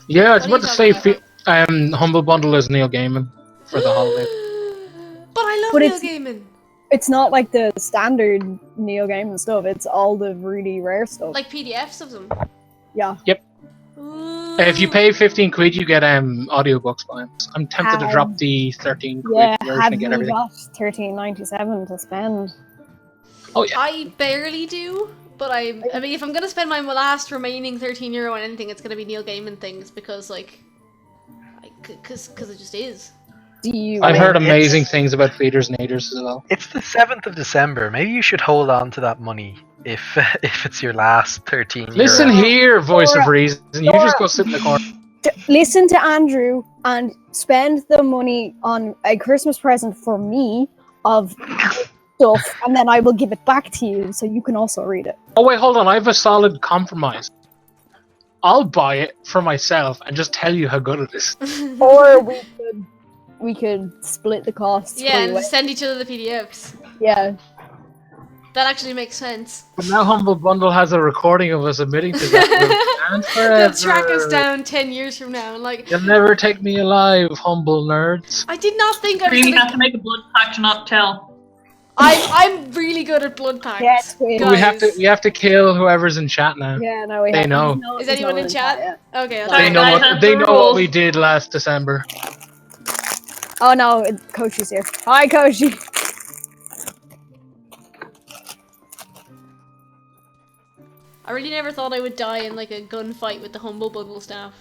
Yeah, it's What about are to you say talking about? Humble Bundle is Neil Gaiman for the holiday. But I love But Neil it's- Gaiman. It's not like the standard Neo Gaiman stuff. It's all the really rare stuff. Like PDFs of them. yeah. Ooh. If you pay 15 quid, you get audiobooks by him. I'm tempted to drop the 13 quid Yeah, version have and get you everything. got 13.97 to spend? Oh yeah. I barely do, but I mean, if I'm gonna spend my last remaining €13 on anything, it's gonna be Neil Gaiman things because, like, because it just is. Do you? I've heard It's- amazing things about Feeders and Eaters as well. It's the 7th of December. Maybe you should hold on to that money if it's your last 13 Listen euro. here, voice of reason. You Laura. just go sit in the corner. Listen to Andrew and spend the money on a Christmas present for me of stuff, and then I will give it back to you so you can also read it. Oh wait, hold on. I have a solid compromise. I'll buy it for myself and just tell you how good it is. Or we could split the costs. Yeah, for you. and send each other the PDFs. Yeah. That actually makes sense. But now Humble Bundle has a recording of us admitting to that. And They'll track us forever. down 10 years from now, and like, You'll never take me alive, humble nerds. I did not think I was Really have gonna. to make a blood pact to not tell. I'm really good at blood packs. Yeah, it's weird. Guys. We have to kill whoever's in chat now. Yeah, no, we They have. know. no- Is there's anyone no in one chat? yet. Okay, I'll Sorry, They try. know guys, what that's they the know what rules. we did last December. Oh no, Kochi's here. Hi, Kochi. I really never thought I would die in like a gunfight with the Humble Bundle staff,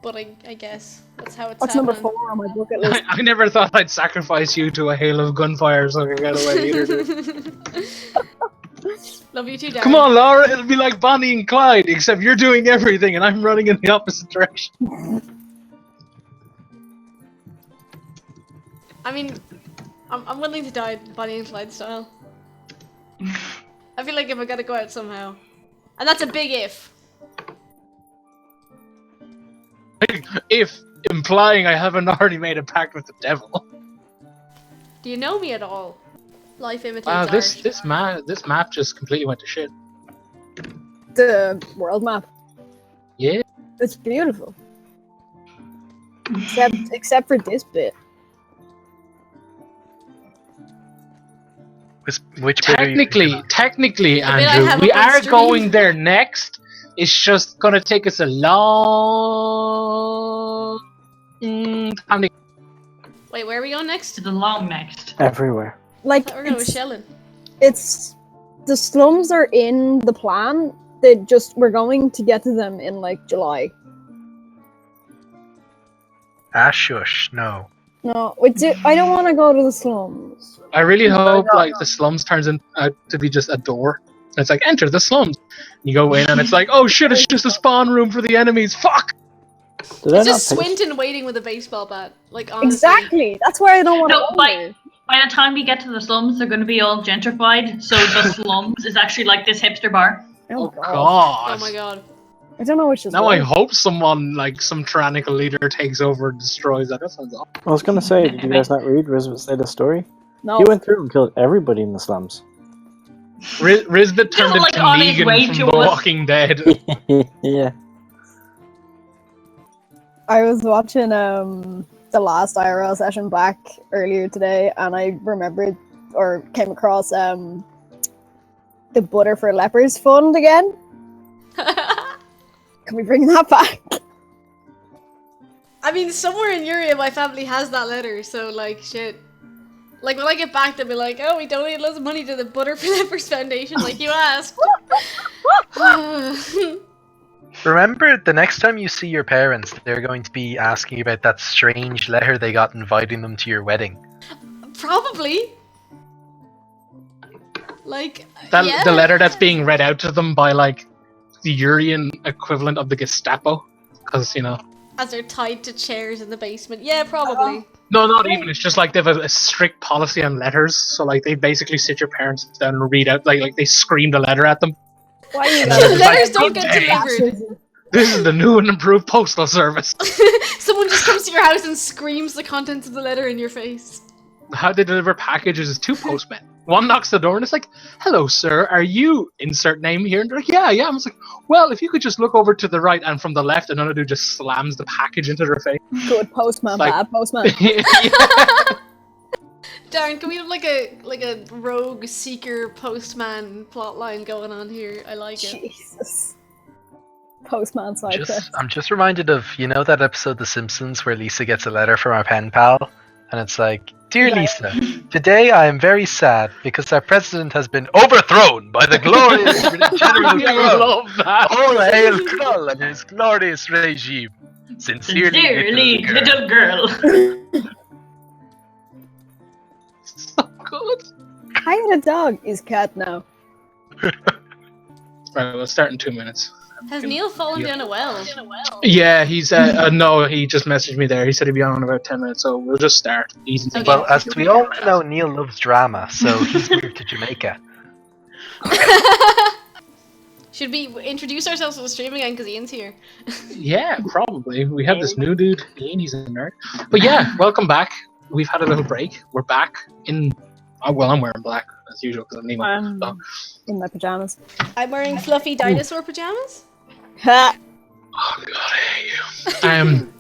but I guess that's how it's What's happening. number 4 on my bucket list? I never thought I'd sacrifice you to a hail of gunfire so I could get away either. Dude. Love you too, Darren. Come on, Laura, it'll be like Bonnie and Clyde, except you're doing everything and I'm running in the opposite direction. I mean, I'm willing to die Bonnie and Clyde style. I feel like if I gotta go out somehow. And that's a big if. If implying I haven't already made a pact with the devil. Do you know me at all? Life imitates Wow, art. this map just completely went to shit. The world map. Yeah. It's beautiful. Except for this bit. Which bit are you- Technically, bit I Andrew, have we up on are stream. going there next. It's just gonna take us a long time to. Wait, where are we going next? To the long next. Everywhere. Like, We're going to it's, Ishellan. it's the slums are in the plan. We're going to get to them in like July. Ah, shush, no. No, I don't want to go to the slums. I really hope like the slums turns out to be just a door. It's like enter the slums. You go in and it's like, oh shit, it's just a spawn room for the enemies. Fuck. Did I It's not just pick- Swinton waiting with a baseball bat. Like, honestly. Exactly. That's why I don't want to No, go by there. by the time we get to the slums, they're going to be all gentrified. So the slums is actually like this hipster bar. Oh, Oh God. god. Oh my god. I don't know which is Now I right. hope someone like some tyrannical leader takes over and destroys that. That sounds awful. I was gonna say, did you guys not read Riz's latest story? No. He went through and killed everybody in the slums. Risbet turned like, into on his way Negan to from The us. Walking Dead. Yeah. I was watching the last IRL session back earlier today, and I remembered or came across the Butter for Lepers fund again. Can we bring that back? I mean, somewhere in Europe, my family has that letter, so, like, shit. Like, when I get back, they'll be like, oh, we donated loads of money to the Butter for Lepers Foundation, like you asked. Remember, the next time you see your parents, they're going to be asking about that strange letter they got inviting them to your wedding. Probably. Like, That yeah. the letter that's being read out to them by like the Urian equivalent of the Gestapo, because you know. As they're tied to chairs in the basement. Yeah, probably. No, not even. It's just like they have a strict policy on letters. So like they basically sit your parents down and read out like they scream the letter at them. Why are you And then it's Letters like, don't "Good get day. delivered. This is the new and improved postal service. Someone just comes to your house and screams the contents of the letter in your face. How they deliver packages is two postmen. One knocks the door and it's like, "Hello, sir. Are you insert name here?" And they're like, "Yeah." I was like, "Well, if you could just look over to the right and from the left," and another dude just slams the package into their face. Good postman, Like- bad postman. Yeah. Darren, can we have like a rogue seeker postman plotline going on here? I like it. Jesus. Postman side quest. I'm just reminded of, you know, that episode of The Simpsons where Lisa gets a letter from our pen pal, and it's like, "Dear Yeah. Lisa, today I am very sad because our president has been overthrown by the glorious General I Krull. love that. All hail Krull and his glorious regime. Sincerely, Sincerely, little girl." little girl. So good. I got a dog. Is cat now. Right, we'll start in 2 minutes. Has Neil fallen down a well? Yeah, he's no, he just messaged me there. He said he'd be on in about 10 minutes, so we'll just start. Easy thing. Okay. Well, as we all know, Neil loves drama, so he's moved to Jamaica. Should we introduce ourselves to the stream again because Ian's here? Yeah, probably. We have this new dude, Ian, he's a nerd. But yeah, welcome back. We've had a little break. We're back in. Oh, well, I'm wearing black as usual because I'm Nemo. In my pajamas. I'm wearing fluffy dinosaur pajamas. Ha! Oh god, I hate you.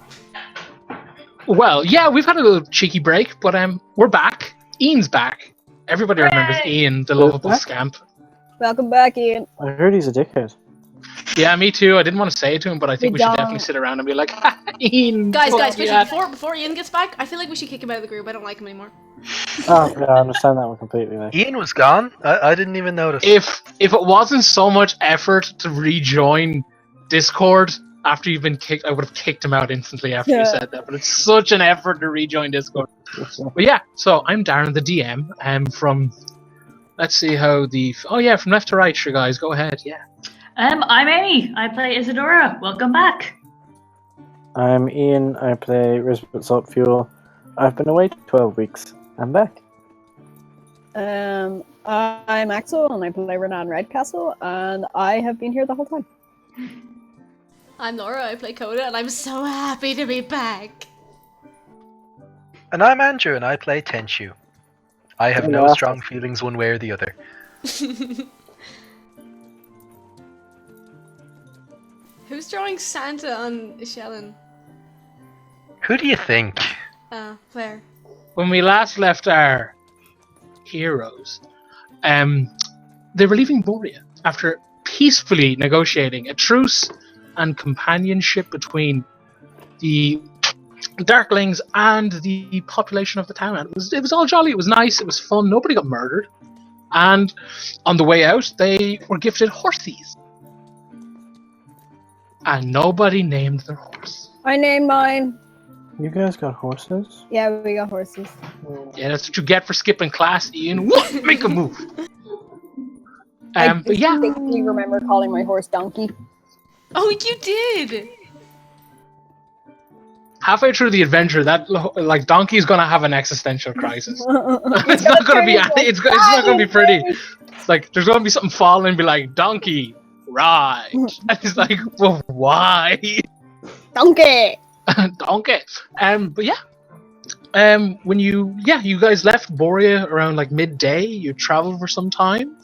Well, yeah, we've had a little cheeky break, but we're back. Ian's back. Everybody remembers Ian, the lovable back? scamp. Welcome back, Ian. I heard he's a dickhead. Yeah, me too. I didn't want to say it to him, but I think We we should don't. definitely sit around and be like, "Ha, Ian, Guys, fuck quickly, yeah." before Ian gets back, I feel like we should kick him out of the group. I don't like him anymore. Oh, yeah, I understand that one completely. Like. Ian was gone? I didn't even notice. If it wasn't so much effort to rejoin Discord after you've been kicked, I would have kicked him out instantly after you Yeah. said that. But it's such an effort to rejoin Discord. But yeah, so I'm Darren, the DM, from. Let's see how the. Oh yeah, from left to right, sure guys, go ahead. Yeah. I'm Amy. I play Isadora. Welcome back. I'm Ian. I play Risbet Salt Fuel. I've been away 12 weeks. I'm back. I'm Axel, and I play Renan Redcastle, and I have been here the whole time. I'm Laura. I play Coda, and I'm so happy to be back. And I'm Andrew, and I play Tenchu. I have no Hello. strong feelings one way or the other. Who's drawing Santa on Ishellan? Who do you think? Fair. When we last left our heroes, they were leaving Borea after peacefully negotiating a truce and companionship between the Darklings and the population of the town. And it was all jolly. It was nice. It was fun. Nobody got murdered. And on the way out, they were gifted horses. And nobody named their horse. I named mine. You guys got horses? Yeah, we got horses. Yeah, that's what you get for skipping class, Ian. What? Make a move. I But yeah, distinctly remember calling my horse Donkey. Oh, you did! halfway through the adventure, that like Donkey's gonna have an existential crisis. It's It's not gonna be. turn into a It's not gonna be pretty. fight. It's like there's gonna be something falling and be like Donkey, right? And it's like, well, why? Donkey. Donkey. But yeah. When you guys left Borea around like midday. You traveled for some time.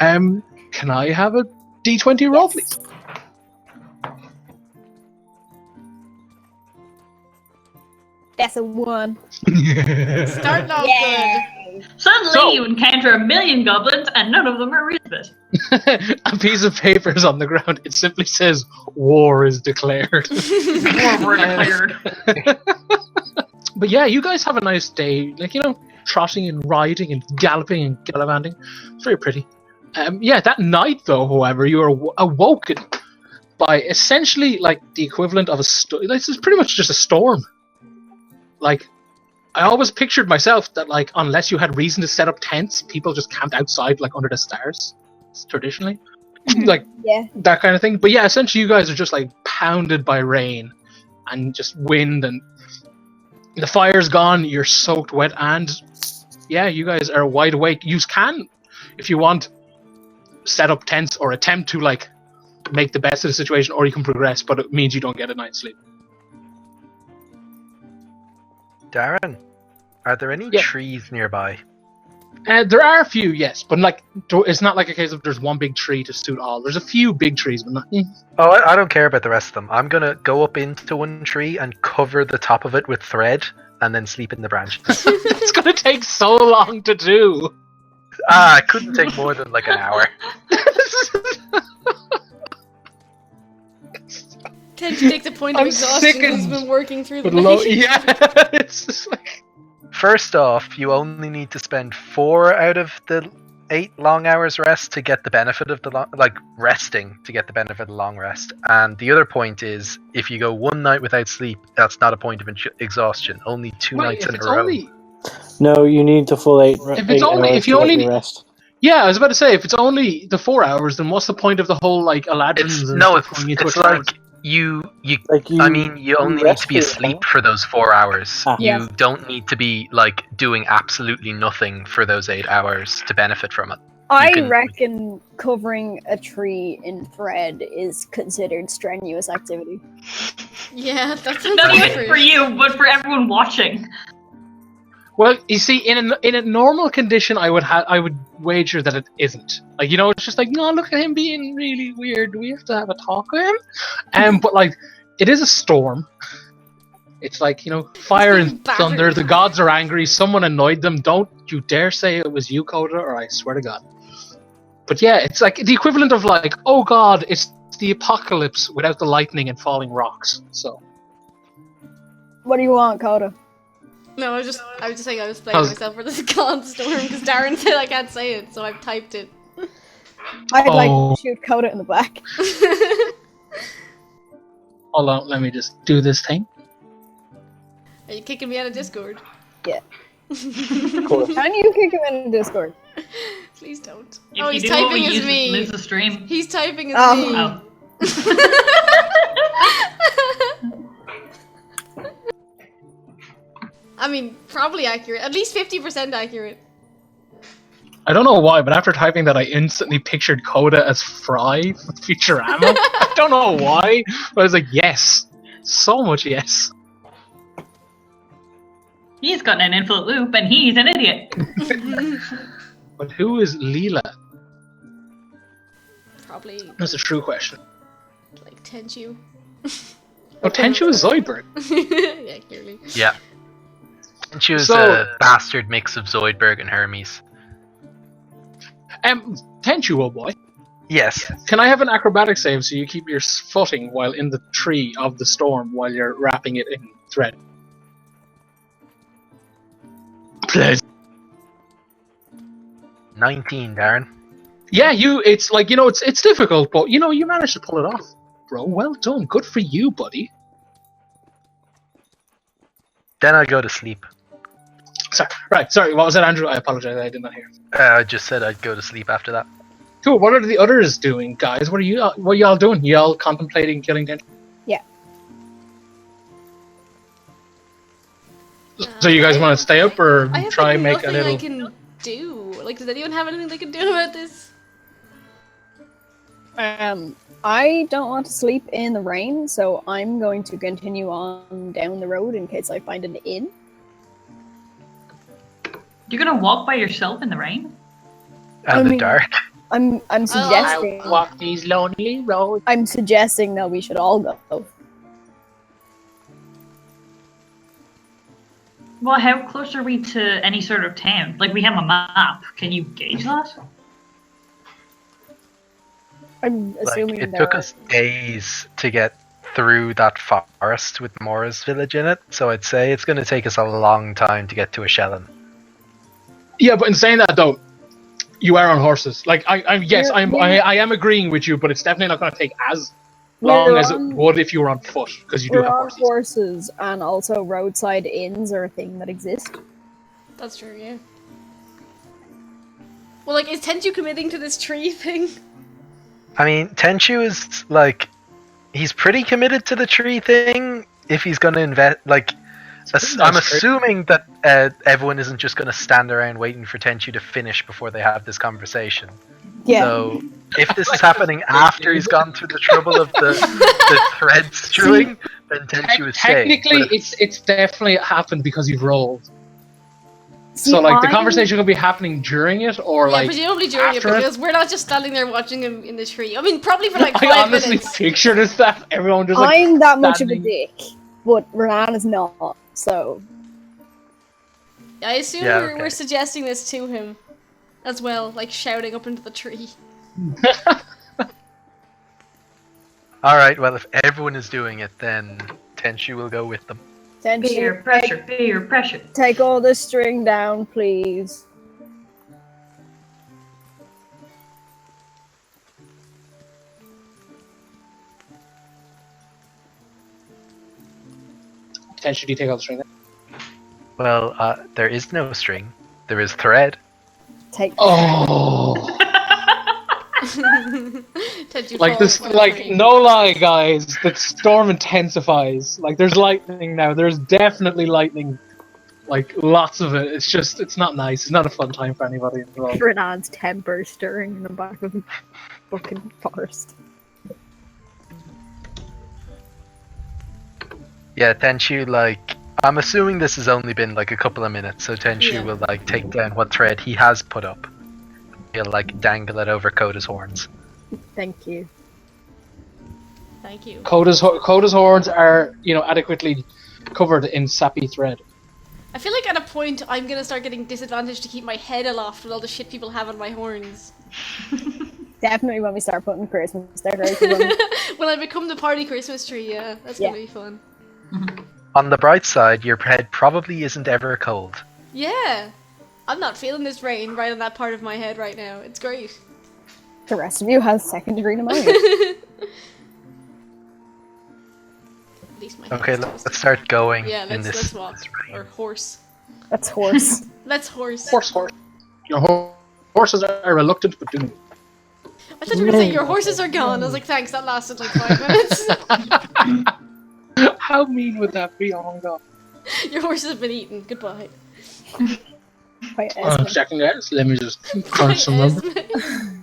Can I have a D20 roll, please? That's a 1. Starting off good. Suddenly So- you encounter a million goblins and none of them are Risbet. A piece of paper is on the ground. It simply says "War is declared." War were declared. But yeah, you guys have a nice day. Like, trotting and riding and galloping and gallivanting. It's very pretty. That night, though, however, you are awoken by essentially like the equivalent of a storm. This is pretty much just a storm. Like, I always pictured myself that, like, unless you had reason to set up tents, people just camped outside, like, under the stars, traditionally. Like, Yeah. that kind of thing. But yeah, essentially you guys are just, like, pounded by rain and just wind, and the fire's gone, you're soaked wet, and yeah, you guys are wide awake. You can, if you want, set up tents or attempt to, like, make the best of the situation, or you can progress, but it means you don't get a night's sleep. Darren, are there any Yeah. trees nearby? There are a few, yes, but like it's not like a case of there's one big tree to suit all. There's a few big trees, but not. Oh, I don't care about the rest of them. I'm gonna go up into one tree and cover the top of it with thread, and then sleep in the branches. It's gonna take so long to do. It couldn't take more than like an hour. Tend to take the point of I'm exhaustion. He's sickened been working through the But low, night. yeah, it's just like First off, you only need to spend 4 out of the 8 long hours rest to get the benefit of the resting to get the benefit of the long rest. And the other point is, if you go one night without sleep, that's not a point of exhaustion. Only 2 wait, nights if in it's a row. only No, you need the full 8 If it's only- hours if you to get only- your rest. yeah. I was about to say if it's only the 4 hours, then what's the point of the whole like Eladrins and stuff going into It's a like trance? you Like I mean, you only need rest to be for your asleep time. for those 4 hours. Ah. You Yes. don't need to be like doing absolutely nothing for those 8 hours to benefit from it. I can- reckon covering a tree in thread is considered strenuous activity. Yeah, that sounds Not good even for you, but for everyone watching. Well, you see, in a normal condition, I would wager that it isn't. Like, you know, it's just like, no, look at him being really weird. Do we have to have a talk with him? But like, it is a storm. It's like, you know, fire being and battered. thunder. The gods are angry. Someone annoyed them. Don't you dare say it was you, Coda, or I swear to God. But yeah, it's like the equivalent of like, oh God, it's the apocalypse without the lightning and falling rocks. So. What do you want, Coda? No, I was just saying I was playing How's- myself for this God Storm because Darren said I can't say it, so I've typed it. I'd like Oh. to shoot Coda in the back. Hold on, let me just do this thing. Are you kicking me out of Discord? Yeah. Of course. Can you kick him in Discord? Please don't. If Oh, you he's do, typing we as use me. lose the stream. He's typing as Oh. me. Oh. I mean, probably accurate. At least 50% accurate. I don't know why, but after typing that, I instantly pictured Coda as Fry from Futurama. I don't know why, but I was like, yes. So much yes. He's got an infinite loop, and he's an idiot. But who is Leela? Probably That's a true question. like Tenchu. Oh, Tenchu is Zoidberg. Yeah, clearly. Yeah. And she was So- a bastard mix of Zoidberg and Hermes. Tenchu, oh boy. Yes. Can I have an acrobatic save so you keep your footing while in the tree of the storm while you're wrapping it in thread? Please. 19, Darren. Yeah, it's like, you know, it's difficult, but you know, you managed to pull it off, bro. Well done. Good for you, buddy. Then I go to sleep. Sorry, what was that, Andrew? I apologize, I did not hear. I just said I'd go to sleep after that. Cool, what are the others doing, guys? What are y'all doing? Y'all contemplating killing Tenchu? Yeah. So you guys want to stay up or I have try like and make nothing a little... I can do. Like, does anyone have anything they can do about this? I don't want to sleep in the rain, so I'm going to continue on down the road in case I find an inn. You're gonna walk by yourself in the rain? And I the mean- dark. I'm suggesting. walk these lonely roads. I'm suggesting that we should all go. Well, how close are we to any sort of town? Like, we have a map. Can you gauge that? I'm assuming It there took are- us days to get through that forest with Mora's village in it, so I'd say it's going to take us a long time to get to Ishellan. Yeah, but in saying that though, you are on horses. Like I am agreeing with you, but it's definitely not going to take as long We're as it on- would if you were on foot, because you do We're have on horses. horses, and also roadside inns are a thing that exist. That's true, yeah. Well, like, is Tenchu committing to this tree thing? I mean, Tenchu is like, he's pretty committed to the tree thing. If he's going to invest, like, I'm assuming that everyone isn't just going to stand around waiting for Tenchu to finish before they have this conversation. Yeah. So if this is happening after he's gone through the trouble of the thread strewing, then Tenchu is safe. Technically, But if- it's definitely happened because you've rolled. So, like, the I'm- conversation will be happening during it, or Yeah, like presumably during it, after it? because we're not just standing there watching him in the tree. I mean, probably for like 5 I honestly minutes. picture this stuff. Everyone just like I'm that much of a standing- dick, but Renan is not. So I assume Yeah, we're okay. suggesting this to him as well, like shouting up into the tree. Alright, well, if everyone is doing it, then Tenshu will go with them. Peer pressure, peer pressure. Take all the string down, please. Potentially, do you take out the string? Well, there is no string. There is thread. Take. Oh, Ted, you like fall this, for the like tree. no lie, guys. The storm intensifies. Like there's lightning now. There's definitely lightning. Like lots of it. It's just, it's not nice. It's not a fun time for anybody involved. Renan's temper stirring in the back of the fucking forest. Yeah, Tenshu, like, I'm assuming this has only been like a couple of minutes, so Tenshu Yeah. will like take down what thread he has put up. He'll like dangle it over Coda's horns. Thank you. Thank you. Coda's horns are, you know, adequately covered in sappy thread. I feel like at a point I'm gonna start getting disadvantaged to keep my head aloft with all the shit people have on my horns. Definitely when we start putting Christmas decorations on. When I become the party Christmas tree, yeah, that's Yeah. gonna be fun. On the bright side, your head probably isn't ever cold. Yeah, I'm not feeling this rain right on that part of my head right now. It's great. The rest of you has second-degree pneumonia. At least my Okay, head's let's toasted. start going Yeah, in let's this. walk. this rain. Or horse. That's horse. Let's horse. Horse. Your horses are reluctant but doing. I thought you were gonna say your horses are gone. I was like, thanks, that lasted like 5 minutes. How mean would that be? Oh my god. Your horses have been eaten. Goodbye. Quite Checking out. So let me just crunch some Bye, number. Esme.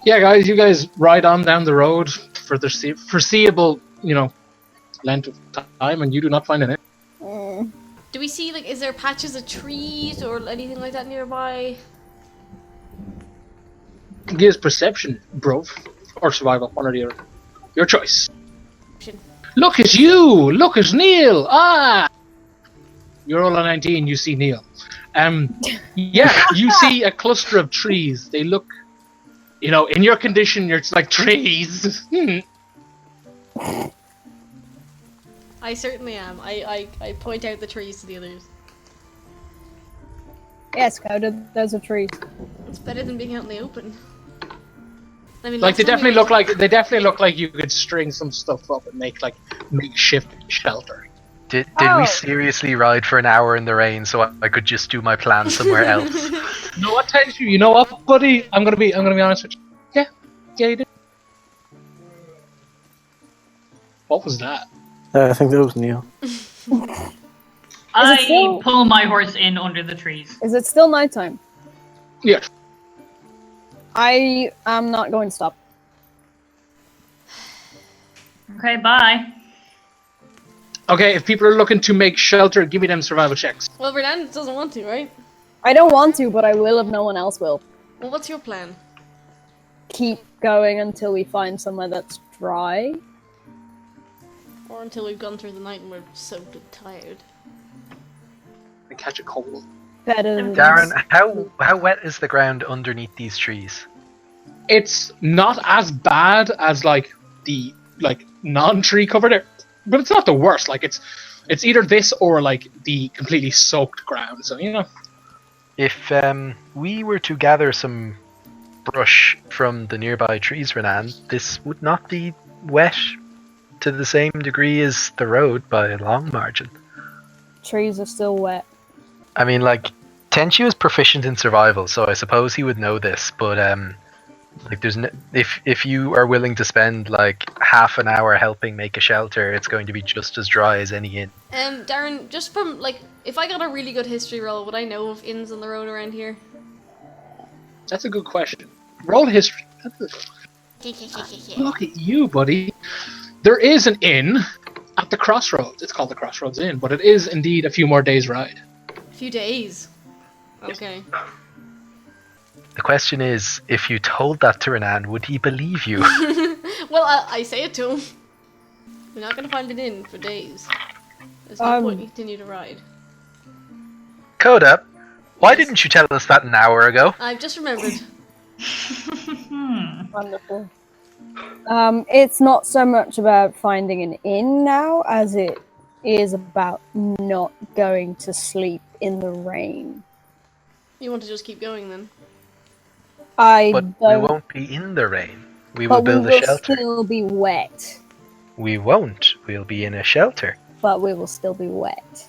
Yeah, guys, you guys ride on down the road for the foreseeable, you know, length of time, and you do not find any. Do we see, like, is there patches of trees or anything like that nearby? Give us perception, bro, or survival, one or the other. Your choice. Look at you! Look at Neil! Ah! You're all on 19, you see Neil. Yeah, you see a cluster of trees. They look, you know, in your condition, you're just like trees. I certainly am. I point out the trees to the others. Yes, Coda, those are trees. It's better than being out in the open. I mean, Like last time we they definitely look like you could string some stuff up and make like makeshift shelter. Did Oh. we seriously ride for an hour in the rain so I could just do my plan somewhere else? You know what, Tenshu? You know what, buddy? I'm gonna be honest with you. Yeah, you did. What was that? I think that was Neil. I still- pull my horse in under the trees. Is it still nighttime? Yeah. I am not going to stop. Okay, bye. Okay, if people are looking to make shelter, give me them survival checks. Well, Renan doesn't want to, right? I don't want to, but I will if no one else will. Well, what's your plan? Keep going until we find somewhere that's dry. Or until we've gone through the night and we're soaked and tired. And catch a cold. Better than Darren, how wet is the ground underneath these trees? It's not as bad as like the non-tree covered area, but it's not the worst. Like it's either this or like the completely soaked ground. So you know. If we were to gather some brush from the nearby trees, Renan, this would not be wet to the same degree as the road by a long margin. trees are still wet. I mean, like, Tenshu is proficient in survival, so I suppose he would know this, but like, there's if you are willing to spend like half an hour helping make a shelter, it's going to be just as dry as any inn. Darren, just from, like, if I got a really good history roll, would I know of inns on the road around here? That's a good question. Roll history. Look at you, buddy. There is an inn at the crossroads. It's called the Crossroads Inn, but it is indeed a few more days' ride. A few days. Okay. The question is, if you told that to Renan, would he believe you? Well, I say it to him. We're not gonna find it in for days. There's no point in continue to ride. Coda, why Yes. didn't you tell us that an hour ago? I've just remembered. Wonderful. It's not so much about finding an inn now as it is about not going to sleep in the rain. You want to just keep going then? I But we don't. won't be in the rain. We will But we build a will shelter. still be wet. We won't. We'll be in a shelter. But we will still be wet.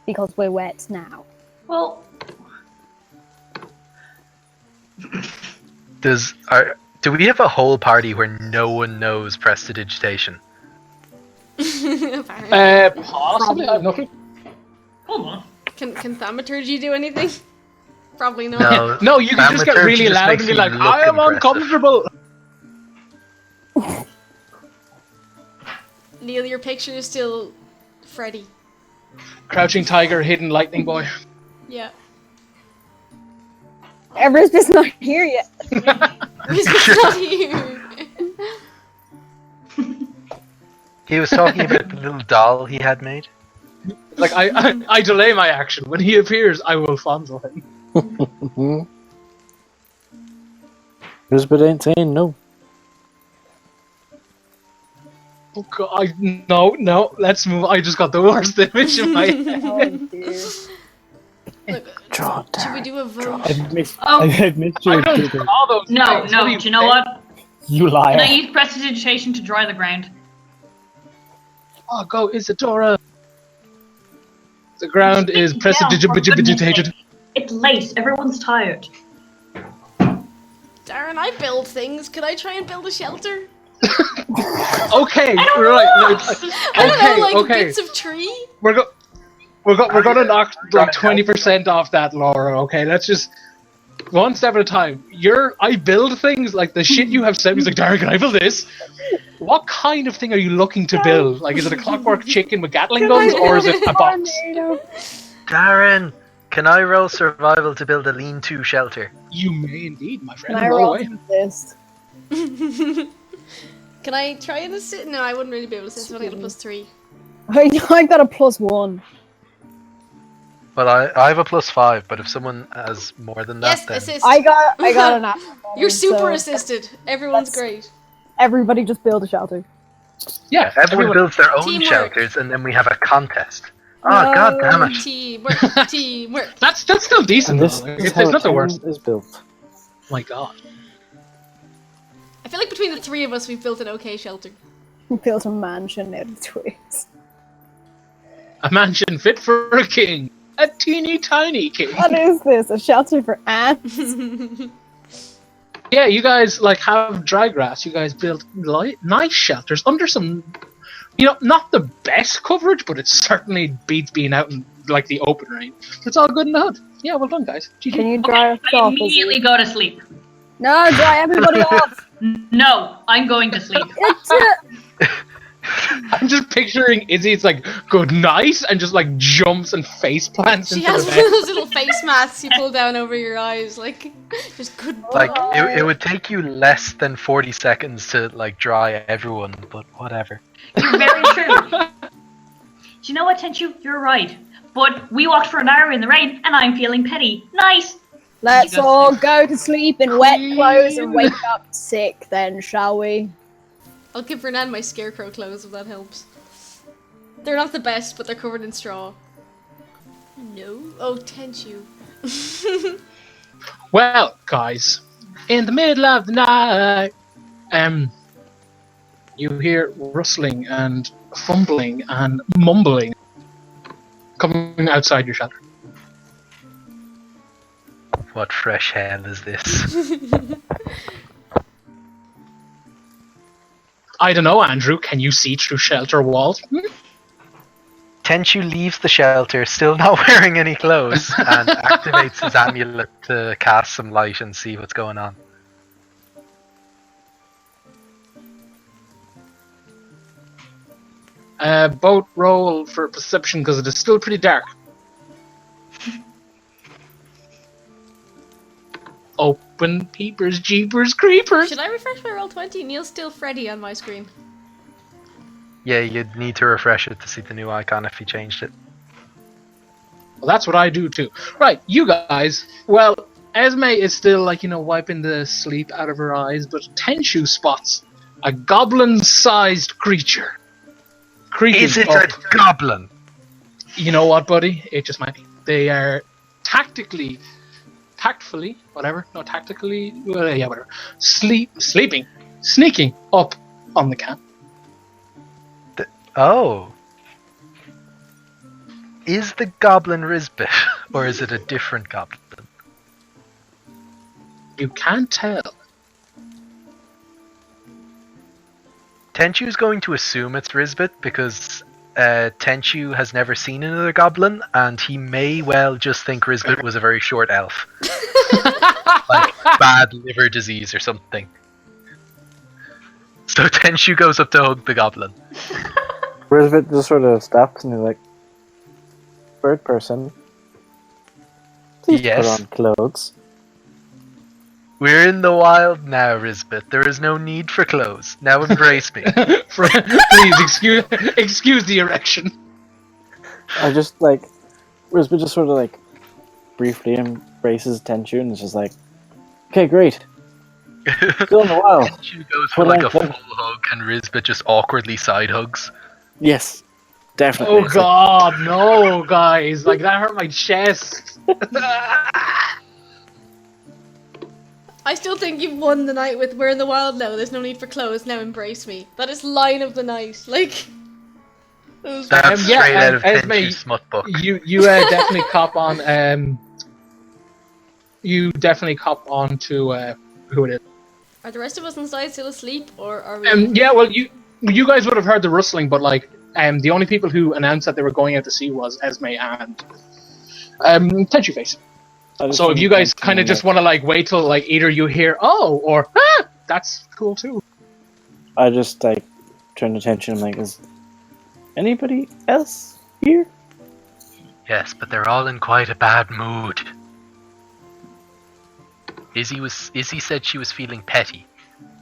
Because we're wet now. Well, Do we have a whole party where no one knows prestidigitation? Apparently. Possibly. I have nothing. hold on. Can thaumaturgy do anything? Probably not. No. No, you can just get Thaumaturgy really just loud makes and be you like, look I am impressive." uncomfortable. Neil, your picture is still Freddy. Crouching tiger, hidden lightning boy. Yeah. Everest's not here yet. He's not here. He was talking about the little doll he had made. Like, I delay my action. When he appears, I will fondle him. Elizabeth ain't saying no. Oh God, no, let's move. I just got the worst image in my head. Oh dear. Look, Draw should we Darren. do a vote? I've missed, Oh. I've missed I your don't Twitter. draw those No, things. no. What Do you know think? what? You Can I liar. use prestidigitation to dry the ground? Oh, go Isadora. The ground is Sit down, for goodness prestidigitated. sake. It's late. Everyone's tired. Darren, I build things. Could I try and build a shelter? Okay, I don't right. know. I don't know, like okay. bits of tree? We're gonna knock like 20% off that, Laura. Okay, let's just one step at a time. I build things like the shit you have said. He's like, Darren, can I build this? What kind of thing are you looking to build? Like, is it a clockwork chicken with Gatling guns, or is it a box? Darren, can I roll survival to build a lean-to shelter? You may indeed, my friend. Can I Roll roll away. to assist? Can I try and assist? No, I wouldn't really be able to assist. I've only got a +3. I got a +1. Well, I have a +5, but if someone has more than that, Yes, then assist. I got an natural You're one, super so assisted. Everyone's That's- great. Everybody just build a shelter. Yeah, everyone builds their own Teamwork. shelters, and then we have a contest. Oh, No. god damn it! Teamwork. Teamwork. That's still decent. And this Though. Like, is it's how not the town worst. is built. My God. I feel like between the three of us, we've built an okay shelter. We built a mansion out of twigs. A mansion fit for a king. A teeny tiny king. What is this? A shelter for ants? Yeah, you guys like have dry grass. You guys build nice shelters under some, not the best coverage, but it certainly beats being out in like the open rain. It's all good in the hood. Yeah, well done, guys. GG. Can you dry us I off? immediately go to sleep. No, dry everybody off. No, I'm going to sleep. It's I'm just picturing Izzy. It's like good night, and just like jumps and face plants She into has the one of bed. those little face masks you pull down over your eyes, like just good. Like it would take you less than 40 seconds to like dry everyone, but whatever. You're very true. Do you know what, Tenchu? You're right. But we walked for an hour in the rain, and I'm feeling petty. Nice. Let's all go to sleep in wet clothes and wake up sick then, shall we? I'll give Renan my scarecrow clothes if that helps. They're not the best, but they're covered in straw. No. Oh, Tenchu. Well, guys, in the middle of the night, you hear rustling and fumbling and mumbling coming outside your shelter. What fresh hell is this? I don't know, Andrew. Can you see through shelter walls? Tenchu leaves the shelter, still not wearing any clothes, and activates his amulet to cast some light and see what's going on. Both roll for perception because it is still pretty dark. Open peepers, jeepers, creepers. Should I refresh my roll 20? Neil's still Freddy on my screen. Yeah, you'd need to refresh it to see the new icon if you changed it. Well, that's what I do too. Right, you guys. Well, Esme is still like, wiping the sleep out of her eyes, but Tenshu spots a goblin-sized creature. Is it a goblin? You know what, buddy? It just might be. They are tactfully, whatever. No, tactically, yeah, whatever. Sneaking up on the camp. Oh. Is the goblin Rizbit, or is it a different goblin? You can't tell. Tenchu's going to assume it's Rizbit because Tenchu has never seen another goblin, and he may well just think Rizbit was a very short elf. Like bad liver disease or something. So Tenchu goes up to hug the goblin. Rizbit just sort of stops and he's like, "Bird person, please Yes. put on clothes." We're in the wild now, Rizbit. There is no need for clothes. Now embrace me. Please excuse the erection. I just like, Rizbit just sort of like briefly embraces Tenchu and is just like, "Okay, great. Still in the wild." Tenchu goes for like a full hug, and Rizbit just awkwardly side hugs. Yes, definitely. Oh God, no, guys! Like that hurt my chest. I still think you've won the night with "We're in the wild now. There's no need for clothes. Now embrace me." That is line of the night. Like, it was That's straight out of Esme, Tenchu's smut book. You definitely cop on. You definitely cop on to who it is. Are the rest of us inside still asleep, or are we? Yeah, well, you guys would have heard the rustling, but like, the only people who announced that they were going out to sea was Esme and Tenchu Face. So if you guys kind of just want to like wait till like either you hear "oh" or "ah," that's cool too. I just like turn attention. I'm like, "Is anybody else here?" Yes, but they're all in quite a bad mood. Izzy said she was feeling petty,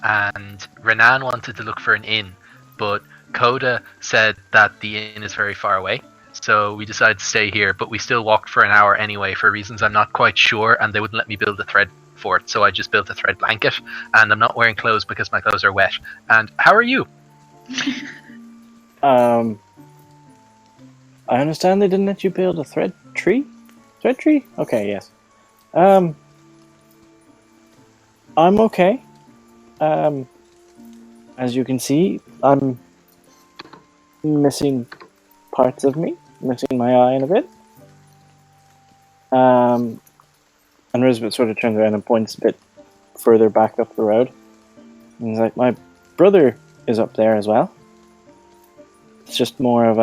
and Renan wanted to look for an inn, but Coda said that the inn is very far away. So we decided to stay here, but we still walked for an hour anyway for reasons I'm not quite sure, and they wouldn't let me build a thread fort, so I just built a thread blanket, and I'm not wearing clothes because my clothes are wet. And how are you? I understand they didn't let you build a thread tree? Thread tree? Okay, yes. I'm okay. As you can see, I'm missing parts of me. Missing my eye in a bit. And Rizbit sort of turns around and points a bit further back up the road. And he's like, "My brother is up there as well." It's just more of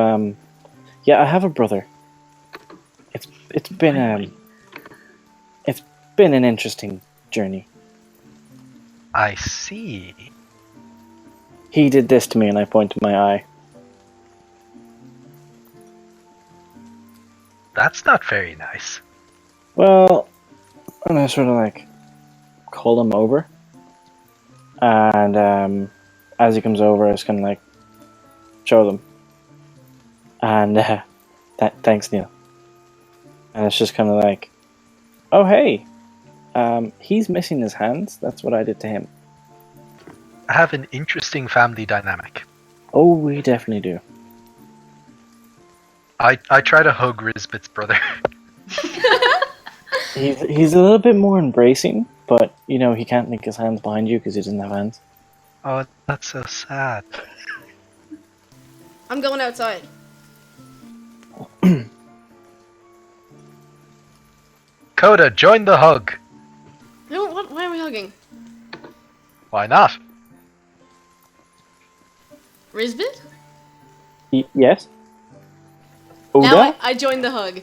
yeah, I have a brother. It's been an interesting journey. I see. He did this to me, and I point to my eye. That's not very nice. Well, and I sort of like call him over, and as he comes over, I just kind of like show them, and thanks, Neil. And it's just kind of like, "Oh hey, he's missing his hands. That's what I did to him." I have an interesting family dynamic. Oh, we definitely do. I try to hug Rizbit's brother. He's a little bit more embracing, but he can't link his hands behind you because he doesn't have hands. Oh, that's so sad. I'm going outside. Coda, join the hug. No, what? Why are we hugging? Why not? Rizbit? Yes. Now Oda? I joined the hug.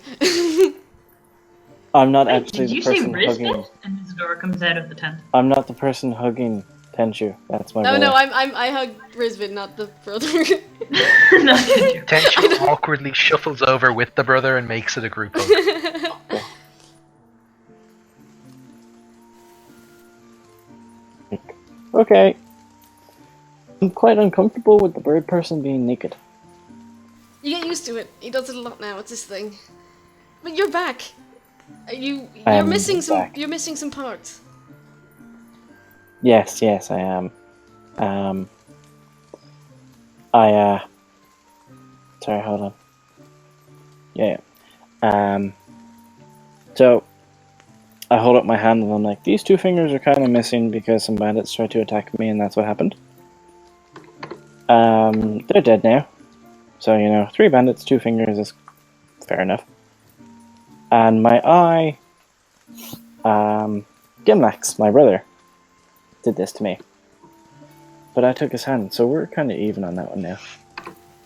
I'm not Wait, actually did the you say person hugging. Rizbit? And Isadora comes out of the tent. I'm not the person hugging Tenchu. That's my brother. No, I hugged Rizbit, not the brother. No, Tenchu. Tenchu awkwardly shuffles over with the brother and makes it a group hug. Okay. I'm quite uncomfortable with the bird person being naked. You get used to it. He does it a lot now. It's his thing. But you're back. You're I'm missing some. back. You're missing some parts. Yes, I am. I sorry, hold on. Yeah. So I hold up my hand and I'm like, these two fingers are kind of missing because some bandits tried to attack me and that's what happened. They're dead now. So, 3 bandits, 2 fingers is fair enough. And my eye, Gimlax, my brother, did this to me. But I took his hand, so we're kind of even on that one now.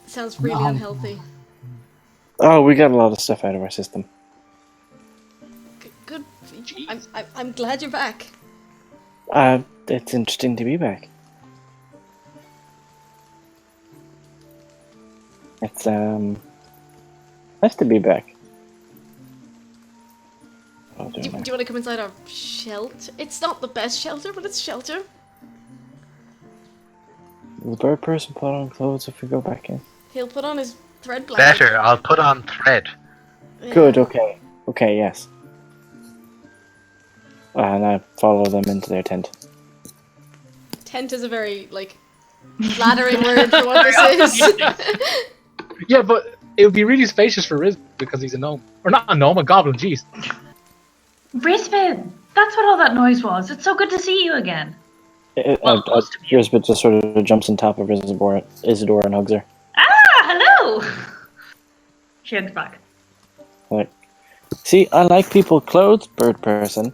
Sounds really unhealthy. Oh, we got a lot of stuff out of our system. Good. I'm glad you're back. It's interesting to be back. It's, nice to be back. Do you want to come inside our shelter? It's not the best shelter, but it's shelter. Will the bird person put on clothes if we go back in? He'll put on his thread blanket. Better, I'll put on thread. Yeah. Good, okay. Okay, yes. And I follow them into their tent. Tent is a very, flattering word for what this is. Yeah, but it would be really spacious for Riz because he's a gnome. Or not a gnome, a goblin, jeez. Brisbane, that's what all that noise was. It's so good to see you again. Risbeth just sort of jumps on top of Isidore and hugs her. Ah, hello! She hugs back. Like, see, I like people clothes, bird person.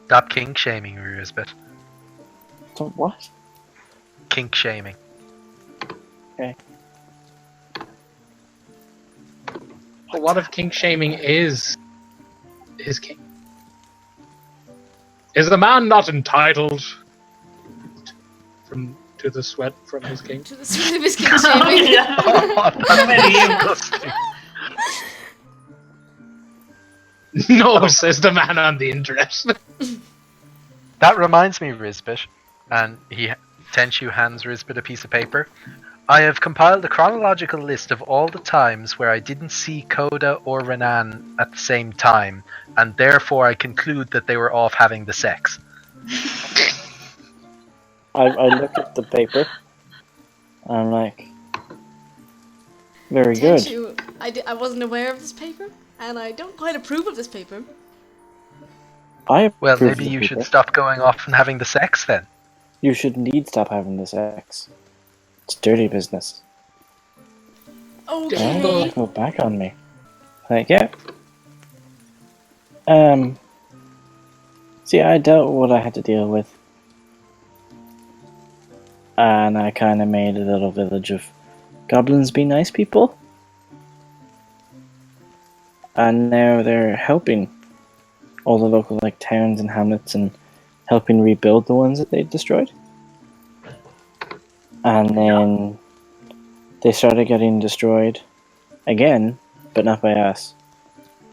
Stop kink shaming, Risbeth. So what? Kink shaming. Okay. But what if kink shaming is king? Is the man not entitled to the sweat from his king? To the sweat of his king shaming. No, says the man on the internet. That reminds me, Risbeth, and Tenchu hands Risbeth a piece of paper. I have compiled a chronological list of all the times where I didn't see Coda or Renan at the same time, and therefore I conclude that they were off having the sex. I look at the paper. And I'm like, very good. Tenchu, I wasn't aware of this paper, and I don't quite approve of this paper. I Well, approve maybe of you the should paper. stop going off and having the sex then. You should indeed stop having the sex. It's dirty business. Okay. Don't go back on me. Like, yeah. See, I dealt with what I had to deal with. And I kind of made a little village of goblins be nice people. And now they're helping all the local towns and hamlets and helping rebuild the ones that they destroyed. And then they started getting destroyed again, but not by us.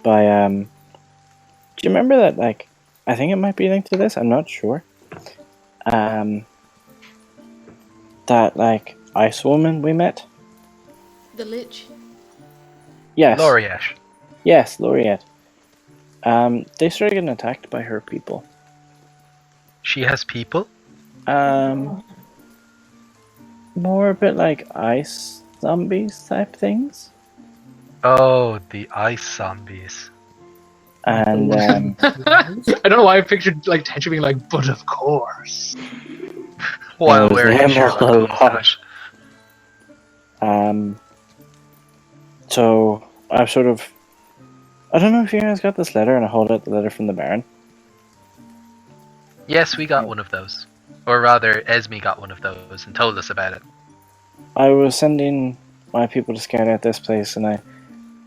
By do you remember that I think it might be linked to this, I'm not sure. That ice woman we met? The Lich. Yes. Laureate. Yes, Laureate. They started getting attacked by her people. She has people? More a bit like ice zombies type things. Oh, the ice zombies. And I don't know why I pictured Tenchu being like, but of course. While it was wearing a them Sherlock all Holmes along. hat. So I've sort of, I don't know if you guys got this letter, and I hold out the letter from the Baron. Yes, we got one of those. Or rather, Esme got one of those and told us about it. I was sending my people to scout out this place, and I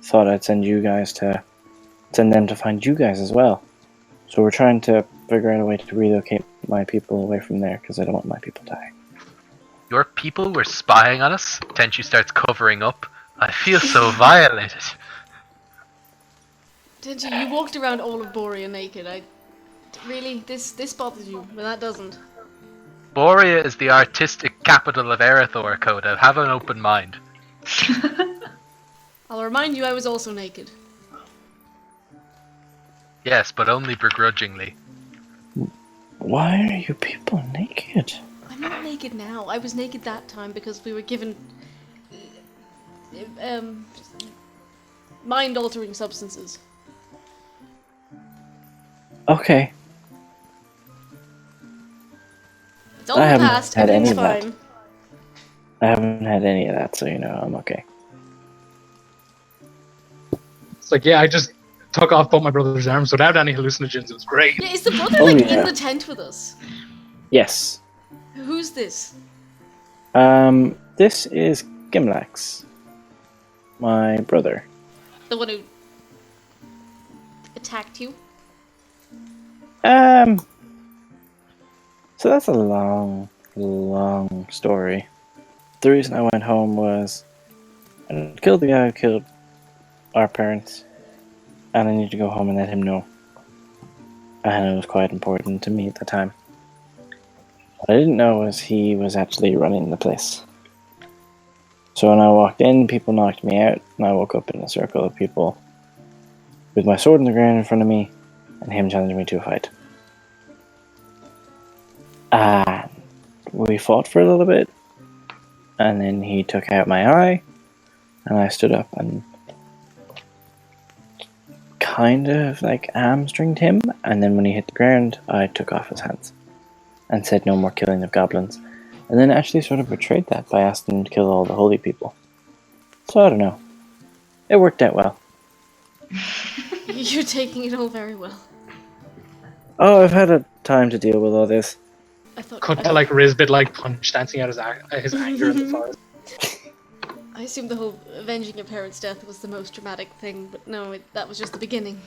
thought I'd send them to find you guys as well. So we're trying to figure out a way to relocate my people away from there, because I don't want my people dying. Your people were spying on us? Tenchu starts covering up. I feel so violated. Tenchu, you walked around all of Borea naked. Really, this bothers you, but that doesn't. Borea is the artistic capital of Erethdor, Coda. Have an open mind. I'll remind you, I was also naked. Yes, but only begrudgingly. Why are you people naked? I'm not naked now. I was naked that time because we were given mind-altering substances. Okay. It's all in I the haven't past. had any Everything's of that. fine. I haven't had any of that, so you know I'm okay. It's like, yeah, I just took off both my brother's arms without any hallucinogens. It was great. Yeah, is the brother Oh, like yeah. in the tent with us? Yes. Who's this? This is Gimlax, my brother. The one who attacked you? So that's a long, long story. The reason I went home was I killed the guy who killed our parents, and I needed to go home and let him know. And it was quite important to me at the time. What I didn't know was he was actually running the place. So when I walked in, people knocked me out, and I woke up in a circle of people with my sword in the ground in front of me, and him challenging me to a fight. And we fought for a little bit, and then he took out my eye, and I stood up and kind of like hamstringed him, and then when he hit the ground, I took off his hands and said no more killing of goblins, and then actually sort of betrayed that by asking him to kill all the holy people. So I don't know. It worked out well. You're taking it all very well. Oh, I've had a time to deal with all this. I thought. Cut to like Rizbit like punch dancing out his anger in the forest. I assumed the whole avenging your parents' death was the most dramatic thing, but no, that was just the beginning.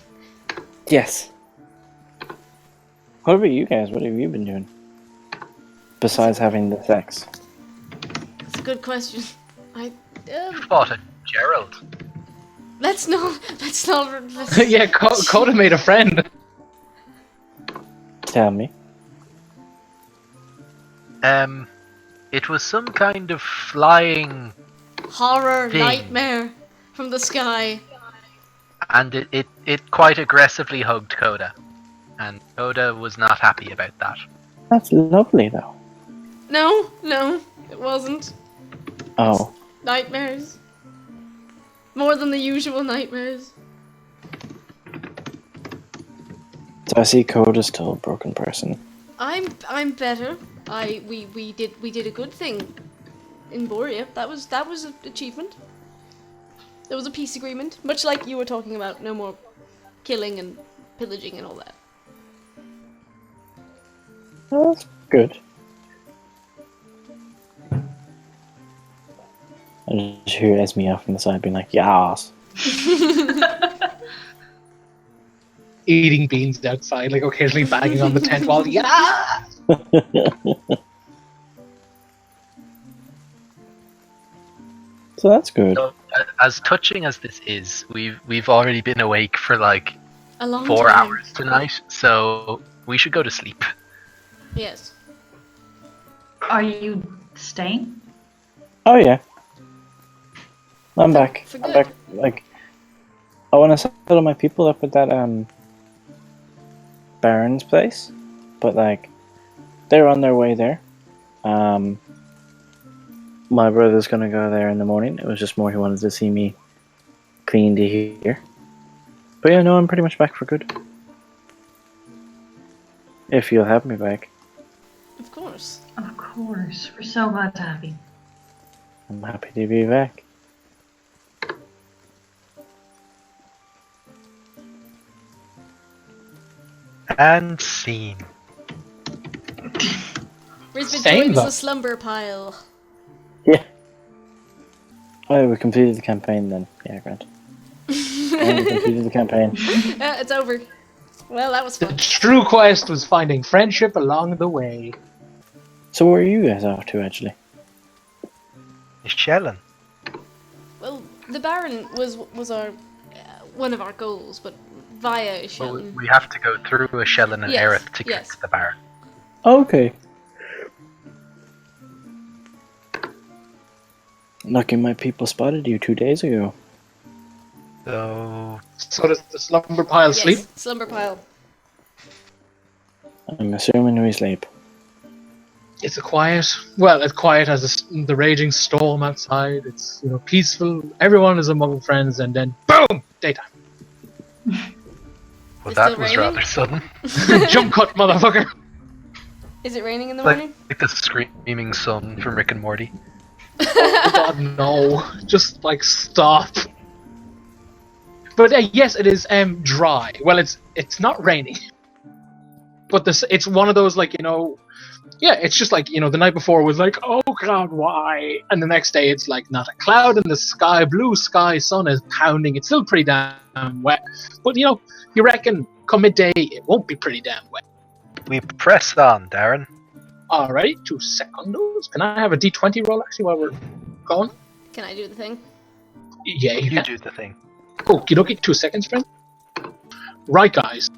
Yes. What about you guys? What have you been doing? Besides having the sex. That's a good question. Fought a Gerald. Let's not. Yeah, Coda made a friend. Tell me. It was some kind of flying, Horror thing. nightmare from the sky. and it quite aggressively hugged Coda, and Coda was not happy about that. That's lovely, though. No, it wasn't. Oh. Nightmares. More than the usual nightmares. So I see Coda's still a broken person. I'm better. We did a good thing in Borea. That was an achievement. There was a peace agreement, much like you were talking about. No more killing and pillaging and all that. Oh, that's good. I just hear Esme off on the side being like, yas. Eating beans outside, like occasionally banging on the tent wall. Yeah. So that's good. So, as touching as this is, we've already been awake for like A long 4 time. hours tonight, so we should go to sleep. Yes. Are you staying? Oh yeah. I'm back. For I'm good. back. Like, I want to settle my people up at that Baron's place, but like, they're on their way there. My brother's gonna go there in the morning. It was just more he wanted to see me clean to here. But yeah, no, I'm pretty much back for good. If you'll have me back, Of course. Of course. We're so glad to have you. I'm happy to be back. And scene. Rizbit Same, joins though. the slumber pile. Yeah. Oh, we completed the campaign then. Yeah, Grant. And we completed the campaign. It's over. Well, that was The fun. true quest was finding friendship along the way. So where are you guys off to, actually? Ishellan. Well, the Baron was our one of our goals, but via Well, Ishellan. we have to go through Ishellan and Yes, Aerith to get yes. to the bar. Okay. Lucky my people spotted you 2 days ago. So So does the slumber pile Yes, sleep? slumber pile. I'm assuming we sleep. It's as quiet as the raging storm outside. It's peaceful. Everyone is among friends, and then boom, daytime. well, It's that still was raining? rather sudden. Jump cut, motherfucker. Is it raining in the Like, morning? like the screaming sun from Rick and Morty. Oh God, no! Just like stop. But yes, it is dry. Well, it's not raining, but it's one of those yeah, it's just like the night before was like, oh God, why? And the next day it's like not a cloud in the sky, blue sky, sun is pounding. It's still pretty damn wet, but you reckon come midday it won't be pretty damn wet. We press on, Darren. Alright, 2 seconds. Can I have a D20 roll actually while we're going? Can I do the thing? Yeah, you You can. do the thing. Okie dokie, 2 seconds, friend. Right, guys.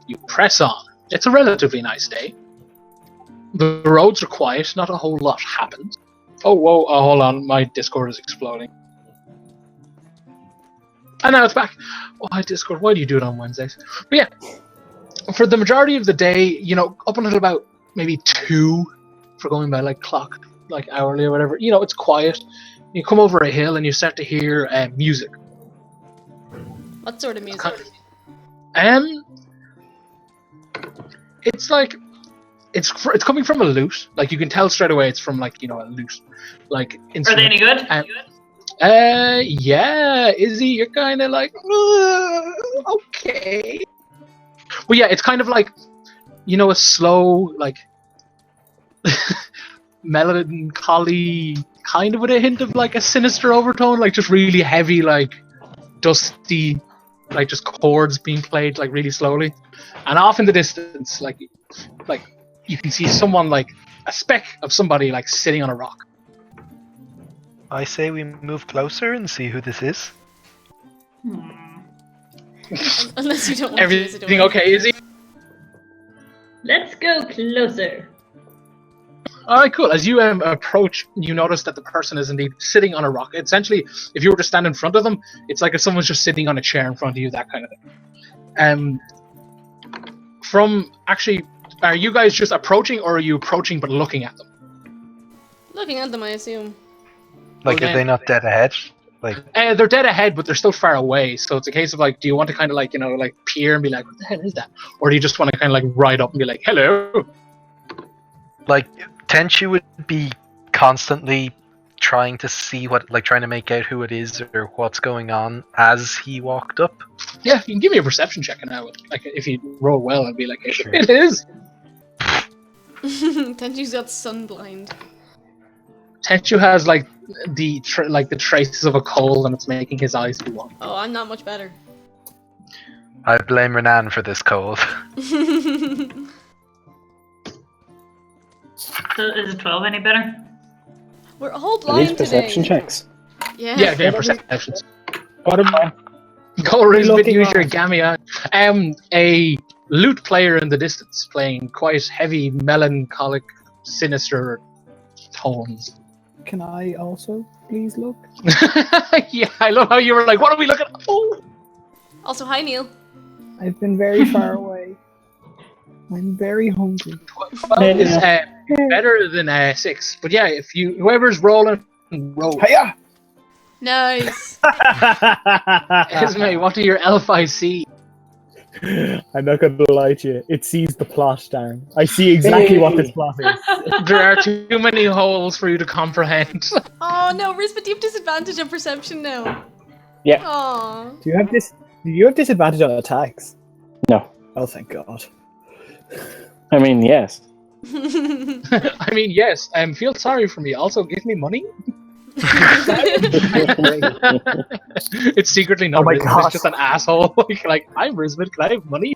You press on. It's a relatively nice day. The roads are quiet, not a whole lot happens. Oh, whoa, hold on, my Discord is exploding. And now it's back. Why, Discord, why do you do it on Wednesdays? But yeah, for the majority of the day, up until about maybe 2, for going by like clock, like hourly or whatever, it's quiet. You come over a hill and you start to hear music. What sort of music? It's like it's coming from a lute. Like you can tell straight away it's from a lute. Like Are they instrument. any good? Yeah, Izzy, you're kind of like okay. Well, yeah, it's kind of like a slow melancholy, kind of with a hint of like a sinister overtone, like just really heavy, like dusty, like just chords being played like really slowly, and off in the distance, like you can see someone like a speck of somebody like sitting on a rock. I say we move closer and see who this is. Unless you don't want Everything to use it. okay, Izzy? Let's go closer. Alright, cool. As you approach, you notice that the person is indeed sitting on a rock. Essentially, if you were to stand in front of them, it's like if someone's just sitting on a chair in front of you, that kind of thing. Are you guys just approaching, or are you approaching but looking at them? Looking at them, I assume. Like, Okay. are they not dead ahead? Like, They're dead ahead, but they're still far away. So it's a case of like, do you want to kind of like peer and be like, what the hell is that? Or do you just want to kind of like ride up and be like, hello? like Tenchu would be constantly trying to see trying to make out who it is or what's going on as he walked up. Yeah, you can give me a perception check and I would, like, if you roll well, I'd be like, Sure. it is. Tenchu's got sunblind. Tenchu has like the traces of a cold and it's making his eyes do one. Oh, I'm not much better. I blame Renan for this cold. So is it 12 any better? We're all Are these blind perception today. checks? Yeah. Yeah, give me perceptions. What am I? Go Rizbit, looking use your at? Gamia. A lute player in the distance playing quite heavy, melancholic, sinister tones. Can I also please look? Yeah, I love how you were like, what are we looking at? Oh! Also, hi Neil. I've been very far away. I'm very hungry. 12 is better than 6. But yeah, if whoever's rolling, roll. Hiya! Nice. Esme, what are your elf IC? I'm not gonna lie to you. It sees the plot, Darren. I see exactly what this plot is. There are too many holes for you to comprehend. Oh no, Rizbit, do you have disadvantage on perception now? Yeah. Aw. Do you have disadvantage on attacks? No. Oh, thank God. I mean, yes. I mean, yes, feel sorry for me. Also, give me money. It's secretly not Oh my Rizbit, God. it's just an asshole. like, I'm Rizbit, can I have money?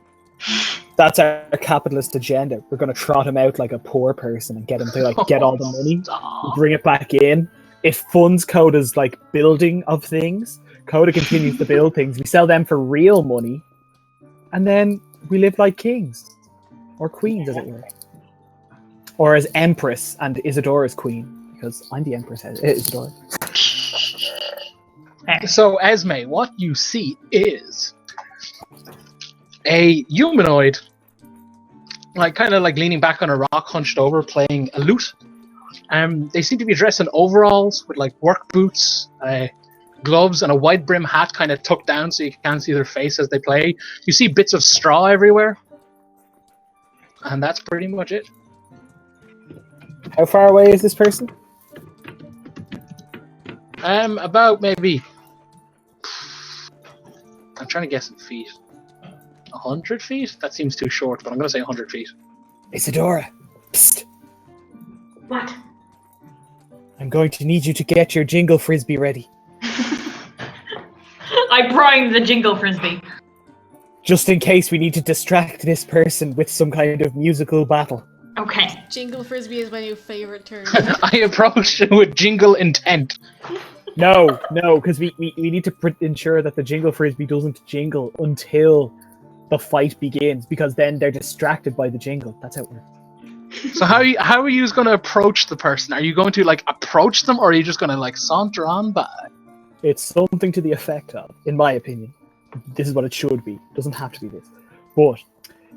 That's our capitalist agenda. We're gonna trot him out like a poor person and get him to get all the money, Stop. bring it back in. If funds code is like building of things, Coda continues to build things. We sell them for real money, and then we live like kings or queens, as it were, or as empress and Isadora's queen, because I'm the empress. Isadora. So, Esme, what you see is a humanoid, kind of leaning back on a rock, hunched over, playing a lute. They seem to be dressed in overalls with work boots, gloves, and a wide brim hat kind of tucked down so you can't see their face as they play. You see bits of straw everywhere, and that's pretty much it. How far away is this person? About maybe, I'm trying to guess in feet. 100 feet? That seems too short, but I'm going to say 100 feet. Isadora, psst. What? I'm going to need you to get your jingle frisbee ready. I primed the jingle frisbee. Just in case we need to distract this person with some kind of musical battle. Okay. Jingle frisbee is my new favorite term. I approached it with jingle intent. No, because we need to ensure that the jingle frisbee doesn't jingle until the fight begins, because then they're distracted by the jingle. That's how it works. So how are you going to approach the person? Are you going to approach them, or are you just going to saunter on by? It's something to the effect of, in my opinion, this is what it should be. It doesn't have to be this. But,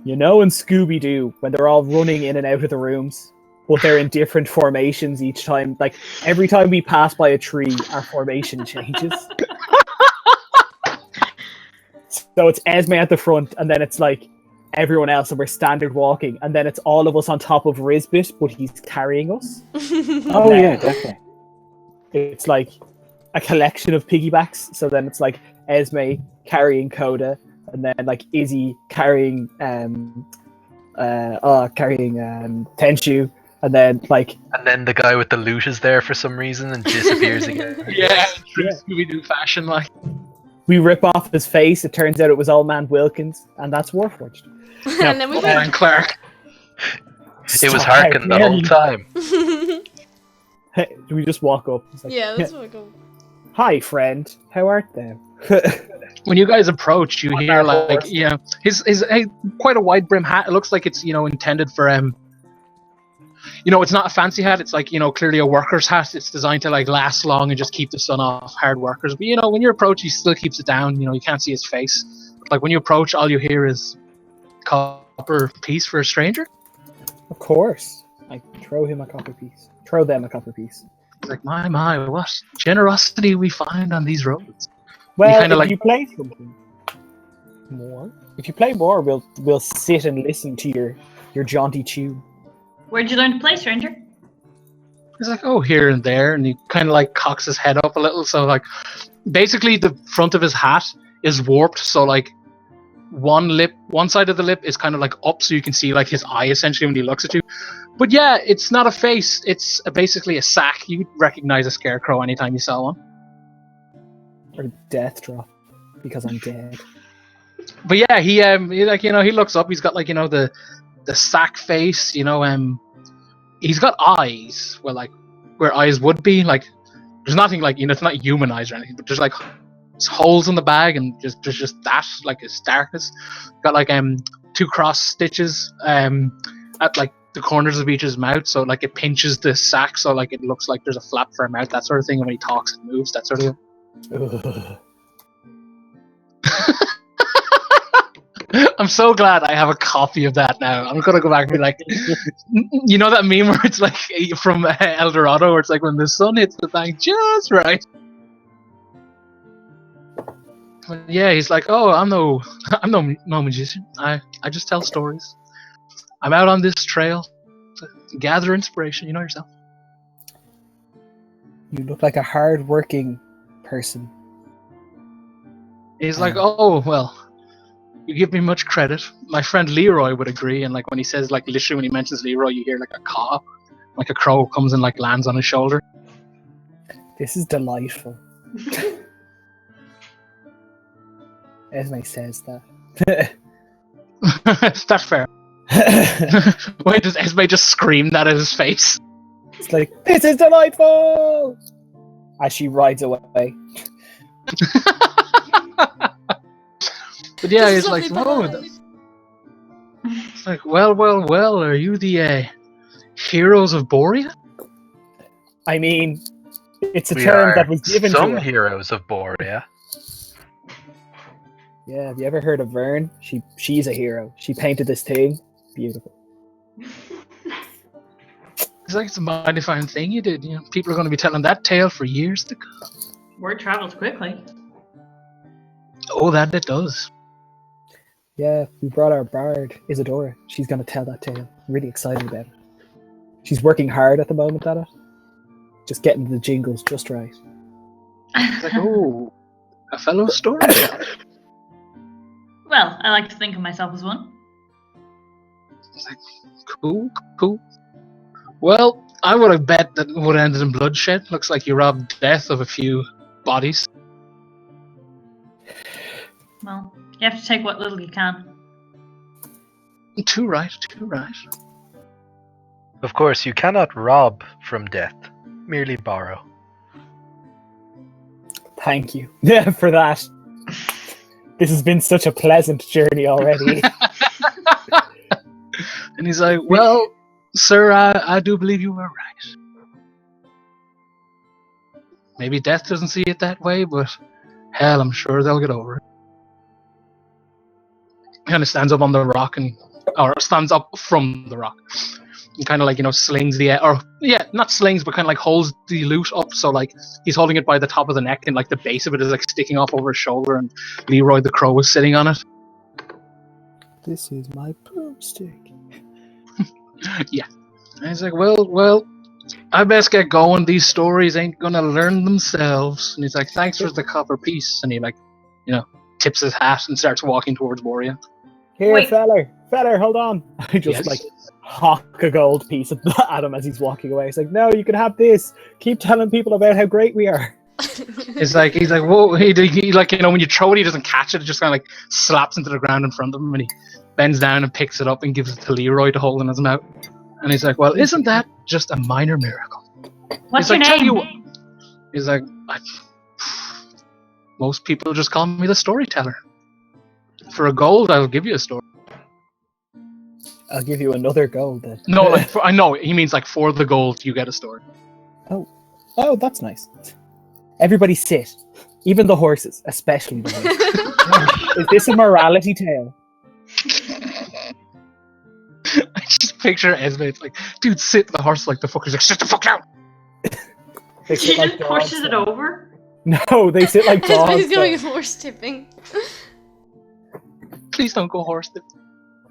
in Scooby-Doo, when they're all running in and out of the rooms, but they're in different formations each time. Every time we pass by a tree, our formation changes. So it's Esme at the front, and then it's everyone else, and we're standard walking, and then it's all of us on top of Risbit, but he's carrying us. Oh yeah, definitely. It's a collection of piggybacks. So then it's Esme carrying Coda, and then Izzy carrying Tenshu, and then And then the guy with the loot is there for some reason and disappears again. Yeah, true Scooby-Doo fashion, we rip off his face. It turns out it was Old Man Wilkins, and that's Warforged. And then we and Clark. It was Harkin the whole time. Do we just walk up? It's yeah, that's what I go. Hi, friend. How art thou? When you guys approach, you hear his quite a wide brim hat. It looks like it's intended for it's not a fancy hat. It's clearly a worker's hat. It's designed to last long and just keep the sun off hard workers. But when you approach, he still keeps it down. You can't see his face. When you approach, all you hear is copper piece for a stranger. Of course, I throw him a copper piece. Throw them a copper piece. It's my, what generosity we find on these roads. Well, if you play something more, we'll sit and listen to your jaunty tune. Where'd you learn to play, stranger? He's here and there, and he kind of cocks his head up a little. So basically the front of his hat is warped. So one side of the lip is kind of up, so you can see his eye essentially when he looks at you. But yeah, it's not a face. It's basically a sack. You'd recognize a scarecrow anytime you saw one. Or death drop, because I'm dead. But yeah, he looks up. He's got the sack face. He's got eyes where eyes would be. There's nothing it's not human eyes or anything, but there's holes in the bag, and there's just that it's darkness. Got 2 cross stitches at the corners of each his mouth, so it pinches the sack, so it looks like there's a flap for a mouth, that sort of thing. And when he talks, it moves, that sort of thing. I'm so glad I have a copy of that now. I'm gonna go back and be that meme where it's from El Dorado, where it's when the sun hits the bank just right. But yeah, he's oh, I'm no magician. I just tell stories. I'm out on this trail to gather inspiration. You know yourself. You look like a hard-working person. He's oh, well, you give me much credit. My friend Leroy would agree, and when he says, literally when he mentions Leroy, you hear a caw, a crow comes and lands on his shoulder. This is delightful. Esme says that. That's fair. Wait, does Esme just scream that at his face? It's this is delightful! As she rides away. But yeah, This is he's like, lovely whoa. pie. It's like, well, are you the heroes of Borea? I mean, it's a We term are that was given some to us. heroes of Borea. Yeah, have you ever heard of Vern? She's a hero. She painted this thing. Beautiful. It's like, it's a mighty fine thing you did. You know, people are going to be telling that tale for years to come. Word travels quickly. Oh, that it does. Yeah, we brought our bard, Isadora. She's going to tell that tale. I'm really excited about it. She's working hard at the moment at it. Just getting the jingles just right. It's like, oh, a fellow storyteller. Well, I like to think of myself as one. It's like, cool. Well, I would have bet that it would have ended in bloodshed. Looks like you robbed death of a few bodies. Well, you have to take what little you can. Too right. Of course, you cannot rob from death, merely borrow. Thank you for that. This has been such a pleasant journey already. And he's like, well, sir, I do believe you were right. Maybe death doesn't see it that way, but hell, I'm sure they'll get over it. He kind of stands up on the rock or stands up from the rock and kind of like, slings not slings, but kind of like holds the loot up. So like he's holding it by the top of the neck and like the base of it is like sticking off over his shoulder, and Leroy the Crow is sitting on it. This is my broomstick. Yeah. And he's like, well, I best get going. These stories ain't gonna learn themselves. And he's like, thanks for the copper piece. And he tips his hat and starts walking towards Borea. Here, Wait. feller, hold on. I just Yes. hawk a gold piece at him as he's walking away. He's like, no, you can have this. Keep telling people about how great we are. He's like, whoa, he like, when you throw it, he doesn't catch it. It just kind of like slaps into the ground in front of him, and he bends down and picks it up and gives it to Leroy to hold in his mouth. And he's like, well, isn't that just a minor miracle? What's He's your like, tell name? you He's like, most people just call me the storyteller. For a gold, I'll give you a story. I'll give you another gold then. No, like, I know, he means like for the gold, you get a story. Oh, that's nice. Everybody sit. Even the horses, especially the horses. Is this a morality tale? I just picture Esme, it's like, dude, sit. The horse, like, the fucker's like, sit the fuck down. They She sit like just pushes dogs it then. over. No, they sit like dogs. Esme's going then. horse tipping. Please don't go horse.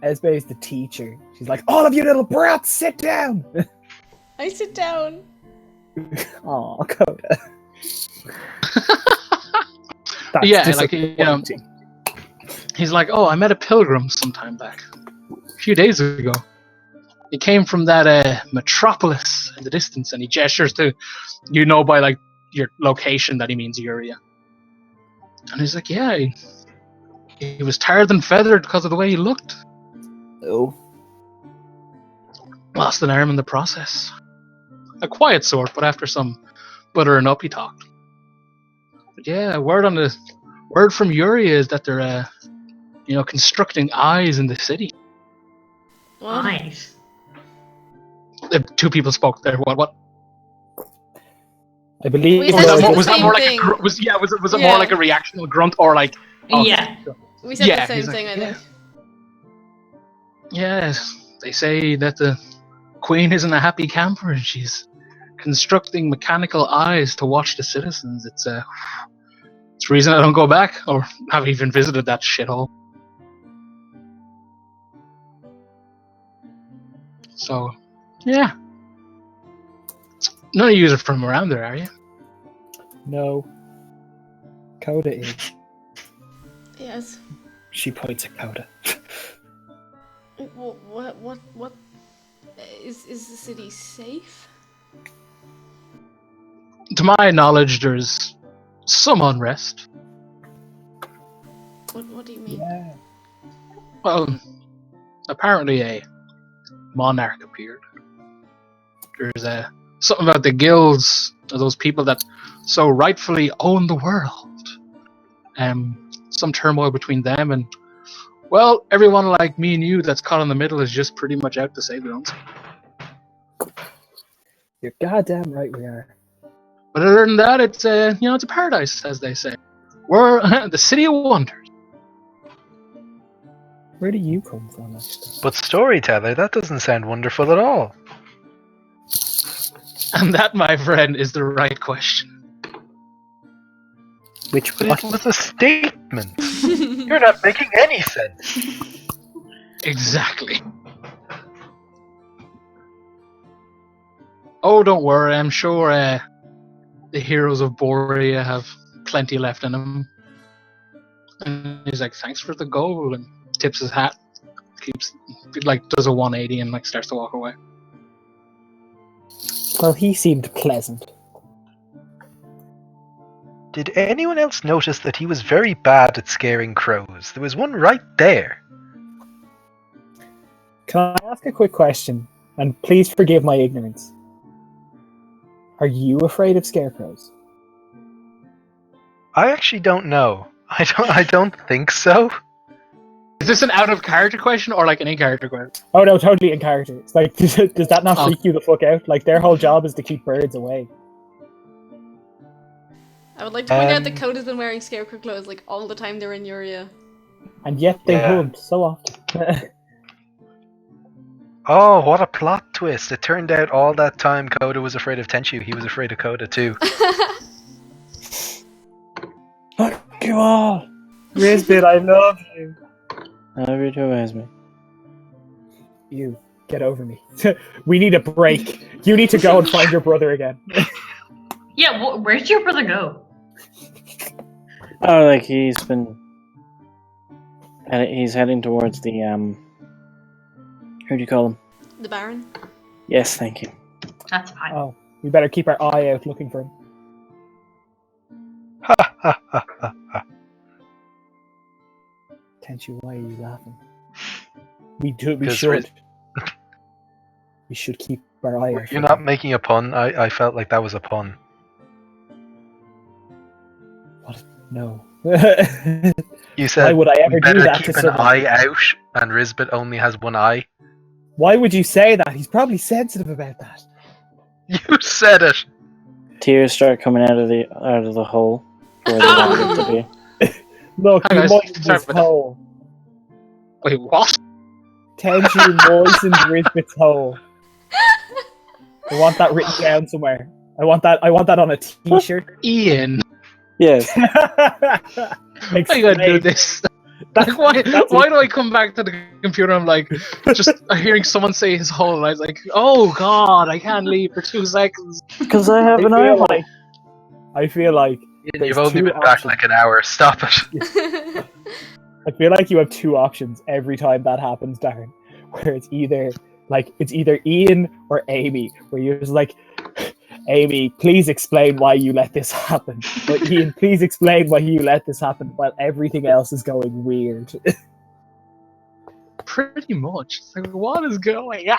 Esme is the teacher. She's like, all of you little brats, sit down. I sit down. Oh, Coda. That's Yeah, disappointing. He's like, oh, I met a pilgrim sometime back. A few days ago. He came from that metropolis in the distance, and he gestures to, by like your location that he means Uria. And he's like, yeah, he was tarred and feathered because of the way he looked. Oh. Lost an arm in the process. A quiet sort, but after some buttering up, he talked. But yeah, word from Uria is that they're, constructing eyes in the city. What? Nice. The two people spoke there. What? I believe We Or said was the that, was that same more like thing. was it Yeah. more like a reactional grunt or like? Oh, Yeah. We said Yeah, the same he's like, thing, I yeah. think. Yes, they say that the queen isn't a happy camper and she's constructing mechanical eyes to watch the citizens. It's the reason I don't go back or have even visited that shithole. So, yeah. None of you are from around there, are you? No. Coda is. Yes. She points at Coda. What? Is the city safe? To my knowledge, there's some unrest. What do you mean? Yeah. Well, apparently a monarch appeared. There's something about the guilds of those people that so rightfully own the world. some turmoil between them and, well, everyone like me and you that's caught in the middle is just pretty much out to save their own skin. You're goddamn right we are. But other than that, it's it's a paradise, as they say. We're the city of wonders. Where do you come from, actually? But storyteller, that doesn't sound wonderful at all. And that, my friend, is the right question. Which But it was a statement. You're not making any sense. Exactly. Oh, don't worry. I'm sure the heroes of Borea have plenty left in them. And he's like, thanks for the gold, and tips his hat, does a 180 and starts to walk away. Well, he seemed pleasant. Did anyone else notice that he was very bad at scaring crows? There was one right there. Can I ask a quick question? And please forgive my ignorance. Are you afraid of scarecrows? I actually don't know. I don't think so. Is this an out of character question or like an in character question? Oh no, totally in character. It's like, does that not freak you the fuck out? Like, their whole job is to keep birds away. I would like to point out that Coda's been wearing scarecrow clothes like all the time they're in Uria. And yet they Yeah. hunt so often. Oh, what a plot twist. It turned out all that time Coda was afraid of Tenchu, he was afraid of Coda too. Fuck you all! Rizbit, I love you. I love you too, Esme. You, get over me. We need a break. You need to go and find your brother again. Yeah, where'd your brother go? Oh, like he's heading towards the who do you call him? The Baron. Yes, thank you. That's fine. Oh, we better keep our eye out looking for him. Ha ha ha ha ha. Tenchu, why are you laughing? We should. We should keep our eye out. You're for not him. making a pun. I felt like that was a pun. No. You said Why would I ever we do better that keep to an someone? eye out, and Rizbit only has one eye. Why would you say that? He's probably sensitive about that. You said it. Tears start coming out of the hole where they wanted to be. Look, Hi, you guys. moistened Sorry his about that. hole. Wait, what? Tenchu moistened Rizbit's hole. I want that written down somewhere. I want that on a t-shirt. Ian, Yes. why you gotta do Explain. this? That's- Why that's do it. I come back to the computer? I'm like, just hearing someone say his whole, and I was like, oh god, I can't leave for 2 seconds. Because I have an eye hole. I feel like You've There's only two been back options. like an hour. Stop it. I feel like you have two options every time that happens, Darren. Where it's either Ian or Amy, where you're just like, Amy, please explain why you let this happen. But Ian, please explain why you let this happen while everything else is going weird. Pretty much. It's like, what is going on?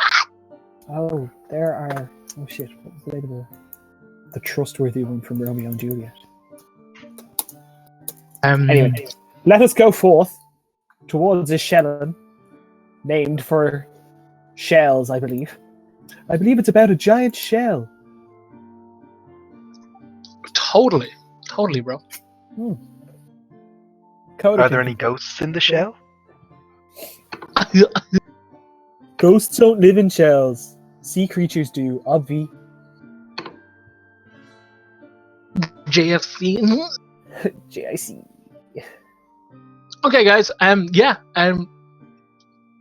Oh, there are. Oh shit! What was the name of the trustworthy one from Romeo and Juliet? Anyway, let us go forth towards Ishellan, named for shells, I believe. I believe it's about a giant shell. Totally, bro. Coda Are there can- any ghosts in the shell? Ghosts don't live in shells. Sea creatures do, obvi. JFC. JIC. Okay, guys.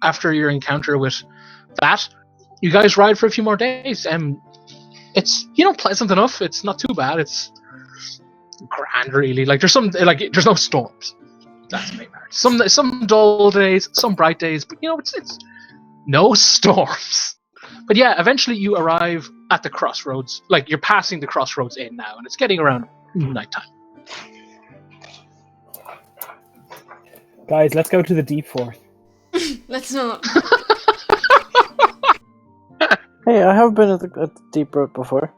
After your encounter with that, you guys ride for a few more days. It's pleasant enough. It's not too bad. It's grand, really. Like there's no storms. That's the main part. Some dull days, some bright days, but it's no storms. But yeah, eventually you arrive at the crossroads. Like you're passing the crossroads in now, and it's getting around nighttime. Guys, let's go to the deep forest. Let's not. Hey, I have been at the deep road before.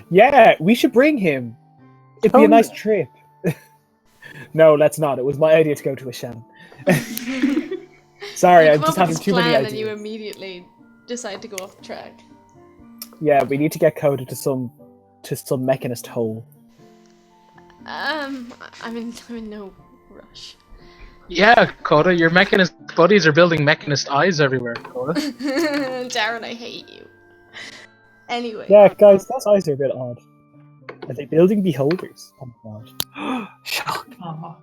Yeah, we should bring him. It'd be a Oh. nice trip. No, let's not. It was my idea to go to Ishellan. Sorry, You I'm come just up having with this too many plan ideas. and you immediately decide to go off the track. Yeah, we need to get coded to some mechanist hole. I'm in no rush. Yeah, Coda, your mechanist buddies are building mechanist eyes everywhere, Coda. Darren, I hate you. Anyway. Yeah, guys, those eyes are a bit odd. Are they building beholders? Oh my god. Shock. Oh.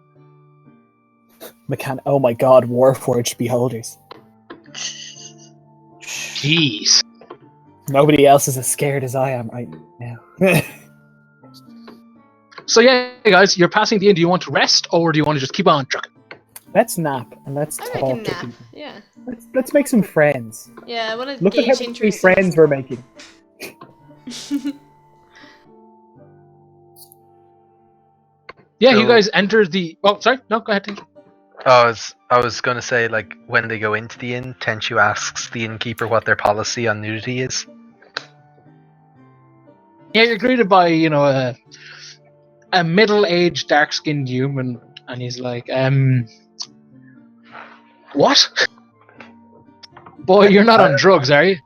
Oh my god, Warforged beholders. Jeez. Nobody else is as scared as I am right now. So yeah, guys, you're passing the end. Do you want to rest, or do you want to just keep on trucking? Let's nap and let's I talk reckon to nap. people. Yeah. Let's make some friends. Yeah, I want to Look at gauge how many interest. friends we're making. Yeah, So- you guys enter the. Oh, sorry. No, go ahead. Tinker. I was gonna say, like, when they go into the inn, Tenchu asks the innkeeper what their policy on nudity is. Yeah, you're greeted by a middle-aged, dark-skinned human, and he's like, what? Boy, you're not on drugs, are you?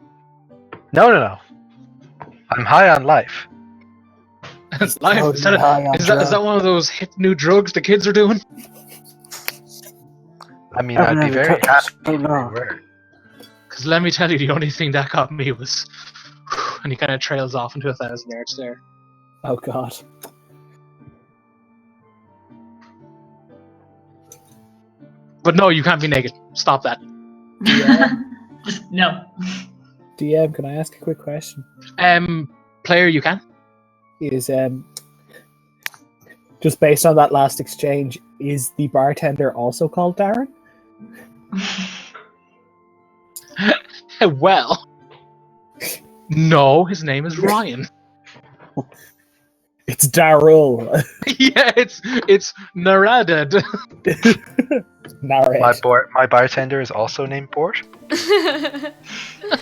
No. I'm high on life. Life. totally high on Is that one of those hip new drugs the kids are doing? I mean, I've I'd be never very touched happy if it, they no. were. Because let me tell you, the only thing that got me was... And he kind of trails off into 1,000 yards there. Oh god. But no, you can't be naked. Stop that. Just no. DM, can I ask a quick question? Player, you can. Is just based on that last exchange, is the bartender also called Darren? Well... No, his name is Ryan. It's Darrell. Yeah, it's Naradad. Narrate. My bartender is also named Bort.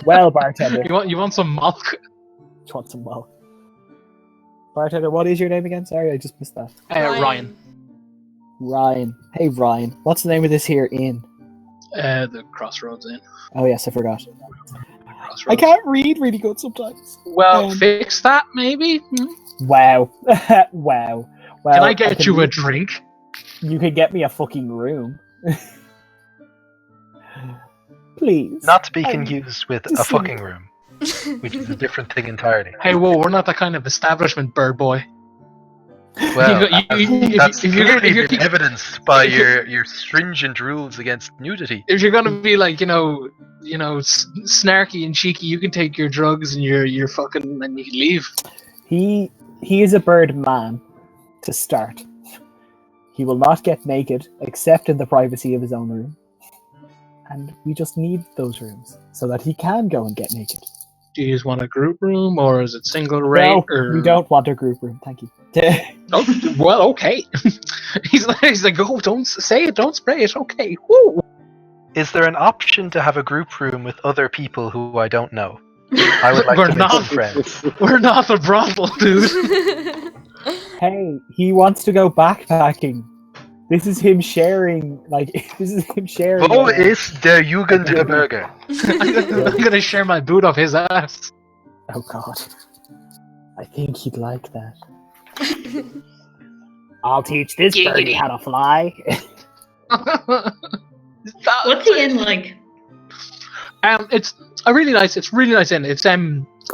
Well, bartender. You want some milk? Just want some milk. Bartender, what is your name again? Sorry, I just missed that. Ryan. Ryan. Hey, Ryan. What's the name of this here inn? The Crossroads Inn. Oh, yes, I forgot. Crossroads. I can't read really good sometimes. Well, fix that maybe. Wow. Wow. Well, Can I get you a leave- drink? You can get me a fucking room. Please. Not to be I'm confused with a deceived. fucking room, which is a different thing entirely. Hey, whoa, we're not that kind of establishment, bird boy. Well, that's if you're clearly gonna- been evidenced by your stringent rules against nudity. if you're gonna be like, snarky and cheeky, you can take your drugs and your fucking and you can leave. He is a bird man to start. He will not get naked except in the privacy of his own room. And we just need those rooms so that he can go and get naked. Do you just want a group room or is it single rate? No, or... we don't want a group room. Thank you. Oh, well, okay. he's like, oh, don't say it, don't spray it. Okay. Woo. Is there an option to have a group room with other people who I don't know? I would like We're to make not- some friends. We're not a brothel, dude. Hey, he wants to go backpacking. This is him sharing. This is him sharing. Wo ist der Jugendherberge? I'm gonna share my boot off his ass. Oh god. I think he'd like that. I'll teach this birdie how to fly. What's the inn like? It's really nice inn. It's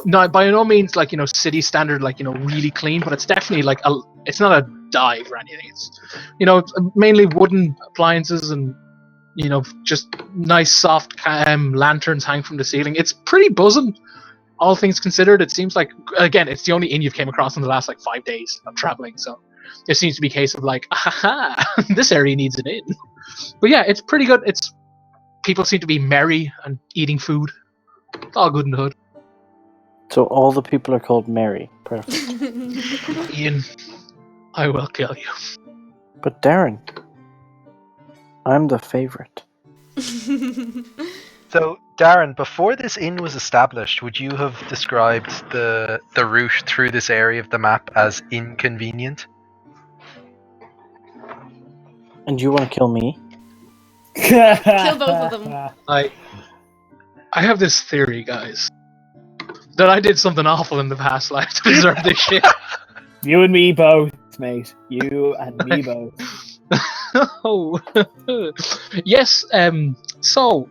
not by no means like city standard, like really clean, but it's definitely like it's not a dive or anything. It's it's mainly wooden appliances and just nice soft lanterns hang from the ceiling. It's pretty buzzing, all things considered. It seems like, again, it's the only inn you've came across in the last 5 days of traveling, so it seems to be a case of like, aha, this area needs an inn. But yeah, it's pretty good. People seem to be merry and eating food. It's all good in the hood. So all the people are called Mary. Perfect. Ian, I will kill you. But Darren, I'm the favorite. So, Darren, before this inn was established, would you have described the route through this area of the map as inconvenient? And you want to kill me? Kill both of them. I have this theory, guys, that I did something awful in the past life to deserve this shit. You and me both, mate. You and me both. Oh. Yes, so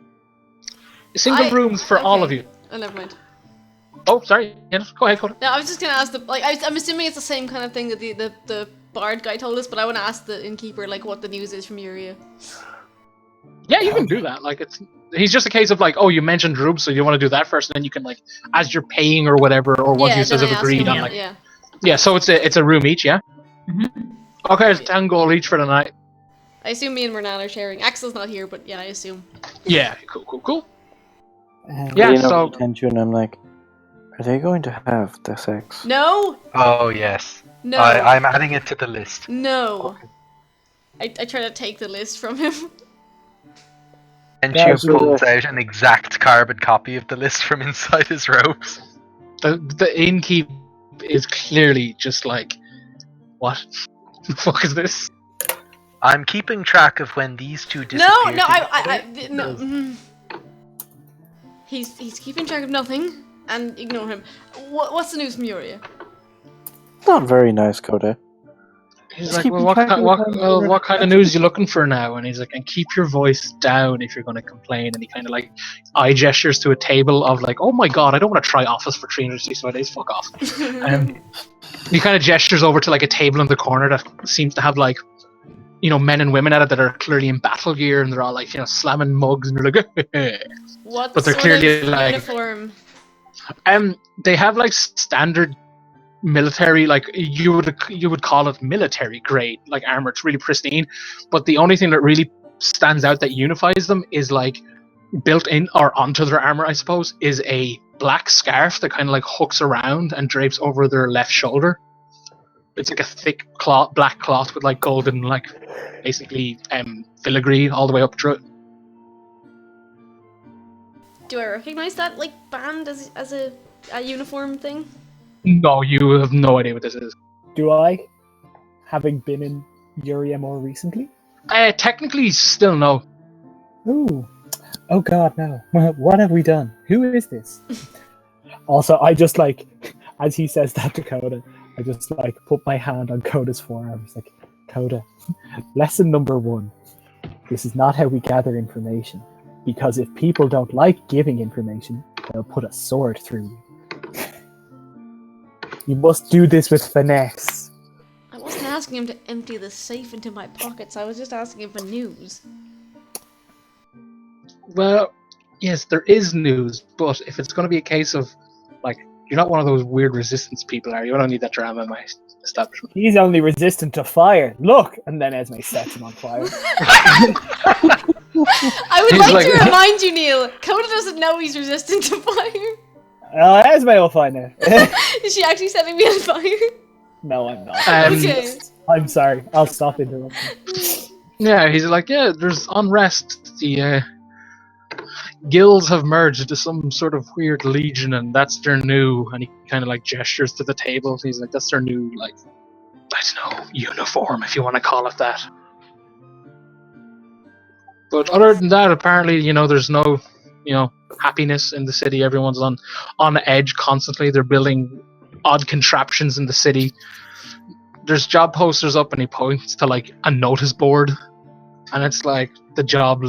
single rooms for all of you. Oh, never mind. Oh, sorry. Yeah, go ahead, Coda. No, I was just gonna ask I'm assuming it's the same kind of thing that the bard guy told us, but I want to ask the innkeeper like what the news is from your area. Yeah, you can do that. Like he's just a case of like, oh, you mentioned rooms, so you want to do that first, and then you can like, as you're paying or whatever, or once you then guys I have ask agreed him, on like, yeah. yeah. So it's a room each, yeah. Mm-hmm. Okay, it's 10 gold each for the night. I assume me and Renan are sharing. Axel's not here, but yeah, I assume. Yeah, cool. And Yeah, you know, so- attention, I'm like, are they going to have the sex? No, Oh yes. no, I'm adding it to the list. no. I try to take the list from him. And Yeah, she pulls out an exact carbon copy of the list from inside his robes. The innkeep is clearly just like, what? The fuck is this? I'm keeping track of when these two No, disappeared. no, together. no. He's keeping track of nothing, and ignore him. What's the news from your area? Not very nice, Coda. He's Just like, keep well, what, track of what kind of news you looking for now? And he's like, and keep your voice down if you're going to complain. And he kind of like eye gestures to a table of like, oh my god, I don't want to try office for 365 days. Fuck off. He kind of gestures over to like a table in the corner that seems to have like, you know, men and women at it that are clearly in battle gear, and they're all like, you know, slamming mugs, and they're like, What But they're sort clearly of like- uniform? they have like standard military, like you would call it military grade like armor. It's really pristine, but the only thing that really stands out that unifies them is like built in or onto their armor, I suppose, is a black scarf that kind of like hooks around and drapes over their left shoulder. It's like a thick cloth, black cloth with like golden, like basically filigree all the way up through it. Do I recognize that like band as a uniform thing? No, you have no idea what this is. Do I? Having been in Uria more recently? Technically, still no. Ooh. Oh god, no. What have we done? Who is this? Also, I just like, as he says that to Coda, I just like put my hand on Coda's forearm. It's like, Coda, lesson number 1. This is not how we gather information. Because if people don't like giving information, they'll put a sword through you. You must do this with finesse. I wasn't asking him to empty the safe into my pockets. I was just asking him for news. Well, yes, there is news, but if it's going to be a case of, like, you're not one of those weird resistance people, are you? I don't need that drama in my establishment. He's only resistant to fire. Look! And then Esme sets him on fire. I would He's like to like- remind you, Neil, Coda doesn't know he's resistant to fire. Esme will find out. Is she actually setting me on fire? No, I'm not. Okay. I'm sorry. I'll stop interrupting. Yeah, he's like, yeah, there's unrest. The guilds have merged into some sort of weird legion, and that's their new. And he kind of like gestures to the table. He's like, that's their new, like, I don't know, uniform, if you want to call it that. But other than that, apparently, you know, there's no, you know, happiness in the city. Everyone's on edge constantly. They're building odd contraptions in the city. There's job posters up, and he points to like a notice board, and it's like the job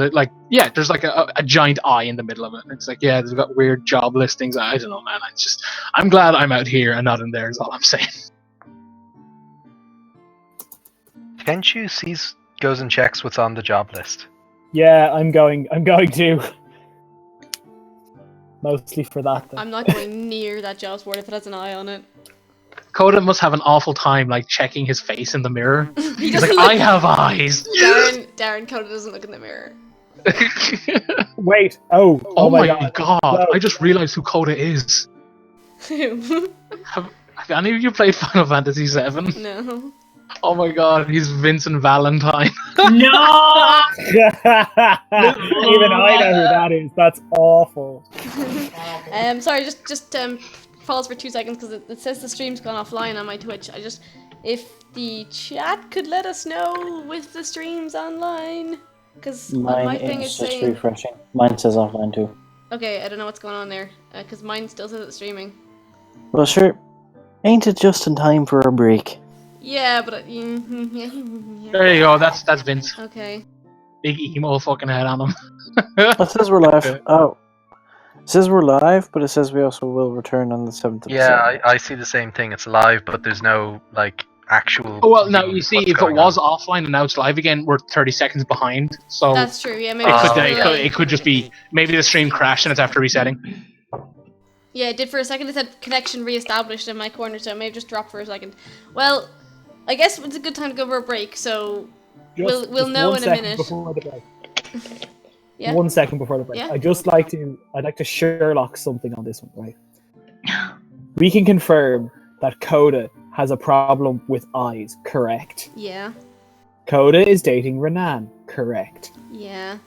yeah, there's like a giant eye in the middle of it. It's like, yeah, they've got weird job listings. I don't know, man. I'm glad I'm out here and not in there. Is all I'm saying. Kenshu goes and checks what's on the job list. Yeah, I'm going to. Mostly for that. Though. I'm not going near that jobs board if it has an eye on it. Coda must have an awful time like checking his face in the mirror. He He's like, doesn't I have eyes. Darren, Coda doesn't look in the mirror. Wait. Oh my god. No. I just realized who Coda is. Have any of you played Final Fantasy VII? No. Oh my god, he's Vincent Valentine. No! Even I know who that is. That's awful. Sorry, just pause for 2 seconds because it says the stream's gone offline on my Twitch. if the chat could let us know with the streams online. Because my Mine thing is is just saying... refreshing. Mine says offline too. Okay, I don't know what's going on there. Because mine still says it's streaming. Well, sure. Ain't it just in time for a break? Yeah, but... yeah. There you go. That's Vince. Okay. Big emo fucking head on him. It says we're live. Oh. It says we're live, but it says we also will return on the 7th of Yeah, December. I see the same thing. It's live, but there's no like actual. Oh well, now view you of see, what's if it going was on. offline and now it's live again, we're 30 seconds behind. So That's true, yeah, maybe it it's could, a it, could, delay. it could just be maybe the stream crashed and it's after resetting. Yeah, it did for a second. It said connection re-established in my corner, so it may have just dropped for a second. Well, I guess it's a good time to go for a break, so we'll Just know 1 in a second minute. Before the break. Yeah. 1 second before the break. Yeah. I'd like to Sherlock something on this one, right? We can confirm that Coda has a problem with eyes, correct? Yeah. Coda is dating Renan, correct? Yeah.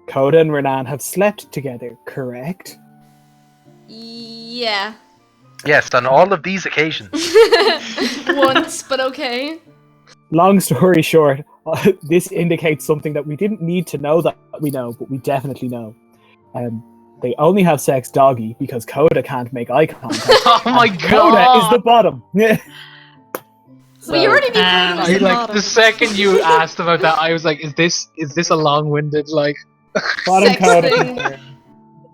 Coda and Renan have slept together, correct? Yeah. Yes, on all of these occasions. Once, but okay. Long story short, this indicates something that we didn't need to know that we know, but we definitely know. They only have sex doggy because Coda can't make eye contact. Oh my Coda is the god! bottom. Well, you already knew Coda was I, the like bottom. the second you asked about that, I was like, "Is this a long-winded like?" Bottom Sex Coda. thing.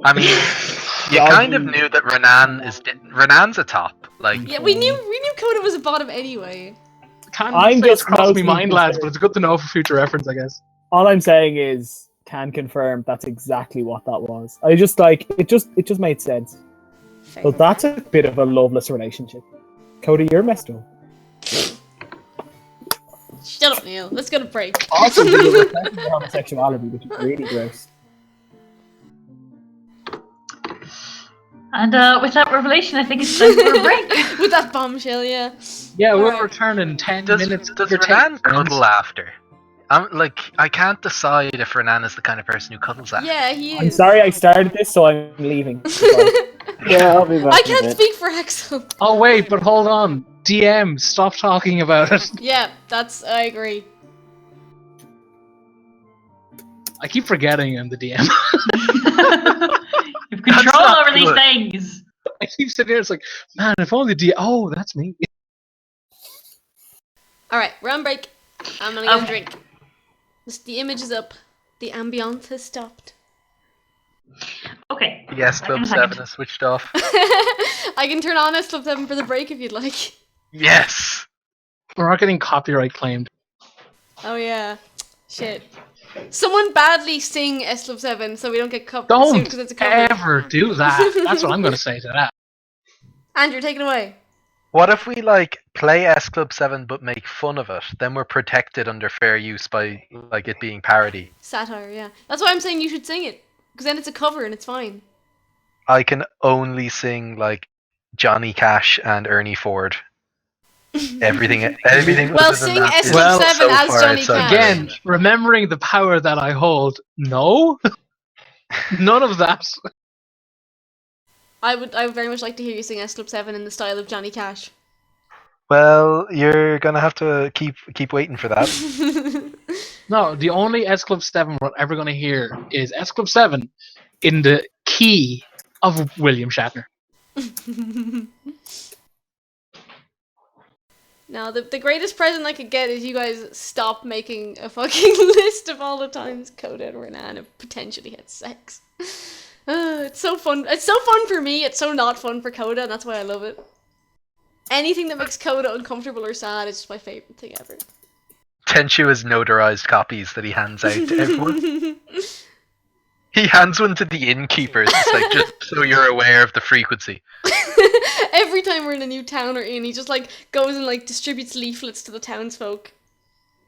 I mean, you Doggy. kind of knew that Renan's a top. Like, Yeah, we knew Coda was the bottom anyway. Can't I'm say it's just crossed me mostly mind, lads, concerned. but it's good to know for future reference, I guess. All I'm saying is, can confirm that's exactly what that was. I just like it. Just made sense. Fair. So that's a bit of a loveless relationship. Coda, you're messed up. Shut up, Neil. Let's go to break. Also, you're reflecting your homosexuality, which is really gross. And with that revelation, I think it's time for a break. With that bombshell, yeah. Yeah, we'll Alright. return in 10 does minutes. does give or take. Renan cuddle after? I can't decide if Renan is the kind of person who cuddles after. Yeah, he is. I'm sorry I started this, so I'm leaving. Goodbye. Yeah, I'll be back. I in a can't bit. speak for Axel. Oh wait, but hold on. DM, stop talking about it. Yeah, I agree. I keep forgetting I'm the DM. You have control not over these good. things. I keep sitting here, it's like, man, if only DM. Oh, that's me. Alright, we're on break. I'm gonna get a Okay. drink. The image is up. The ambiance has stopped. Okay. Yes, Back Club in a 7 second. is switched off. I can turn on S Club 7 for the break if you'd like. Yes! We're not getting copyright claimed. Oh yeah. Shit. Someone badly sing S Club 7 so we don't get sued Don't because it's a cover. ever do that. That's what I'm going to say to that. Andrew, take it away. What if we, play S Club 7 but make fun of it? Then we're protected under fair use by, it being parody. Satire, yeah. That's why I'm saying you should sing it. Because then it's a cover and it's fine. I can only sing, Johnny Cash and Ernie Ford. Everything Well, other than sing that S is Club Well, 7 so as far Johnny outside Cash. my Again, range. remembering the power that I hold, no. None of that. I would very much like to hear you sing S Club 7 in the style of Johnny Cash. Well, you're gonna have to keep waiting for that. No, the only S Club 7 we're ever going to hear is S Club 7 in the key of William Shatner. No, the greatest present I could get is you guys stop making a fucking list of all the times Coda and Renan have potentially had sex. It's so fun. It's so fun for me. It's so not fun for Coda, and that's why I love it. Anything that makes Coda uncomfortable or sad is just my favorite thing ever. Tenchu has notarized copies that he hands out to everyone. He hands one to the innkeepers. It's just so you're aware of the frequency. Every time we're in a new town or inn, he just goes and distributes leaflets to the townsfolk.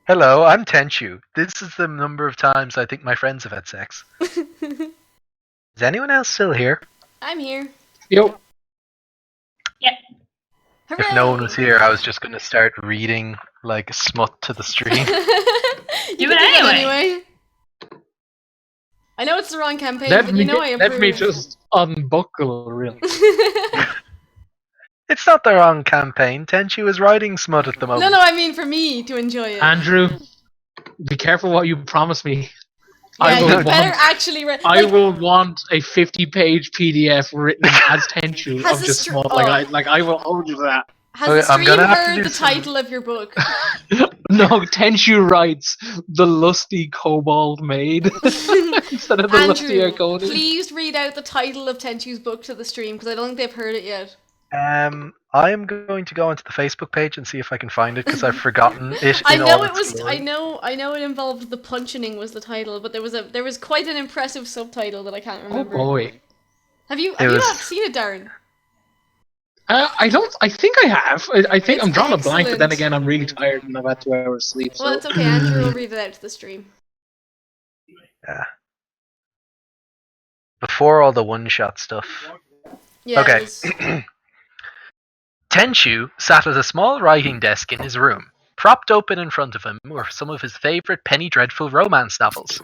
Hello, I'm Tenchu. This is the number of times I think my friends have had sex. Is anyone else still here? I'm here. Yo, Hooray! If no one was here, I was just going to start reading smut to the stream. You Do can it do that anyway. I know it's the wrong campaign, let but me, you know I approve. let me just unbuckle, really. It's not the wrong campaign. Tenchu is writing smut at the moment. No, I mean for me to enjoy it. Andrew, be careful what you promise me. Yeah, I you will better want- actually. I will want a 50-page PDF written as Tenchu Has of the just str- small. oh. I will hold you to that. Has Okay, the I'm stream gonna have to heard do the some- title of your book? No, Tenchu writes the lusty kobold maid instead of the lusty Andrew, Arconian. please read out the title of Tenchu's book to the stream because I don't think they've heard it yet. I am going to go onto the Facebook page and see if I can find it because I've forgotten it. I in know all it its was. glory. I know it involved the punching was the title, but there was quite an impressive subtitle that I can't Oh remember. boy. Have you It was- not seen it, Darren? I don't. I think I have. I think It's I'm drawing a blank, but then excellent. again, I'm really tired and I've had 2 hours sleep. Well, So. it's okay. Andrew will read it out to the stream. Before all the one-shot stuff. Yeah. Okay. It was- Tenchu sat at a small writing desk in his room. Propped open in front of him were some of his favourite penny dreadful romance novels.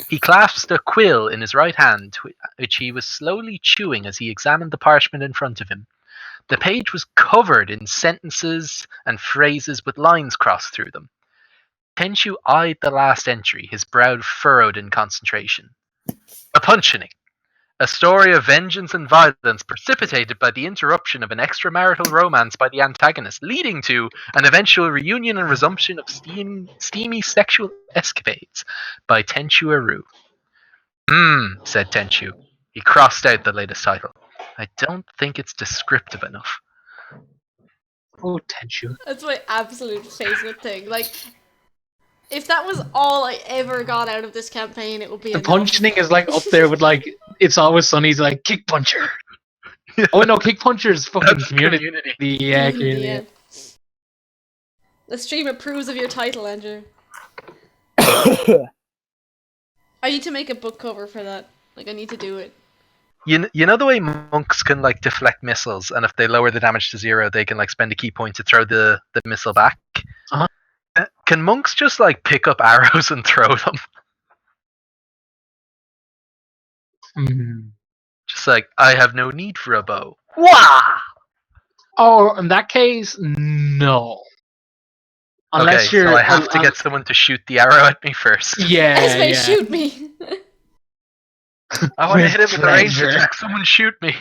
He clasped a quill in his right hand, which he was slowly chewing as he examined the parchment in front of him. The page was covered in sentences and phrases with lines crossed through them. Tenchu eyed the last entry, his brow furrowed in concentration. A punchening. A story of vengeance and violence precipitated by the interruption of an extramarital romance by the antagonist, leading to an eventual reunion and resumption of steamy sexual escapades by Tenchu Aru. Said Tenchu. He crossed out the latest title. I don't think it's descriptive enough. Oh, Tenchu. That's my absolute favorite thing. Like, if that was all I ever got out of this campaign, it would be The enough. punching is like up there with like It's Always Sunny's like kick puncher. Oh no, kick puncher's fucking That's community. Yeah, community. Yeah. The stream approves of your title, Andrew. I need to make a book cover for that. Like, I need to do it. You know the way monks can like deflect missiles, and if they lower the damage to 0, they can like spend a key point to throw the missile back. Uh-huh. Can monks just like pick up arrows and throw them? Just like, I have no need for a bow. Wah! Oh, in that case, no. Unless Okay, you're. so I have to get someone to shoot the arrow at me first. Yeah, Esme, yeah. shoot me! I want to With hit him with a range pleasure. attack. Someone shoot me.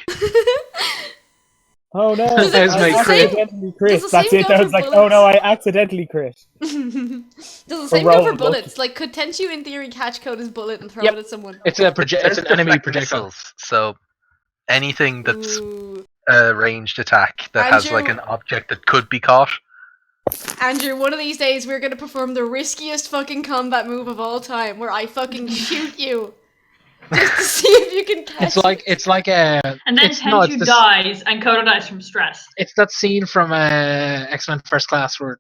Oh no! Does it- I does the same- accidentally crit. does the That's same it. go I for was like, bullets? oh no! I accidentally crit. Does the same go roll for lucky. bullets? Like, could Tenchu in theory catch Coda's bullet and throw Yep. it at someone? It's a it's There's an enemy deflect projectile. missiles, so anything that's Ooh. a ranged attack that has Andrew- like an object that could be caught. Andrew, one of these days we're gonna perform the riskiest fucking combat move of all time, where I fucking shoot you. Just to see if you can catch It's like a. And then it's, no, it's Tenchu this- dies, and Kodo dies from stress. It's that scene from X-Men First Class where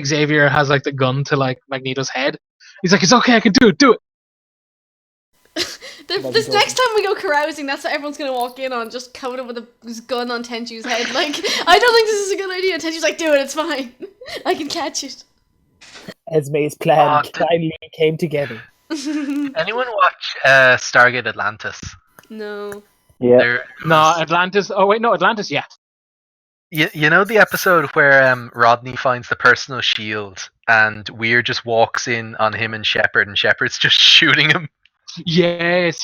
Xavier has like the gun to like Magneto's head. He's like, it's okay, I can do it, do it. This next time we go carousing, that's what everyone's gonna walk in on, just Coda with his gun on Tenchu's head. Like, I don't think this is a good idea. Tenchu's like, do it, it's fine. I can catch it. Esme's plan Oh, finally came together. Anyone watch Stargate Atlantis? No. Yeah. There, No, Atlantis. Oh wait, no, Atlantis. Yeah. you know the episode where Rodney finds the personal shield and Weir just walks in on him and Shepard's just shooting him. Yes.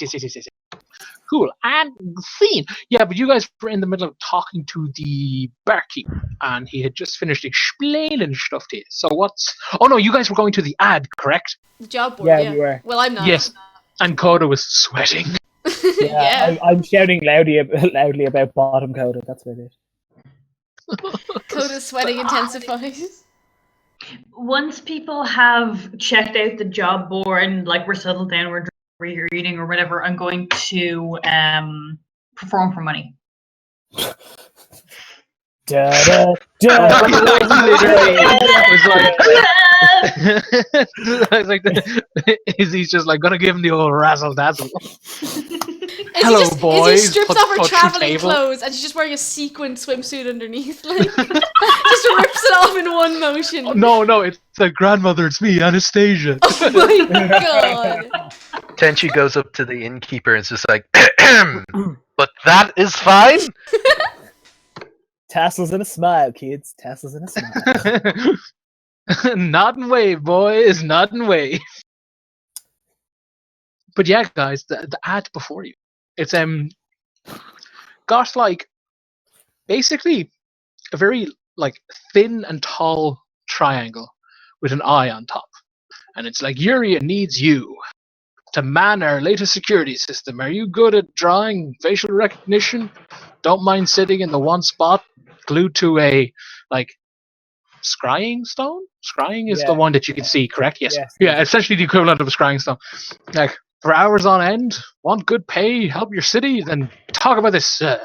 Cool. And scene. Yeah, but you guys were in the middle of talking to the barkeep, and he had just finished explaining stuff to you. So what's? Oh no, you guys were going to the ad, correct? The job board, Yeah, yeah. we were. Well, I'm not. Yes. And Coda was sweating. Yeah. I'm shouting loudly about bottom coda. That's what it is. Coda's sweating intensifies. Once people have checked out the job board and like we're settled down, we're reading or whatever, I'm going to perform for money. Da, da, da. I was like, Izzy's just like gonna give him the old razzle dazzle. Hello, Izzy boys. strips Put off her foot through traveling table. clothes and she's just wearing a sequin swimsuit underneath. Like, just rips it off in one motion. Oh, no, it's the grandmother. It's me, Anastasia. Oh my god. Tenchi goes up to the innkeeper and is just like, but that is fine. Tassels and a smile, kids. Tassels and a smile. Nod and wave, boys. Nod and wave. But yeah, guys, the ad before you. It's got like basically a very like thin and tall triangle with an eye on top. And it's like Uriah needs you to man our latest security system. Are you good at drawing facial recognition? Don't mind sitting in the one spot glued to a like scrying stone? Scrying is the Yeah. one that you can see, correct? Yes. Yes. Yeah, essentially the equivalent of a scrying stone. Like for hours on end, want good pay, help your city, then talk about this Say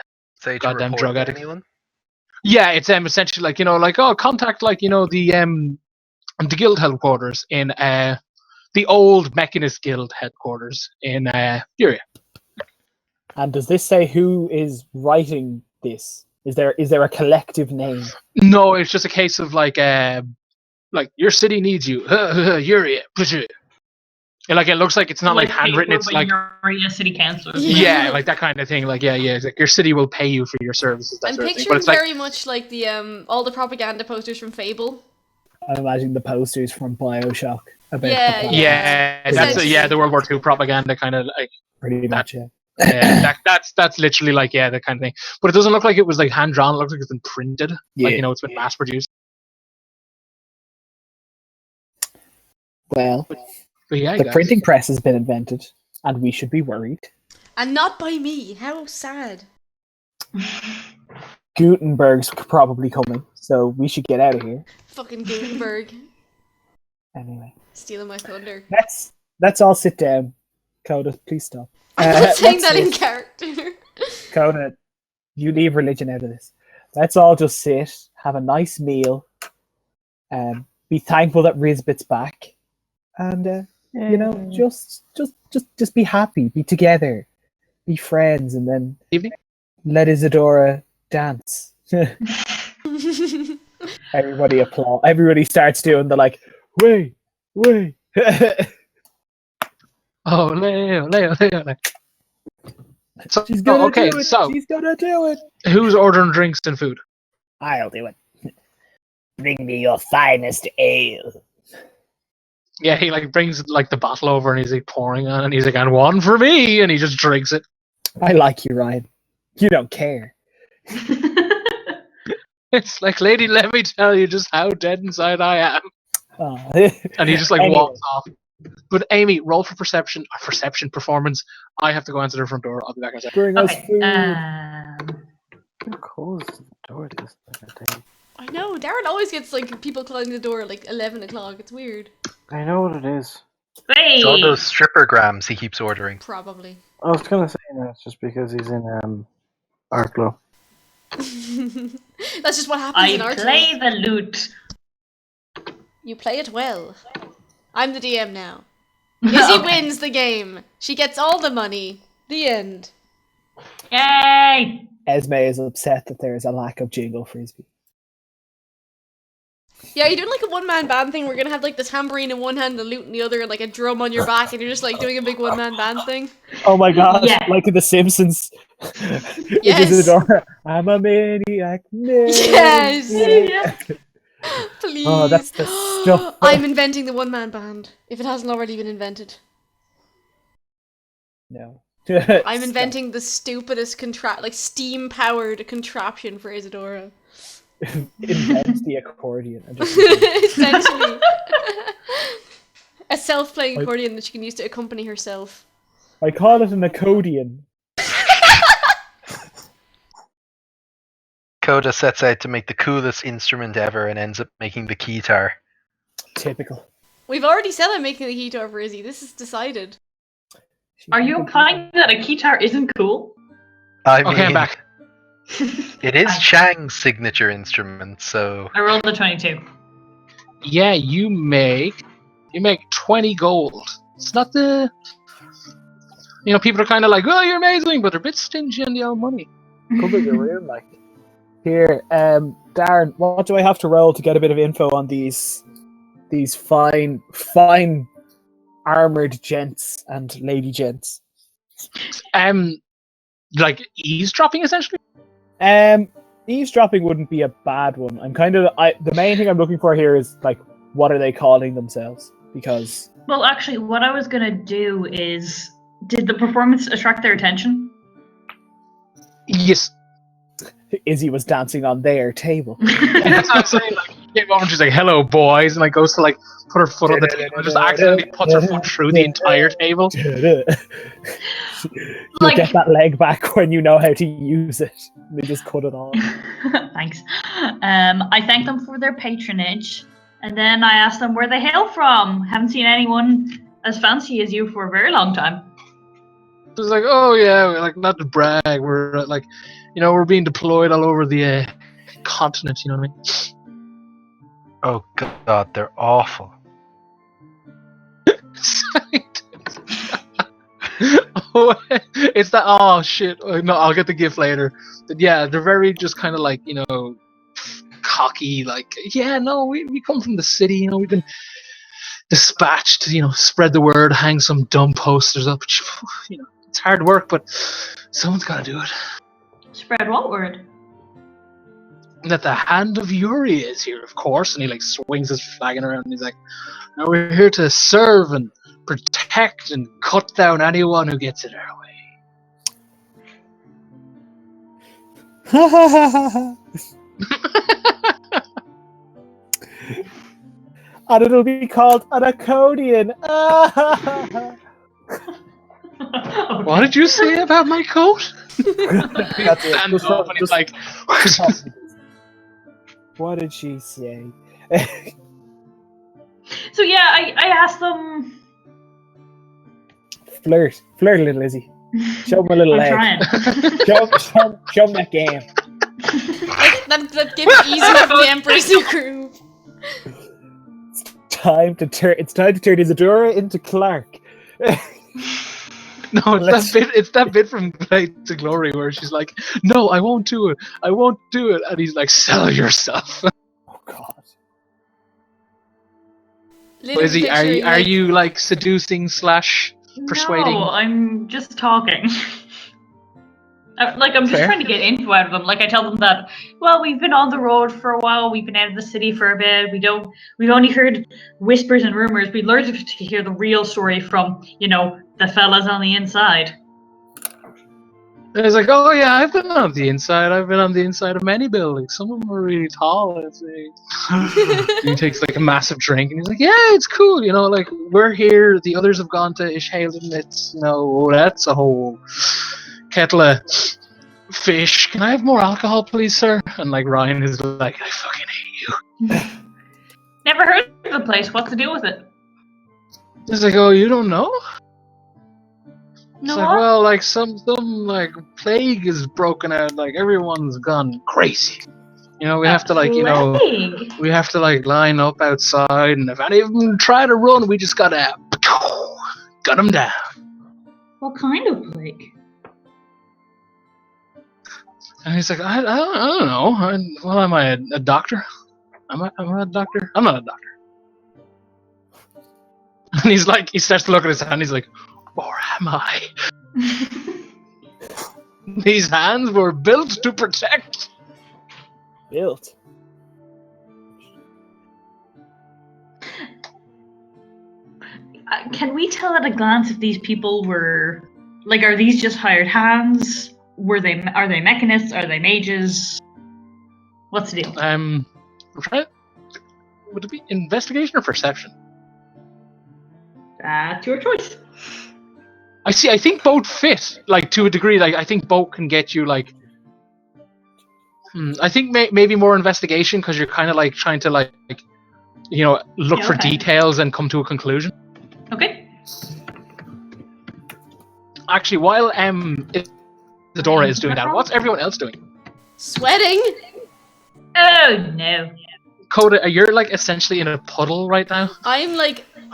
to goddamn report drug to addict. anyone. Yeah, it's essentially like like contact like the guild headquarters in the old Mechanist Guild headquarters in Furia. And does this say who is writing this? Is there a collective name? No, it's just a case of like your city needs you, Furia. And, like it looks like it's not like handwritten. It's like Uriah City Council. yeah, like that kind of thing. Like yeah, it's like your city will pay you for your services. That I'm sort of thing. picturing But it's like very much like the all the propaganda posters from Fable. I'm imagining the posters from Bioshock about Yeah, the planet. yeah, that's Essentially. the World War II propaganda kind of like. Pretty much, yeah. Yeah, that's literally like the kind of thing. But it doesn't look like it was like hand drawn. It looks like it's been printed. Like Yeah. it's been mass produced. Well, But yeah, the guys. printing press has been invented, and we should be worried. And not by me. How sad. Gutenberg's probably coming, so we should get out of here. Fucking Gutenberg. Anyway, Stealing my thunder. let's all sit down. Coda, please stop. I'm not saying let's that in sit. character. Coda, you leave religion out of this. Let's all just sit, have a nice meal, be thankful that Rizbit's back, and just be happy, be together, be friends, and then Evening. let Isadora dance. Everybody applaud. Everybody starts doing the like, way. Oh, Leo. So She's gonna okay, do it. so She's gonna do it. who's ordering drinks and food? I'll do it. Bring me your finest ale. Yeah, he like brings like the bottle over and he's like pouring on, and he's like, "And one for me," and he just drinks it. I like you, Ryan. You don't care. It's like, lady, let me tell you just how dead inside I am. Oh. And he just like Anyway. walks off. But Amy, roll for perception performance. I have to go answer the front door. I'll be back in a second. Bring us Okay. food. Who closed the door to this thing? I know, Darren always gets like people calling the door at like 11 o'clock. It's weird. I know what it is. Hey! It's all those strippergrams he keeps ordering. Probably. I was gonna say that it's just because he's in Arklow. That's just what happens in I our play the lute. You play it well. I'm the DM now. Izzy wins the game. She gets all the money. The end. Yay! Esme is upset that there is a lack of jingle frisbee. Yeah, you're doing like a one-man band thing. We're gonna have like the tambourine in one hand, the lute in the other, and like a drum on your back, and you're just like doing a big one-man band thing. Oh my god, Yeah. like in The Simpsons. Yes. Isadora, I'm a maniac. Yes. maniac. Please. Oh, that's the stuff. I'm inventing the one-man band. If it hasn't already been invented. No. I'm inventing the stupidest steam-powered contraption for Isadora. Invent the accordion. Essentially. A self-playing Like- accordion that she can use to accompany herself. I call it an accordion. Coda sets out to make the coolest instrument ever and ends up making the keytar. Typical. We've already said I'm making the guitar for Izzy. This is decided. Are you implying that a keytar isn't cool? I Okay, I'm mean, back. it is Chang's signature instrument, so I rolled a 22. Yeah, you make 20 gold. It's not the people are kind of like, oh, you're amazing, but they're a bit stingy on the old money. Cover your room, like. Here, Darren, what do I have to roll to get a bit of info on these fine armored gents and lady gents? Like eavesdropping essentially. eavesdropping wouldn't be a bad one. I'm kind of the main thing I'm looking for here is like, what are they calling themselves? Because Well, actually, what I was gonna do is, did the performance attract their attention? Yes. Izzy was dancing on their table. That's what I'm saying. Like, she came over and she's like, "Hello, boys," and like goes to like put her foot on the table and just accidentally puts her foot through the entire table. You'll Like- get that leg back when you know how to use it. They just cut it off. Thanks. I thanked them for their patronage, and then I asked them where they hail from. Haven't seen anyone as fancy as you for a very long time. It's like, oh yeah, we're like, not to brag, we're like, we're being deployed all over the continent. You know what I mean? Oh god, they're awful. Oh, it's that. Oh shit! No, I'll get the gift later. But yeah, they're very just kind of like cocky. Like, yeah, no, we come from the city. We've been dispatched to spread the word, hang some dumb posters up. It's hard work, but someone's got to do it. Spread what word? And that the hand of Yuri is here, of course, and he like swings his flagon around and he's like, "Now we're here to serve and protect and cut down anyone who gets in our way." And it'll be called an accordion. What did you say about my coat? That's it. Stands up and he's like, what did she say? So yeah, I asked them. Flirt, little Izzy. Show him a little I'm leg. trying. Show him that game. That gives easier for the Emperor's New Groove. It's time to turn Isadora into Clark. No, it's that bit from Blade to Glory where she's like, "No, I won't do it. I won't do it," and he's like, "Sell yourself." Oh God. Izzy, are you like seducing / persuading? No, I'm just talking. I'm just Fair. trying to get info out of them. Like I tell them that, well, we've been on the road for a while. We've been out of the city for a bit. We've only heard whispers and rumors. We'd learn to hear the real story from, the fellas on the inside. And he's like, "Oh yeah, I've been on the inside. I've been on the inside of many buildings. Some of them are really tall." He takes like a massive drink and he's like, "Yeah, it's cool. Like we're here. The others have gone to Ishellan. It's that's a whole kettle of fish. Can I have more alcohol, please, sir?" And like Ryan is like, "I fucking hate you." Never heard of the place. What's the deal with it? He's like, "Oh, you don't know?" It's No. like, What? well, like some like plague is broken out. Like everyone's gone crazy. We have to like Plague? we have to like line up outside, and if any of them try to run, we just gotta gun them down. What kind of plague? And he's like, I don't know. Am I a doctor? Am I a doctor? I'm not a doctor. And he's like, he starts to look at his hand. He's like, or am I? These hands were built to protect. Built. Can we tell at a glance if these people were are these just hired hands? Are they mechanists? Are they mages? What's the deal? Would it be investigation or perception? That's your choice. I see. I think both fit, like to a degree. Like I think both can get you like. I think maybe more investigation because you're kind of like trying to look for Okay. details and come to a conclusion. Okay. Actually, while Isadora is doing that, what's everyone else doing? Sweating. Oh no. Coda, you're like essentially in a puddle right now.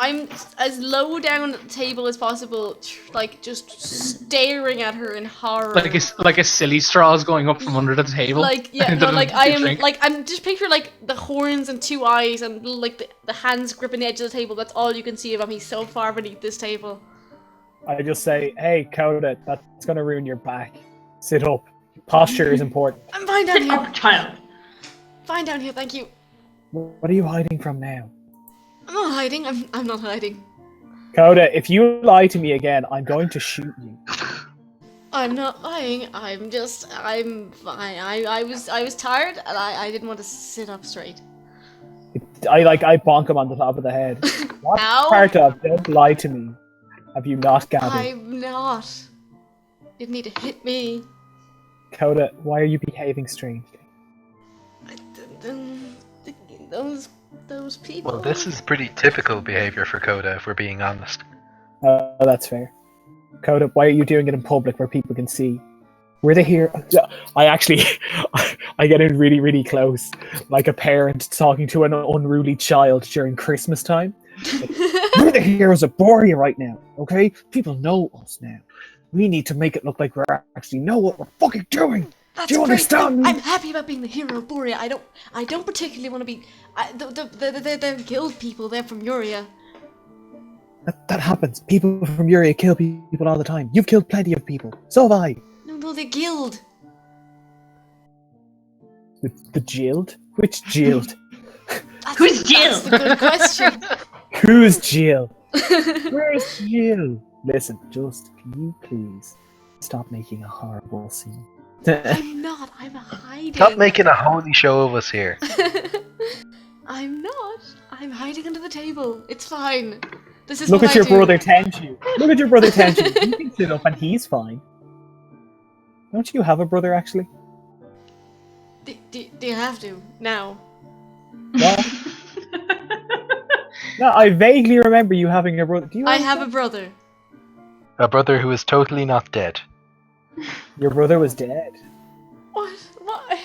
I'm as low down at the table as possible, like just staring at her in horror. Like a silly straw is going up from under the table. Like yeah, And no, then like you I am drink. like I'm just picture like the horns and 2 eyes and like the hands gripping the edge of the table. That's all you can see of him. He's so far beneath this table. I just say, hey, Coda, that's gonna ruin your back. Sit up. Posture is important. I'm fine down Sit here. up, child. Fine down here, thank you. What are you hiding from now? I'm not hiding. I'm not hiding. Coda, if you lie to me again, I'm going to shoot you. I'm not lying. I'm fine. I was tired and I didn't want to sit up straight. I bonk him on the top of the head. What Ow. part of don't lie to me have you not gathered? I'm not. You didn't need to hit me. Coda, why are you behaving strangely? Those people. Well, this is pretty typical behavior for Coda, if we're being honest. Oh, that's fair. Coda, why are you doing it in public where people can see? We're the hero. I actually, I get in really, really close, like a parent talking to an unruly child during Christmas time. Like, we're the heroes of Boria right now, okay? People know us now. We need to make it look like we actually know what we're fucking doing. That's Do you great. understand me? I'm happy about being the hero of Borea. I don't particularly want to be. The guild people. They're from Uria. That happens. People from Uria kill people all the time. You've killed plenty of people. So have I. No, the guild. The Jild? Which Jild? Who's Jill? That's the good question. Who's Jill? Where's Jill? Listen, just can you please stop making a horrible scene? I'm not. I'm hiding. Stop making a holy show of us here. I'm not. I'm hiding under the table. It's fine. This is Look what at your I do. brother Tenchu. Look at your brother Tenchu. He can sit up and he's fine. Don't you have a brother actually? Do you have to now? No. No, I vaguely remember you having a brother. Do you? I have a brother. A brother who is totally not dead. Your brother was dead. What? What?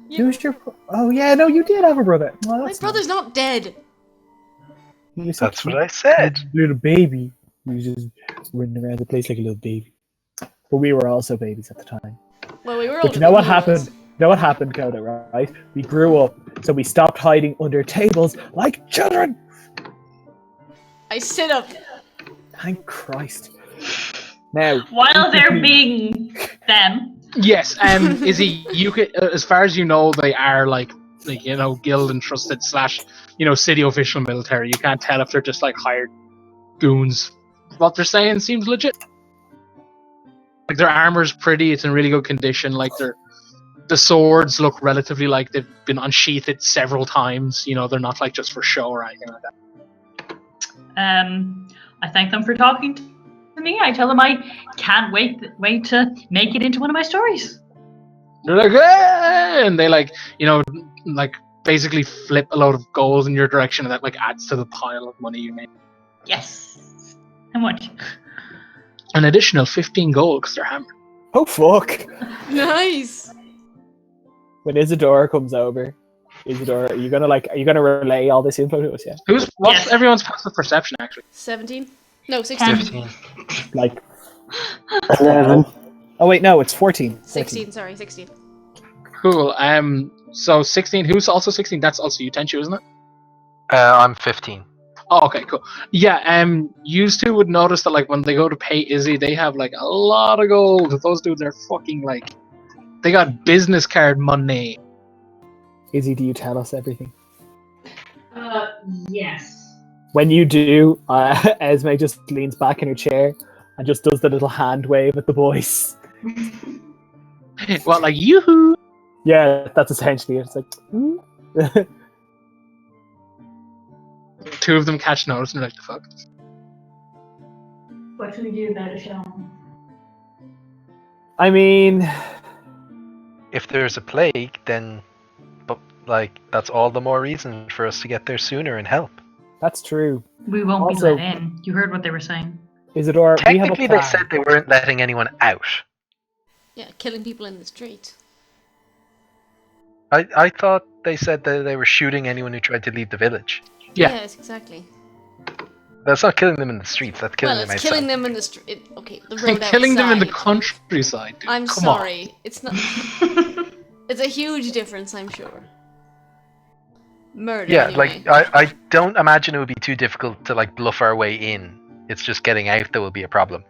You, Who's your? Oh yeah, no, you did have a brother. Oh, my that's brother's not dead. nice. You're so That's cute. what I said. Little baby. He was just running around the place like a little baby. But we were also babies at the time. Well, we were. But you know what happened? You know what happened, Coda, right? We grew up, so we stopped hiding under tables like children! I sit up. Thank Christ. Now, While they're being them. Yes, Izzy, you could, as far as you know, they are like you know, guild entrusted / you know, city official military. You can't tell if they're just like hired goons. What they're saying seems legit. Like their armor's pretty; it's in really good condition. Like the swords look relatively like they've been unsheathed several times. You know, they're not like just for show or anything like that. I thank them for talking to me. I tell them I can't wait to make it into one of my stories. They're like, "Hey!" And they like, you know, like basically flip a load of gold in your direction, and that like adds to the pile of money you made. Yes. How much? An additional 15 gold because they're hammered. oh fuck! Nice. When Isadora comes over, Isadora, are you gonna relay all this info to us? Yeah, What's Yes. everyone's passive perception actually? 17. No, 16. 15. like 11. oh wait, no, it's 14. 16. Sorry, 16. Cool. So 16. Who's also 16? That's also you, Tenchu, isn't it? I'm 15. Oh, okay, cool. Yeah. You two would notice that like when they go to pay Izzy, they have like a lot of gold. Those dudes are fucking like, they got business card money. Izzy, do you tell us everything? Yes. When you do, Esme just leans back in her chair and just does the little hand wave at the boys. What, like yoo-hoo? Yeah, that's essentially it. It's like, Two of them catch notice and they're like, the fuck? What should we do about Ishellan? I mean, If there's a plague, then, but like, that's all the more reason for us to get there sooner and help. that's true. We won't Also- be let in. You heard what they were saying. Isadora, we have a Technically, plan. they said they weren't letting anyone out. Yeah, killing people in the street. I thought they said that they were shooting anyone who tried to leave the village. Yeah. Yes, exactly. That's not killing them in the streets. That's killing Well, them it's outside. killing them in the street. Okay, the road Killing them in the outside. countryside, dude. I'm Come sorry. It's not. It's a huge difference, I'm sure. Murder. Yeah, anyway. like I don't imagine it would be too difficult to like bluff our way in. It's just getting out that will be a problem.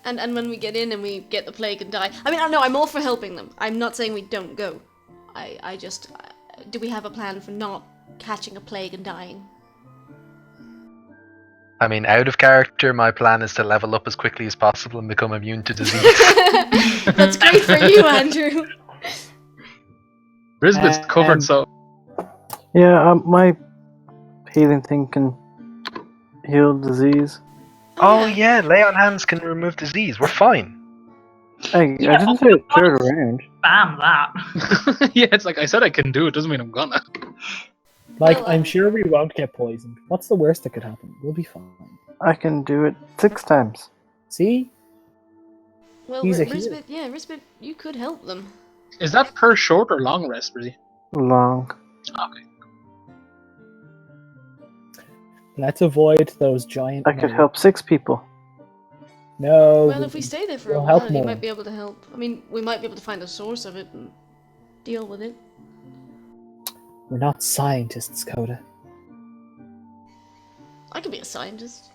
And when we get in and we get the plague and die, I mean, I know I'm all for helping them. I'm not saying we don't go. I just, do we have a plan for not catching a plague and dying? I mean, out of character, my plan is to level up as quickly as possible and become immune to disease. That's great for you, Andrew. Brisbane's covered, so Yeah, my healing thing can heal disease. Oh yeah, lay on hands can remove disease. We're fine. I Yeah, didn't say it third around. Bam, that. yeah, it's like I said I can do it. Doesn't mean I'm gonna. Like, Well, I'm sure we won't get poisoned. What's the worst that could happen? We'll be fine. I can do it 6 times. See? Well, He's a Risbeth, yeah, Risbeth, you could help them. Is that per short or long rest, Brizzy? Long. Okay. Let's avoid those giant... I could help 6 people. No. Well, if we stay there for a we'll while, help you more. might be able to help. I mean, we might be able to find the source of it and deal with it. We're not scientists, Coda. I could be a scientist.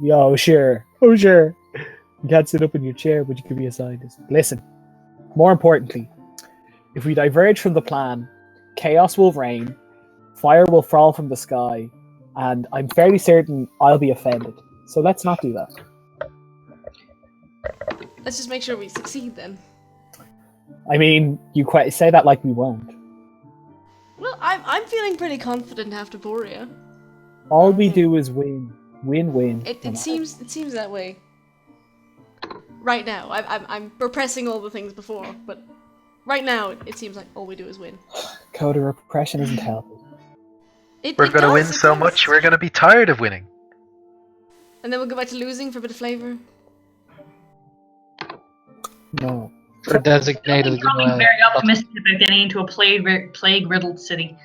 Oh, sure. Oh, sure. You can't sit up in your chair, but you could be a scientist. Listen, more importantly, if we diverge from the plan, chaos will reign, fire will fall from the sky, and I'm fairly certain I'll be offended. So let's not do that. Let's just make sure we succeed then. I mean, you quite say that like we won't. Well, I'm feeling pretty confident after Borea. All we do is win. Win-win. It seems that way. Right now, I'm repressing all the things before, but right now it seems like all we do is win. Coda, repression isn't healthy. We're going to win so much, we're going to be tired of winning. And then we'll go back to losing for a bit of flavour. No. For designated. I'm very optimistic about getting into a plague-riddled city.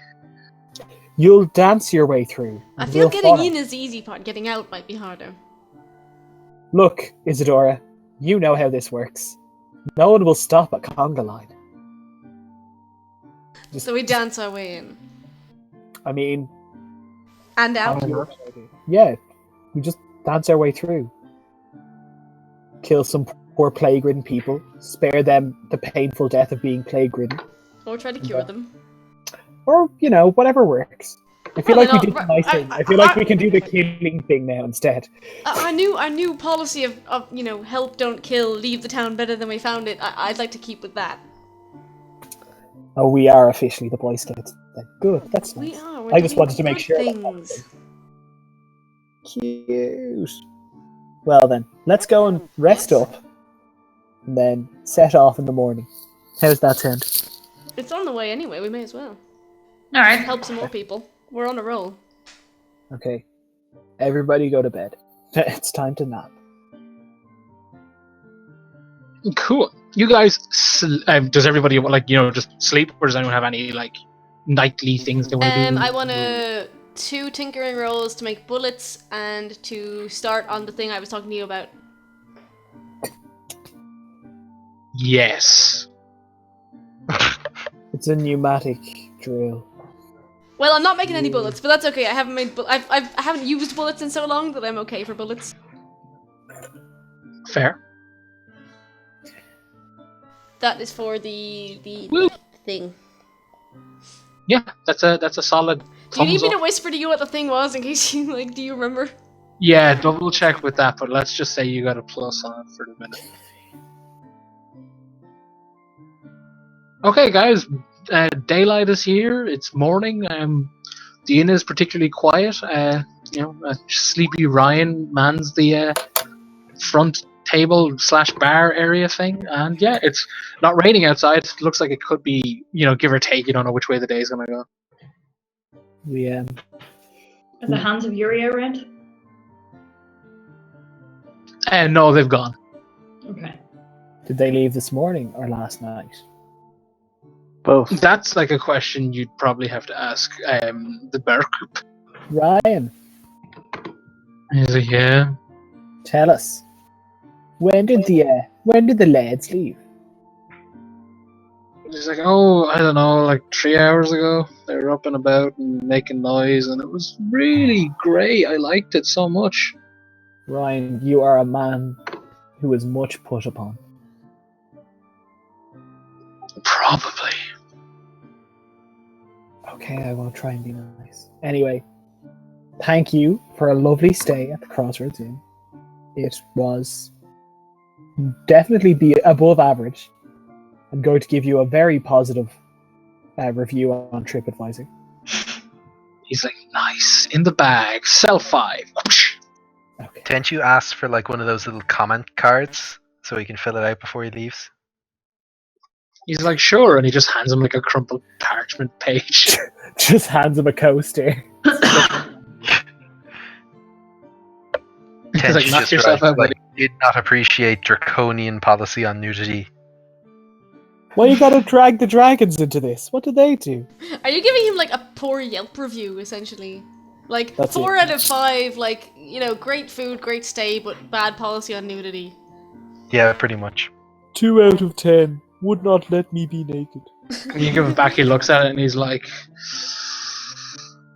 You'll dance your way through. I and feel we'll getting follow. in is the easy part, getting out might be harder. Look, Isadora, you know how this works. No one will stop at conga line. So we dance our way in. I mean, And out. yeah, we just dance our way through. Kill some poor plague-ridden people, spare them the painful death of being plague-ridden, Or try to cure them. or, you know, whatever works. I feel Well, like we no, did the nice thing. I feel like we can do the killing thing now instead. Our new policy of you know, help, don't kill, leave the town better than we found it, I'd like to keep with that. Oh, we are officially the Boy Scouts. Good, that's We nice. are. We're I just doing wanted to make good sure. Things. Cute. Well then, let's go and rest up, and then set off in the morning. How's that sound? It's on the way anyway, we may as well. Alright. Help some more people. We're on a roll. Okay. Everybody go to bed. It's time to nap. Cool. You guys, does everybody like just sleep, or does anyone have any like nightly things they want to do? I want to 2 tinkering rolls to make bullets and to start on the thing I was talking to you about. Yes. It's a pneumatic drill. Well, I'm not making any bullets, but that's okay. I haven't made I haven't used bullets in so long that I'm okay for bullets. Fair. That is for the Woo. thing. Yeah, that's a solid. Do you need thumbs me to up. whisper to you what the thing was in case you like? Do you remember? Yeah, double check with that, but let's just say you got a plus on it for the minute. Okay, guys, daylight is here. It's morning. The inn is particularly quiet. Sleepy Ryan mans the front table / bar area thing, and yeah, it's not raining outside. It looks like it could be, give or take. You don't know which way the day's gonna go. We Are the hands of Yuri around? No, they've gone. Okay. Did they leave this morning or last night? Both. That's like a question you'd probably have to ask the bear group. Ryan, He's like, yeah. tell us. When did the lads leave? He's like, oh, I don't know, like 3 hours ago. They were up and about and making noise, and it was really great. I liked it so much. Ryan, you are a man who is much put upon. Probably. Okay, I won't try and be nice. Anyway, thank you for a lovely stay at the Crossroads Inn. It was definitely be above average. I'm going to give you a very positive review on TripAdvisor. He's like, nice, in the bag, sell 5. Okay. Didn't you ask for like one of those little comment cards so he can fill it out before he leaves? He's like, sure, and he just hands him like a crumpled parchment page. Just hands him a coaster. He's Tench like, knock just yourself writes, out, like, buddy. did not appreciate draconian policy on nudity. Why you gotta drag the dragons into this? What did they do? Are you giving him like a poor Yelp review, essentially? Like, That's 4 it. out of 5, like, you know, great food, great stay, but bad policy on nudity. Yeah, pretty much. 2 out of 10. Would not let me be naked. When you give it back, he looks at it and he's like,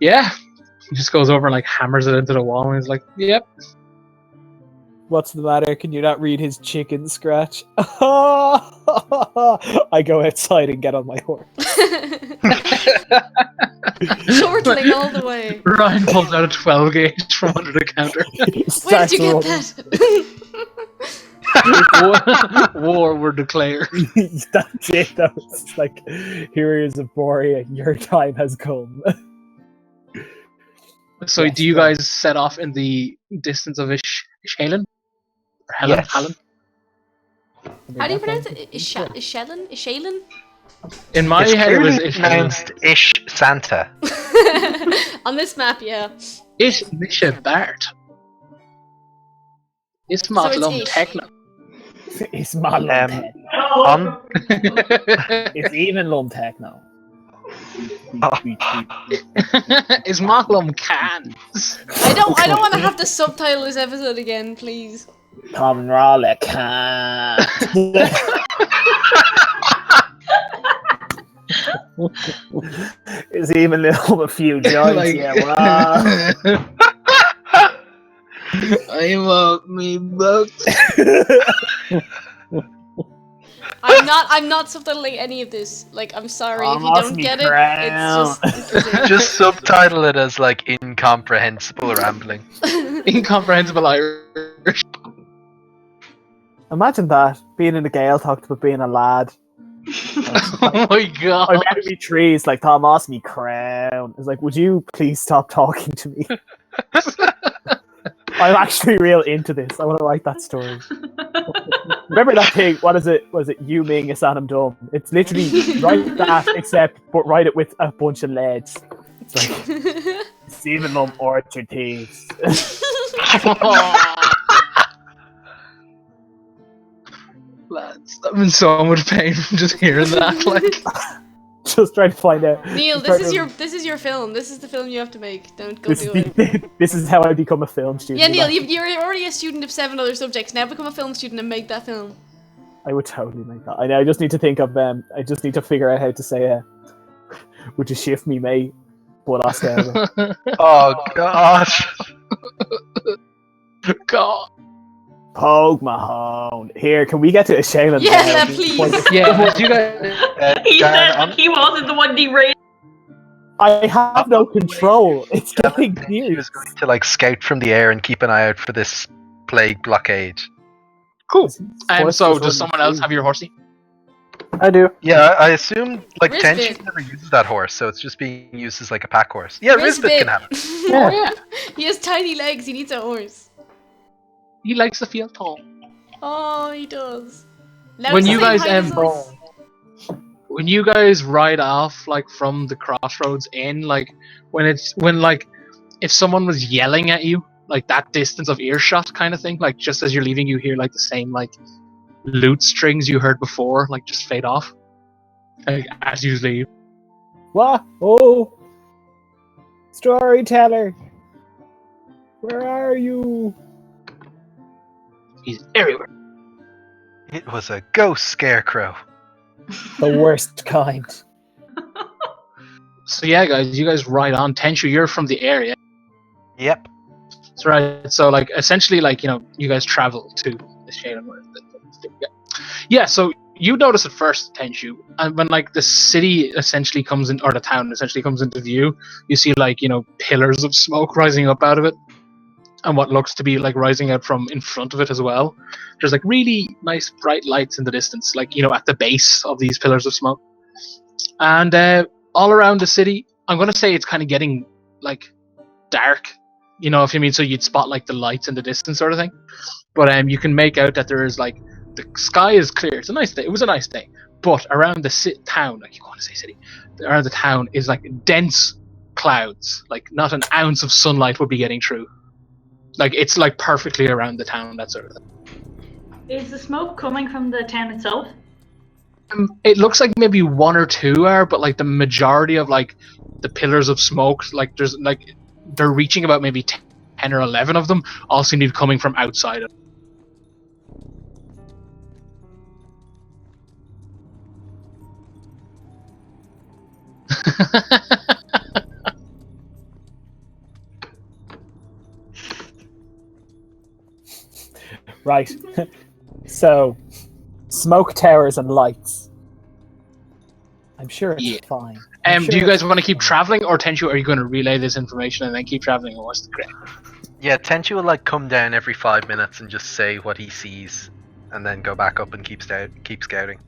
yeah. He just goes over and like hammers it into the wall and he's like, yep. What's the matter? Can you not read his chicken scratch? I go outside and get on my horse. Chortling all the way. Ryan pulls out a 12 gauge from under the counter. Where did you get that? War were declared. That's it, though. It's like, heroes of Borea, your time has come. So Yes, do you right. guys set off in the distance of Ishellan? Or Helen? Yes. Helen? How do you pronounce it? Ishellan? Ishellan? In my It's head, it was clearly Ishellan. pronounced Ish Santa. On this map, yeah. Ish Misha Bart. It's So it's Matlum Ish. Techno. It's my Lumtech. On It's even Lumtech now. It's Matlum Cans. I don't want to have to subtitle this episode again, please. Common Raleigh can. It's even little a few joints, Like- yeah. Wow. I'm up me bucks. I'm not subtitling any of this. Like, I'm sorry if you Lost don't me get it. crown. It's just this is it. just subtitle it as like incomprehensible rambling. Incomprehensible Irish. Imagine that, being in the Gale talked about being a lad. Oh my god. I met me trees like Tom asked me crown. It's like, would you please stop talking to me? I'm actually real into this. I want to write that story. Remember that thing? What is it? Was it you Ming a Sanam Dum? It's literally write that, except but write it with a bunch of leads. It's like Stephen Lum Orchard Thieves. Lads, I'm in so much pain from just hearing that. Like, Just trying to find out. Neil, Just this trying is to- your film. This is the film you have to make. Don't go This, do it. this is how I become a film student. Yeah, Neil, you're already a student of 7 other subjects. Now become a film student and make that film. I would totally make that. I know. I just need to think of I just need to figure out how to say would you shift me, mate? But Oscar. Oh gosh. god. Pogue Mahone. Here, can we get to a Shayla? Yeah, please. Yeah, you guys. He Darren, said he wasn't the one derailed. I have no control. It's getting He weird. was going to like scout from the air and keep an eye out for this plague blockade. Cool. Force So, is does someone else have your horsey? I do. Yeah, I assume like Rizbit. Tenchi never uses that horse, so it's just being used as like a pack horse. Yeah, Rizbit can have it. Oh, yeah. He has tiny legs. He needs a horse. He likes to feel tall. Oh, he does. Now When it's you the same guys, height as us. When you guys ride off, like, from the Crossroads Inn, like, when if someone was yelling at you, like, that distance of earshot kind of thing, like, just as you're leaving, you hear, like, the same, like, lute strings you heard before, like, just fade off. Like, as you leave. What? Oh, storyteller. Where are you? He's everywhere. It was a ghost scarecrow. The worst kind. So, yeah, guys, you guys ride on. Tenshu, you're from the area. Yep. So right, so like essentially, like you guys travel to Ishellan. Yeah, so you notice at first, Tenshu, and when like the city essentially comes in, or the town essentially comes into view, you see like pillars of smoke rising up out of it, and what looks to be like rising out from in front of it as well. There's like really nice bright lights in the distance, like at the base of these pillars of smoke, and all around the city. I'm gonna say it's kind of getting like dark, if you mean. So you'd spot like the lights in the distance, sort of thing. But you can make out that there is like the sky is clear. It's a nice day. It was a nice day. But around the town, I keep wanting to say city, around the town is like dense clouds. Like not an ounce of sunlight would be getting through. Like it's like perfectly around the town, that sort of thing. Is the smoke coming from the town itself? It looks like maybe one or two are, but like the majority of like the pillars of smoke, like there's like they're reaching about maybe 10 or 11 of them, all seem to be coming from outside of. Right. So, smoke towers and lights. I'm sure it's fine. Do you guys want to keep traveling, or Tenshu, are you going to relay this information and then keep traveling, or what's the great? Yeah, Tenchu will like come down every 5 minutes and just say what he sees, and then go back up and keep scouting.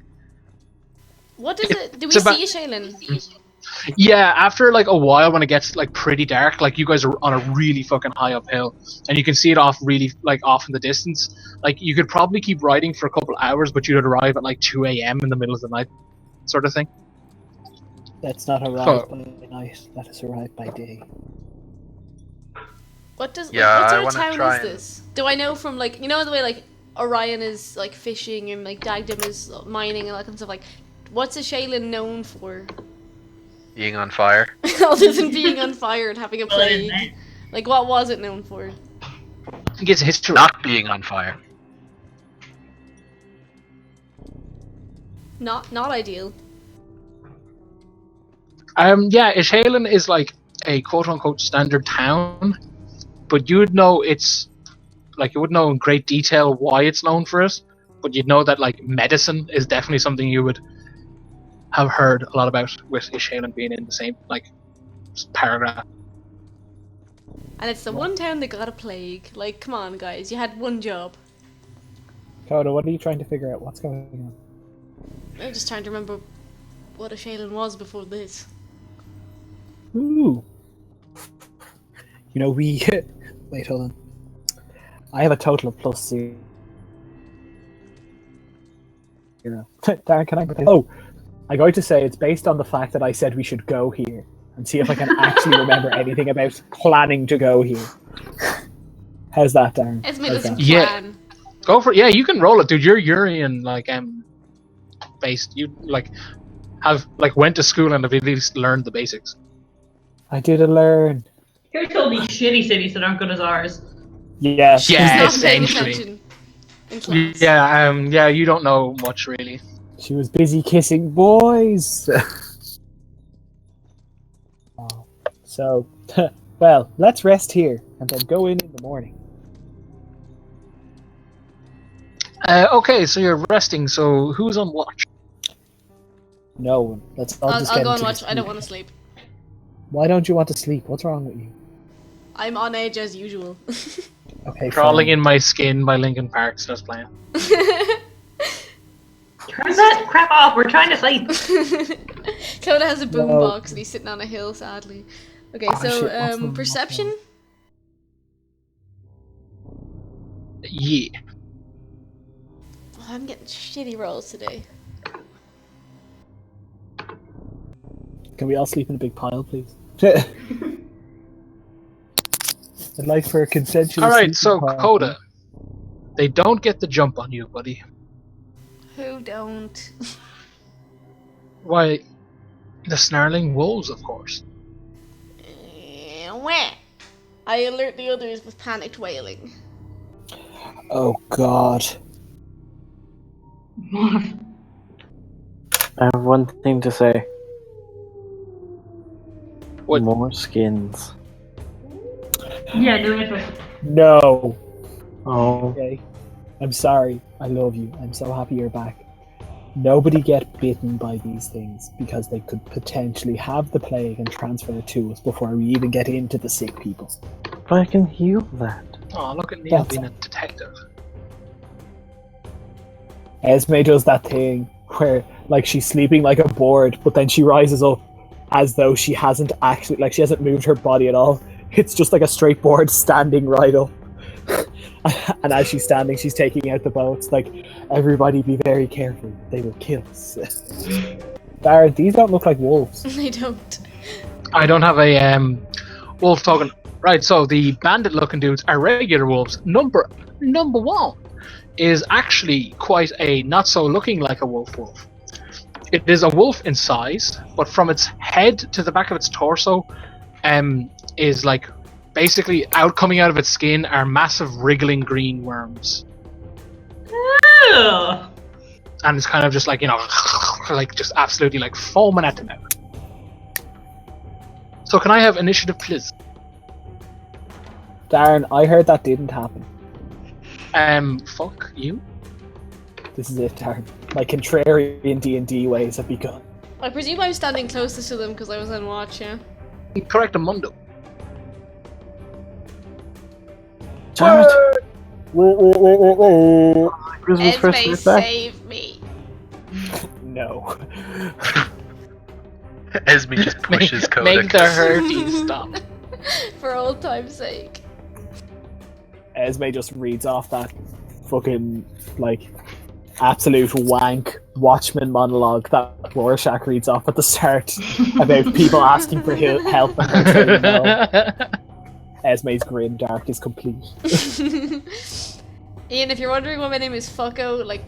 What is it? Do we see Ishellan? Yeah, after like a while, when it gets like pretty dark, like you guys are on a really fucking high uphill, and you can see it off really like off in the distance. Like you could probably keep riding for a couple hours, but you'd arrive at like 2 a.m. in the middle of the night, sort of thing. That's not arrive by night. That is arrive by day. What sort I of town is try this? Do I know from like the way like Orion is like fishing and like Dagdam is mining and all that kind of stuff? Like, what's Ishellan known for? Being on fire. Other than being on fire and having a plague. Like, what was it known for? I think it's history. Not being on fire. Not ideal. Yeah, Ishellan is like a quote-unquote standard town, but you would know it's like you would know in great detail why it's known for it, but you'd know that like medicine is definitely something you would have heard a lot about, with Ishellan being in the same like paragraph. And it's the one town that got a plague. Like, come on, guys, you had one job. Coda, what are you trying to figure out? What's going on? I'm just trying to remember what Ishellan was before this. Ooh. We... Wait, hold on. I have a total of +0. Darren, can I... Oh! I'm going to say it's based on the fact that I said we should go here, and see if I can actually remember anything about planning to go here. How's that, Darren? It's my little plan. Yeah. Go for it. Yeah, you can roll it, dude. You're Urian, like, based. You, like, have, like, went to school and have at least learned the basics. I didn't learn. Here's all these shitty cities that aren't good as ours. Yeah. Yeah, Not paying essentially. attention in class. Yeah, you don't know much, really. She was busy kissing boys. Oh. So, well, let's rest here and then go in the morning. Okay, so you're resting. So who's on watch? No one. Let's all just I'll get go and into watch. this I don't meeting. want to sleep. Why don't you want to sleep? What's wrong with you? I'm on edge as usual. Okay, Crawling fine. in My Skin by Linkin Park starts playing. Turn that crap off, we're trying to sleep. Coda has a No. boombox and he's sitting on a hill, sadly. Okay, Oh, so shit, what's the perception. Yeah. Oh, I'm getting shitty rolls today. Can we all sleep in a big pile, please? I'd like for a consensual. Alright, sleeping so pile. Coda. They don't get the jump on you, buddy. Who don't? Why, the snarling wolves, of course. Wah. I alert the others with panicked wailing. Oh God. I have one thing to say. What? More skins. Yeah, do it. No. Oh. Okay. I'm sorry. I love you. I'm so happy you're back. Nobody get bitten by these things because they could potentially have the plague and transfer it to us before we even get into the sick people. But I can heal that. Oh, look at Neil That's being a detective. Esme does that thing where, like, she's sleeping like a board, but then she rises up as though she hasn't actually, like, she hasn't moved her body at all. It's just like a straight board standing right up. And as she's standing, she's taking out the boats. Like, everybody be very careful. They will kill us. Darren, these don't look like wolves. They don't. I don't have a wolf token. Right, so the bandit-looking dudes are regular wolves. Number one is actually quite a not so looking like a wolf. It is a wolf in size, but from its head to the back of its torso, is like basically coming out of its skin are massive wriggling green worms, Ugh. and it's kind of just like, you know, like just absolutely like foaming at the mouth. So can I have initiative, please? Darren, I heard that didn't happen. Fuck you. This is it, Darren. My contrarian D&D ways have begun. I presume I was standing closest to them because I was on watch, yeah? Correct, Mundo. Damn it. Christmas first Esme, right back. save me. No. Esme just pushes Kodak. Make the hurting stop. For old time's sake. Esme just reads off that fucking, like, absolute wank Watchmen monologue that Rorschach reads off at the start about people asking for help and her saying no. Esme's grim dark is complete. Ian, if you're wondering why my name is Fucko, like,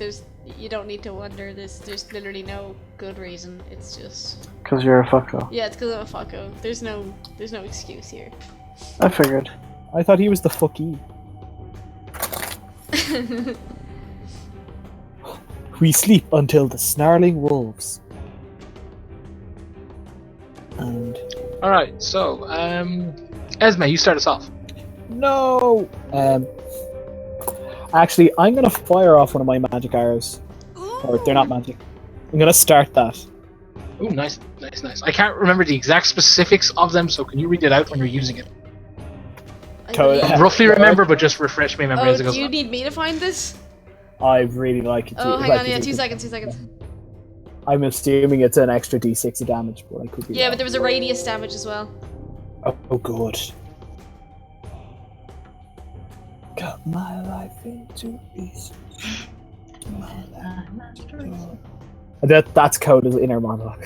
you don't need to wonder. There's literally no good reason. It's just, Because you're a fucko. yeah, it's because I'm a Fucko. There's no excuse here. I figured. I thought he was the fucky. We sleep until the snarling wolves. And Alright, so, Esme, you start us off. no. Actually, I'm gonna fire off one of my magic arrows. Or they're not magic. I'm gonna start that. Ooh, nice. I can't remember the exact specifics of them, so can you read it out when you're using it? I Totally. believe- Roughly remember, but just refresh my memory Oh, as it goes do you on. need me to find this? I really like it. Oh, hang like on, it yeah, to 2 do- seconds. I'm assuming it's an extra d6 of damage, but I could be Yeah, wrong. but there was a radius damage as well. Oh, good. Cut my life into pieces. That's Coda's inner monologue.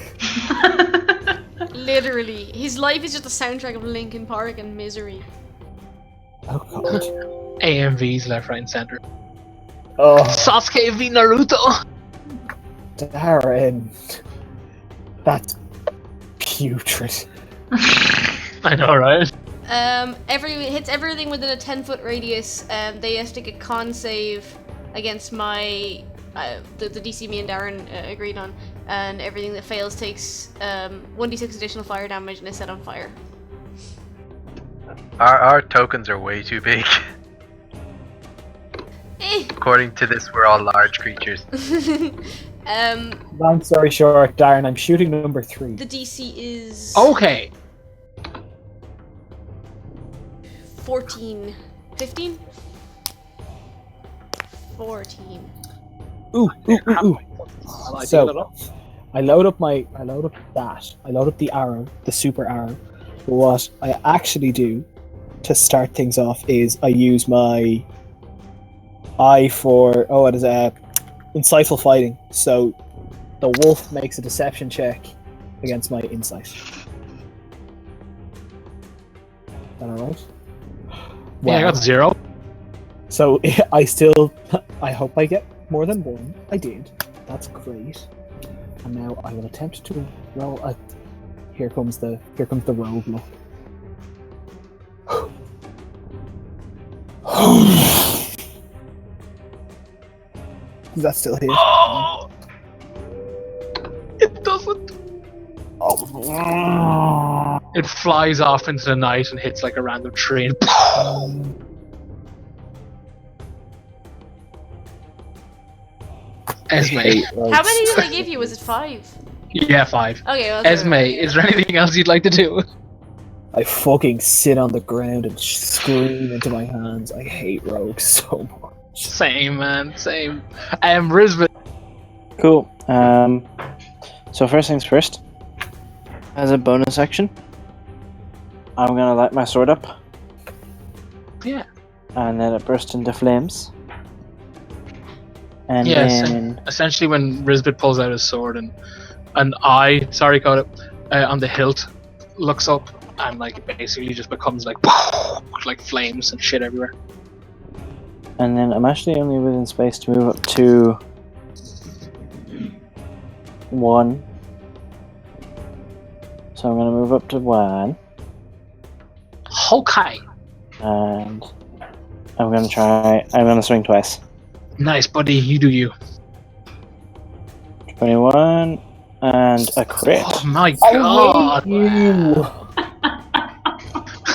Literally. His life is just a soundtrack of Linkin Park and misery. Oh god. AMVs left, right, and center. Oh, Sasuke v Naruto! Darren. That's putrid. I know, right? Hits everything within a 10-foot radius. They have to get con save against my the DC me and Darren agreed on, and everything that fails takes 1d6 additional fire damage and is set on fire. Our tokens are way too big. According to this, we're all large creatures. Long story short, Darren, I'm shooting number 3. The DC is Okay. 14, 15, 14. Ooh. I So- think up. I load up the arrow, the super arrow. But what I actually do to start things off is I use my eye for insightful fighting. So the wolf makes a deception check against my insight. Is that alright? Yeah, I got 0. So I hope I get more than 1. I did. That's great. And now I will attempt to roll a. Here comes the rogue look. Does that still hit? Oh! It doesn't. Oh. It flies off into the night and hits like a random tree. Esme. How many did I give you? Was it 5? Yeah, 5. Okay, well, Esme, is there anything else you'd like to do? I fucking sit on the ground and scream into my hands. I hate rogues so much. Same, man. Same. Risbeth. Cool. So first things first. As a bonus action, I'm gonna light my sword up. Yeah. And let it burst into flames. And Yeah, then essentially when Risbeth pulls out his sword and an eye, on the hilt looks up and like it basically just becomes like flames and shit everywhere. And then I'm actually only within space to move up to 1. So I'm going to move up to 1. Okay. And I'm going to swing twice. Nice, buddy. You do you. 21 and a crit. Oh my I god. hate you.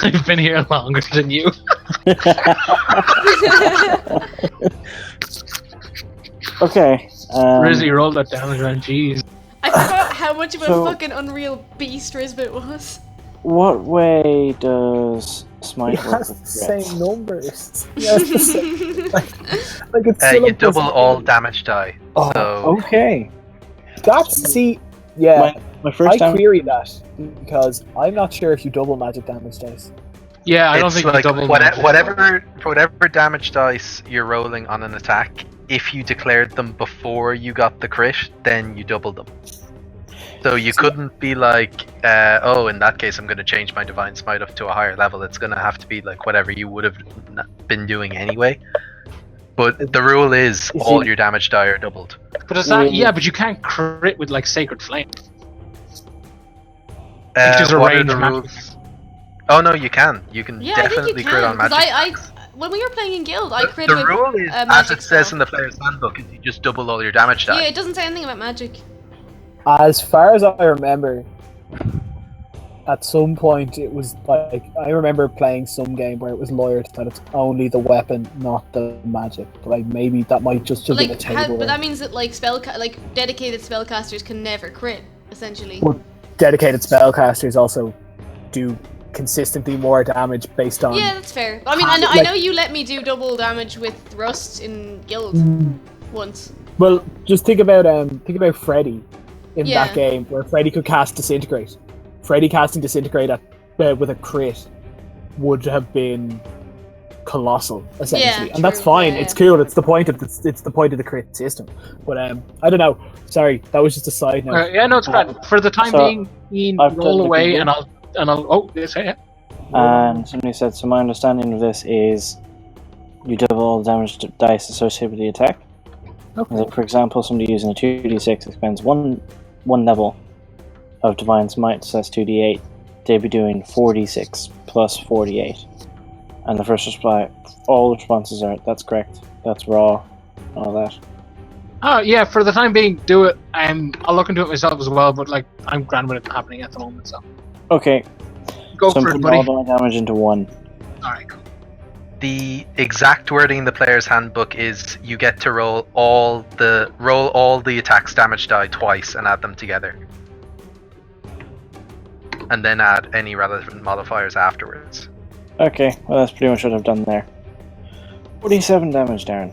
I've been here longer than you. Okay. Rizzy rolled that damage, man. Jeez. I forgot how much of a So- fucking unreal beast Risbit was. What way does It smite work has with the same crits? numbers. It has the same, like it's still You a double plus- all damage die. Oh, So okay. That's yeah. My first I damage. query that because I'm not sure if you double magic damage dice. Yeah, I don't it's think like you double whatever damage dice you're rolling on an attack, if you declared them before you got the crit, then you double them. So you couldn't be like, in that case I'm going to change my Divine Smite up to a higher level. It's going to have to be like whatever you would have been doing anyway. But the rule is all your damage die are doubled. But is that but you can't crit with like Sacred Flame. Uh, Which is a what are range the magic. rules? Oh no, you can. You can Yeah, I think definitely you crit can. on Because magic. when we were playing in Guild, I crit The with rule is, as magic it says spell. in the player's handbook, is you just double all your damage die. Yeah, it doesn't say anything about magic. As far as I remember, at some point it was like I remember playing some game where it was lawyered that it's only the weapon, not the magic. But like maybe that might just But be a like, table. but that means that like dedicated spellcasters can never crit, essentially. Well, dedicated spellcasters also do consistently more damage based on. Yeah, that's fair. I mean, I know you let me do double damage with Rust in Guild once. Well, just think about Freddy in Yeah. that game where Freddy could cast Disintegrate. Freddy casting Disintegrate with a crit would have been colossal, essentially, Yeah, and that's true. fine. Yeah, It's yeah. cool. It's the point of the crit system. But I don't know. Sorry, that was just a side note. Yeah, no, it's grand. For the time So, being, Ian, I've roll done away, the and I'll. Oh, yes, yeah. And somebody said, so my understanding of this is you double all the damage dice associated with the attack. Okay. Like, for example, somebody using a 2d6 expends one level of Divine Smite, so that's 2d8. They'd be doing 4d6 plus 48. And the first reply, all responses are, that's correct, that's raw, all that. Oh, yeah, for the time being, do it. I'll look into it myself as well, but like, I'm grand with it happening at the moment, so. Okay, Go so I'm for it, putting buddy. all my damage into 1. Alright, cool. The exact wording in the player's handbook is you get to roll all the attack's damage die twice and add them together. And then add any relevant modifiers afterwards. Okay, well that's pretty much what I've done there. 47 damage, Darren.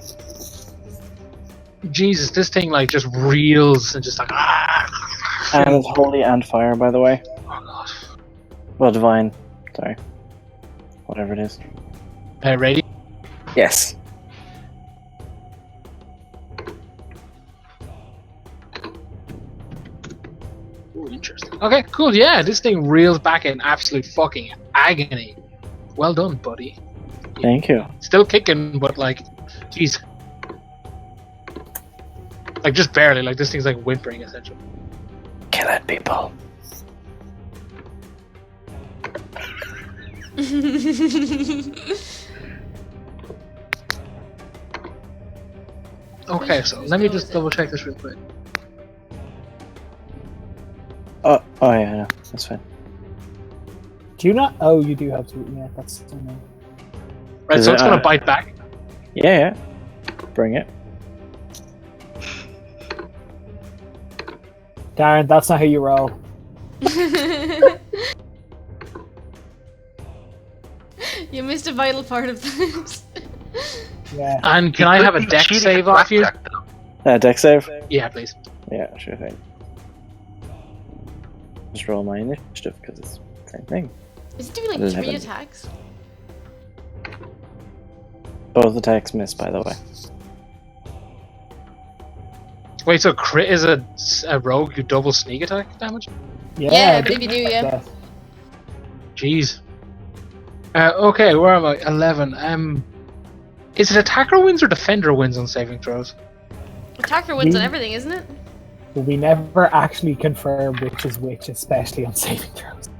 Jesus, this thing like just reels and just like And it's holy and fire, by the way. Oh god. Well, divine. Sorry. Whatever it is. Ready? Yes. Ooh, interesting. Okay, cool. Yeah, this thing reels back in absolute fucking agony. Well done, buddy. Thank you. Still kicking, but like, jeez. Like just barely. Like this thing's like whimpering essentially. Kill it, people. Okay, so let me just double check this real quick. Oh yeah, no, that's fine. Do you not? Oh, you do have to. Yeah, that's. Right, Is so it, it's gonna bite back. Yeah. Bring it. Darren, that's not how you roll. You missed a vital part of this. Yeah. And can I have a dex save off you? Deck save? Yeah, please. Yeah, sure thing. Just roll my initiative because it's the same thing. Is it doing like 3 11. attacks? Both attacks miss, by the way. Wait, so crit is a rogue you double sneak attack damage? Yeah, if you do, yeah. Jeez. Okay, where am I? 11. Is it attacker wins or defender wins on saving throws? Attacker wins on We- everything, isn't it? But we never actually confirm which is which, especially on saving throws.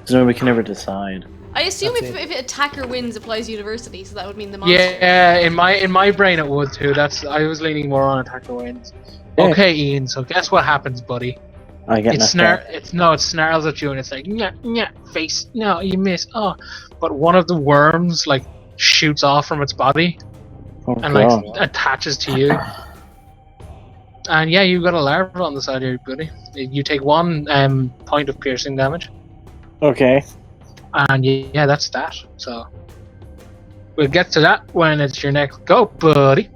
So we can never decide. I assume That's if attacker wins applies universally, so that would mean the monster. Yeah, in my brain it would too. I was leaning more on attacker wins. Yeah. Okay, Ian. So guess what happens, buddy? I get It knocked snarls at you and it's like face. No, you miss. Oh, but one of the worms like shoots off from its body Oh, and God. like attaches to you. And yeah, you've got a larva on the side of your body. You take 1 point of piercing damage, Okay. and yeah, that's that. So we'll get to that when it's your next go, buddy.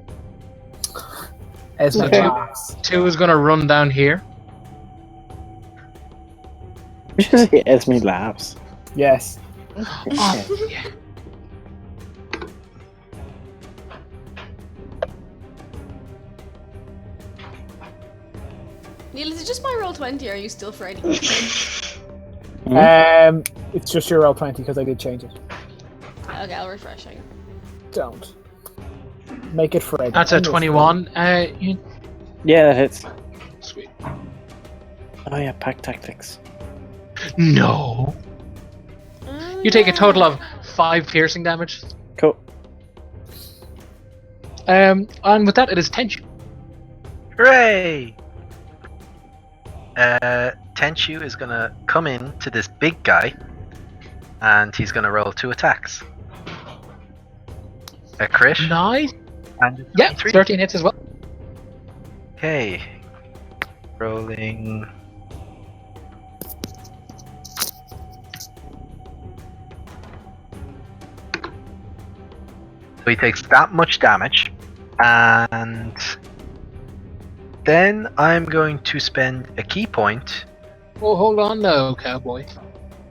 Esme Okay. laughs. 2 is gonna run down here. Esme laughs. Yes. Oh, yeah. Neil, is it just my roll 20 or are you still Freddy? It's just your roll 20 because I did change it. Okay, I'll refresh. Hang on. Don't. Make it Fred. That's a 21. Yeah, that hits. Sweet. Oh yeah, pack tactics. No. You take a total of 5 piercing damage. Cool. And with that, it is tension. Hooray! Tenchu is gonna come in to this big guy, and he's gonna roll 2 attacks. A crit. Nice. And Yeah, 3. 13 hits as well. Okay. Rolling. So he takes that much damage, and then I'm going to spend a key point. Oh, hold on though, cowboy.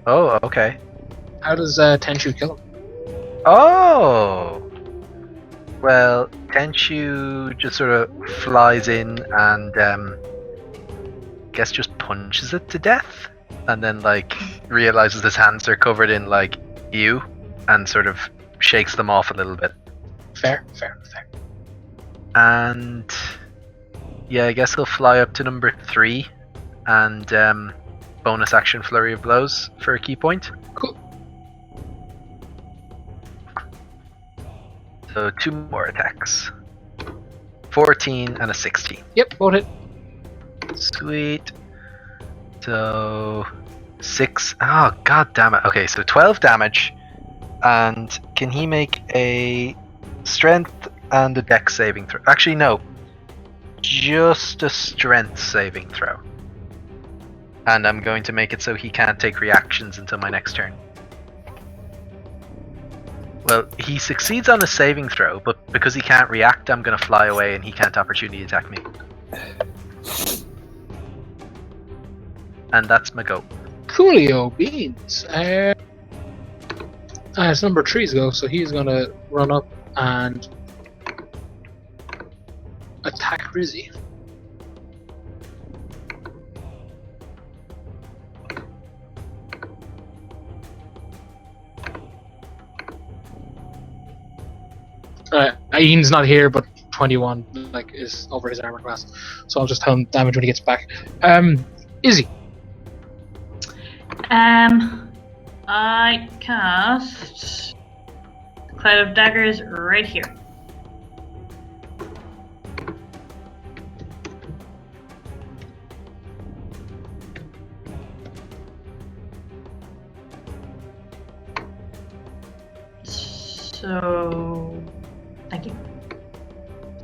Oh, okay. How does Tenchu kill him? Oh! Well, Tenchu just sort of flies in and guess just punches it to death, and then like realizes his hands are covered in like ew, and sort of shakes them off a little bit. Fair. And yeah, I guess he'll fly up to number 3 and bonus action flurry of blows for a key point. Cool. So 2 more attacks. 14 and a 16. Yep, both hit. Sweet. So 6. Oh, god damn it. Okay, so 12 damage. And can he make a strength and a dex saving throw? Actually, no. Just a strength saving throw. And I'm going to make it so he can't take reactions until my next turn. Well, he succeeds on a saving throw, but because he can't react, I'm going to fly away and he can't opportunity attack me. And that's my go. Coolio beans. It's number 3's go, so he's gonna run up and attack Rizzy. Ian's not here, but 21 is over his armor class, so I'll just tell him damage when he gets back. Izzy. I cast Cloud of Daggers right here. So, thank you.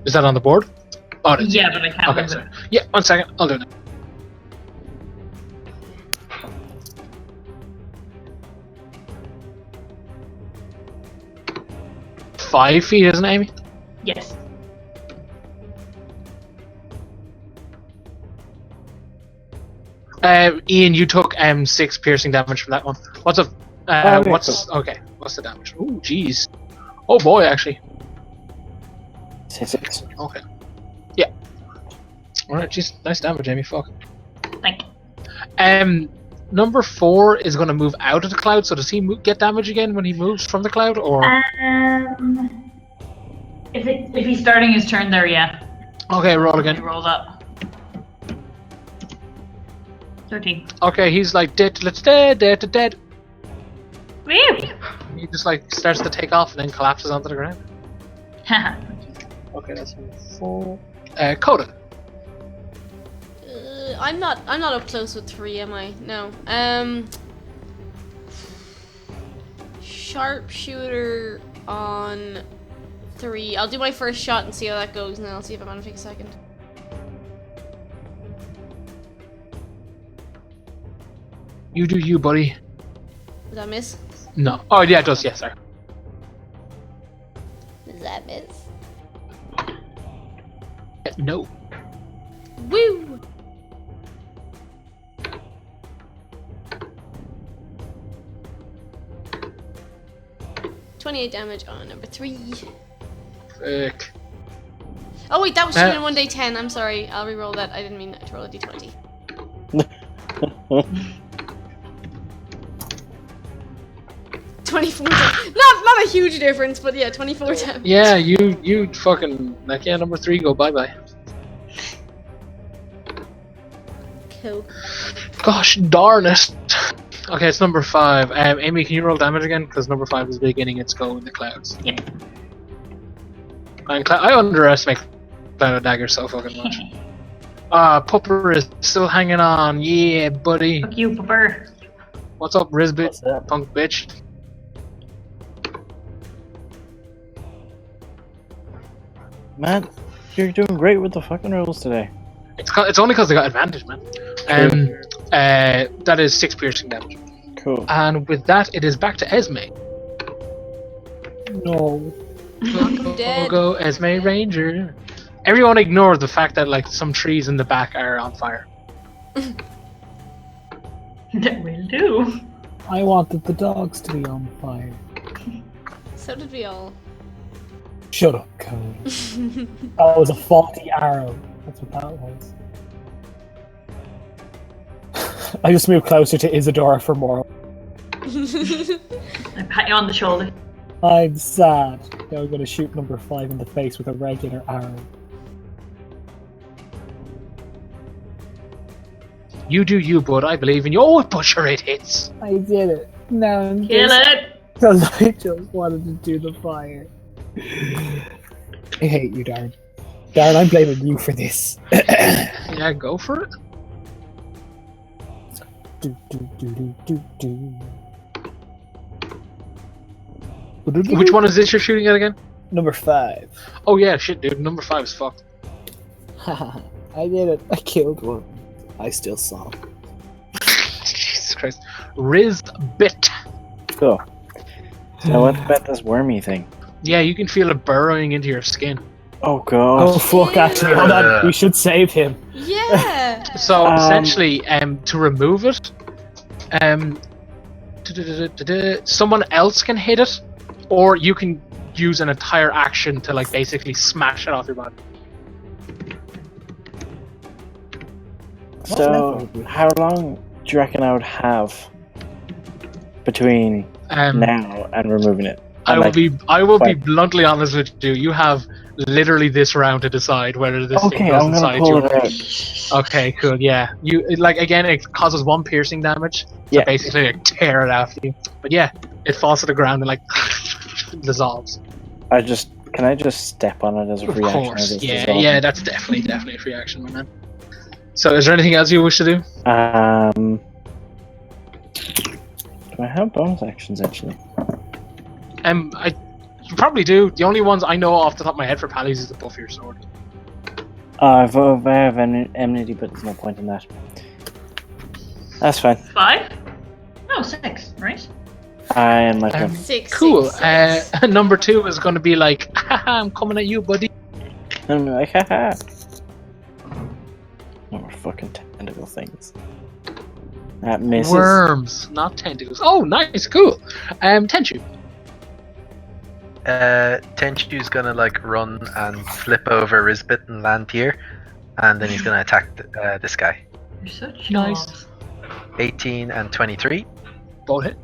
Is that on the board? Oh, it is. Yeah, but I can't Okay, move sorry. it. Yeah, 1 second. I'll do it. 5 feet, isn't it, Amy? Yes. Ian, you took 6 piercing damage from that one. What's up? Okay, What's okay? What's the damage? Oh, jeez. Oh boy, actually. 6. Okay. Yeah. All right. Jeez, nice damage, Amy. Fuck. Thank you. Number 4 is going to move out of the cloud. So does he get damage again when he moves from the cloud, or? If he's starting his turn there, yeah. Okay, roll again. He rolls up. 13. Okay, he's like dead. Let's dead. Woo! He just like starts to take off and then collapses onto the ground. Haha. Okay, that's 4. Coda. I'm not up close with 3, am I? No. Sharpshooter on 3. I'll do my first shot and see how that goes, and then I'll see if I'm gonna take a second. You do you, buddy. Does that miss? No. Oh yeah, it does. Yes, sorry. Does that miss? No. Woo! .28 damage on number 3. Frick. Oh wait, that was shooting 1d10. I'm sorry. I'll re-roll that. I didn't mean to roll a d20. 24 not a huge difference, but yeah, 24 damage. Yeah, you fucking like number 3 go bye. Cool. Gosh darn it. Okay, it's number 5. Amy, can you roll damage again? Because number 5 is beginning its go in the clouds. Yep. And I underestimate Cloud of Dagger so fucking much. Pupper is still hanging on. Yeah, buddy. Fuck you, Pupper. What's up, Risbit? What's up? Punk bitch. Man, you're doing great with the fucking rolls today. It's only because they got advantage, man. That is 6 piercing damage. Cool. And with that, it is back to Esme. No. Dead. Go Esme Ranger. Everyone ignore the fact that like some trees in the back are on fire. That will do. I wanted the dogs to be on fire. So did we all. Shut up, Cody. That was a faulty arrow. That's what that was. I just moved closer to Isadora for more. I pat you on the shoulder. I'm sad. Now I'm gonna shoot number 5 in the face with a regular arrow. You do you, bud. I believe in you. Oh, Butcher, it hits. I did it. Now I'm Kill it! because I just wanted to do the fire. I hate you, Darren. Darren, I'm blaming you for this. Yeah, go for it. Do, do, do, do, do, do. Which one is this you're shooting at again? Number 5. Oh yeah, shit, dude. Number 5 is fucked. Haha, I did it. I killed one. I still saw. Jesus Christ. Risbit. Cool. Now what about this wormy thing? Yeah, you can feel it burrowing into your skin. Oh god. Oh fuck! Actually, hold on. We should save him. Yeah. So essentially, to remove it, someone else can hit it, or you can use an entire action to like basically smash it off your body. So, how long do you reckon I would have between now and removing it? I And, will be bluntly honest with you. You have literally this round to decide whether this thing okay, goes I'm gonna inside pull you. it out. Okay, cool. Yeah, you like again. It causes 1 piercing damage. So Yeah. basically, like, tear it after you. But yeah, it falls to the ground and like dissolves. Can I just step on it as a Of reaction? course. Yeah. That's definitely a free action, my man. So, is there anything else you wish to do? Do I have bonus actions actually? You probably do. The only ones I know off the top of my head for Pallies is the buff your sword. I have enmity, but there's no point in that. That's fine. 5? No, 6, right? I am my turn. Six. Cool. Six, six. Number 2 is going to be like, haha, I'm coming at you, buddy. I'm like, haha. More fucking tentacle things. That misses. Worms, not tentacles. Oh, nice, cool. Tenchu. Tenchu's gonna like run and flip over Risbit and land here, and then he's gonna attack this guy. You're such Nice. dogs. 18 and 23. Both hit.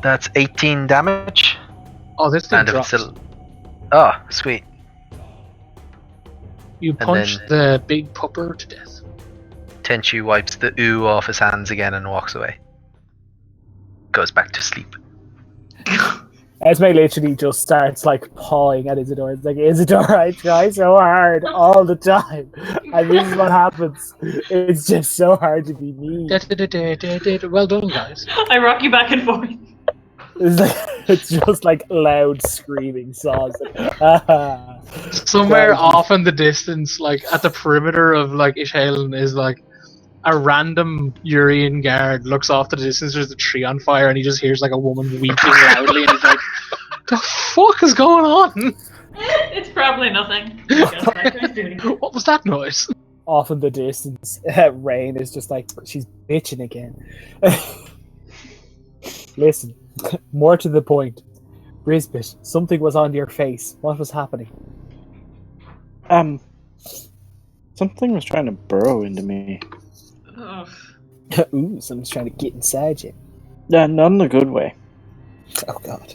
That's 18 damage. Oh, this thing And if drops. it's still... Oh, sweet. You punch then- the big pupper to death. Tenchu wipes the ooh off his hands again and walks away. Goes back to sleep. Esme literally just starts like pawing at Isidore. It's like, Isidore, I try so hard all the time, and this is what happens. It's just so hard to be me. Well done, guys. I rock you back and forth. It's just like loud screaming sobs. Like, Somewhere Right. off in the distance, like at the perimeter of like Ishellan, is like a random Urian guard looks off to the distance. There's a tree on fire, and he just hears like a woman weeping loudly, and he's like, "The fuck is going on? It's probably nothing. Goes back to his duty. What was that noise?" off in the distance, Rain is just like, she's bitching again. Listen, more to the point. Risbit, something was on your face. What was happening? Something was trying to burrow into me. Ugh. Ooh, someone's trying to get inside you. Yeah, not in a good way. Oh god.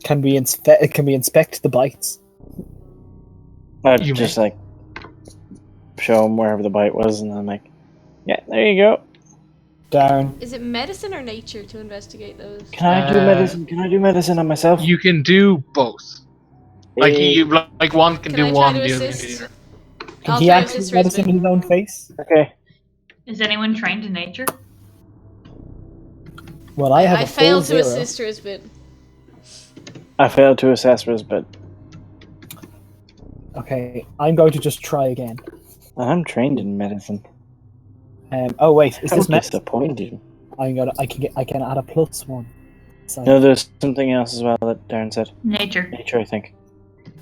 Can we inspect the bites? I'd You just like show him wherever the bite was, and I'm like, yeah, there you go. Down. Is it medicine or nature to investigate those? Can I do medicine? Can I do medicine on myself? You can do both. Like Eh, you, like one can Can I do try one, to the other can assist? do the other. Can I'll he try to actually assist medicine Risbit. in his own face? Okay. Is anyone trained in nature? Well, I have I a failed full to zero. assist Risbit. I failed to assess Risbit. Okay, I'm going to just try again. I'm trained in medicine. Oh wait, is How this medicine? disappointing. I can add a +1. So, No, there's something else as well that Darren said. Nature. Nature, I think.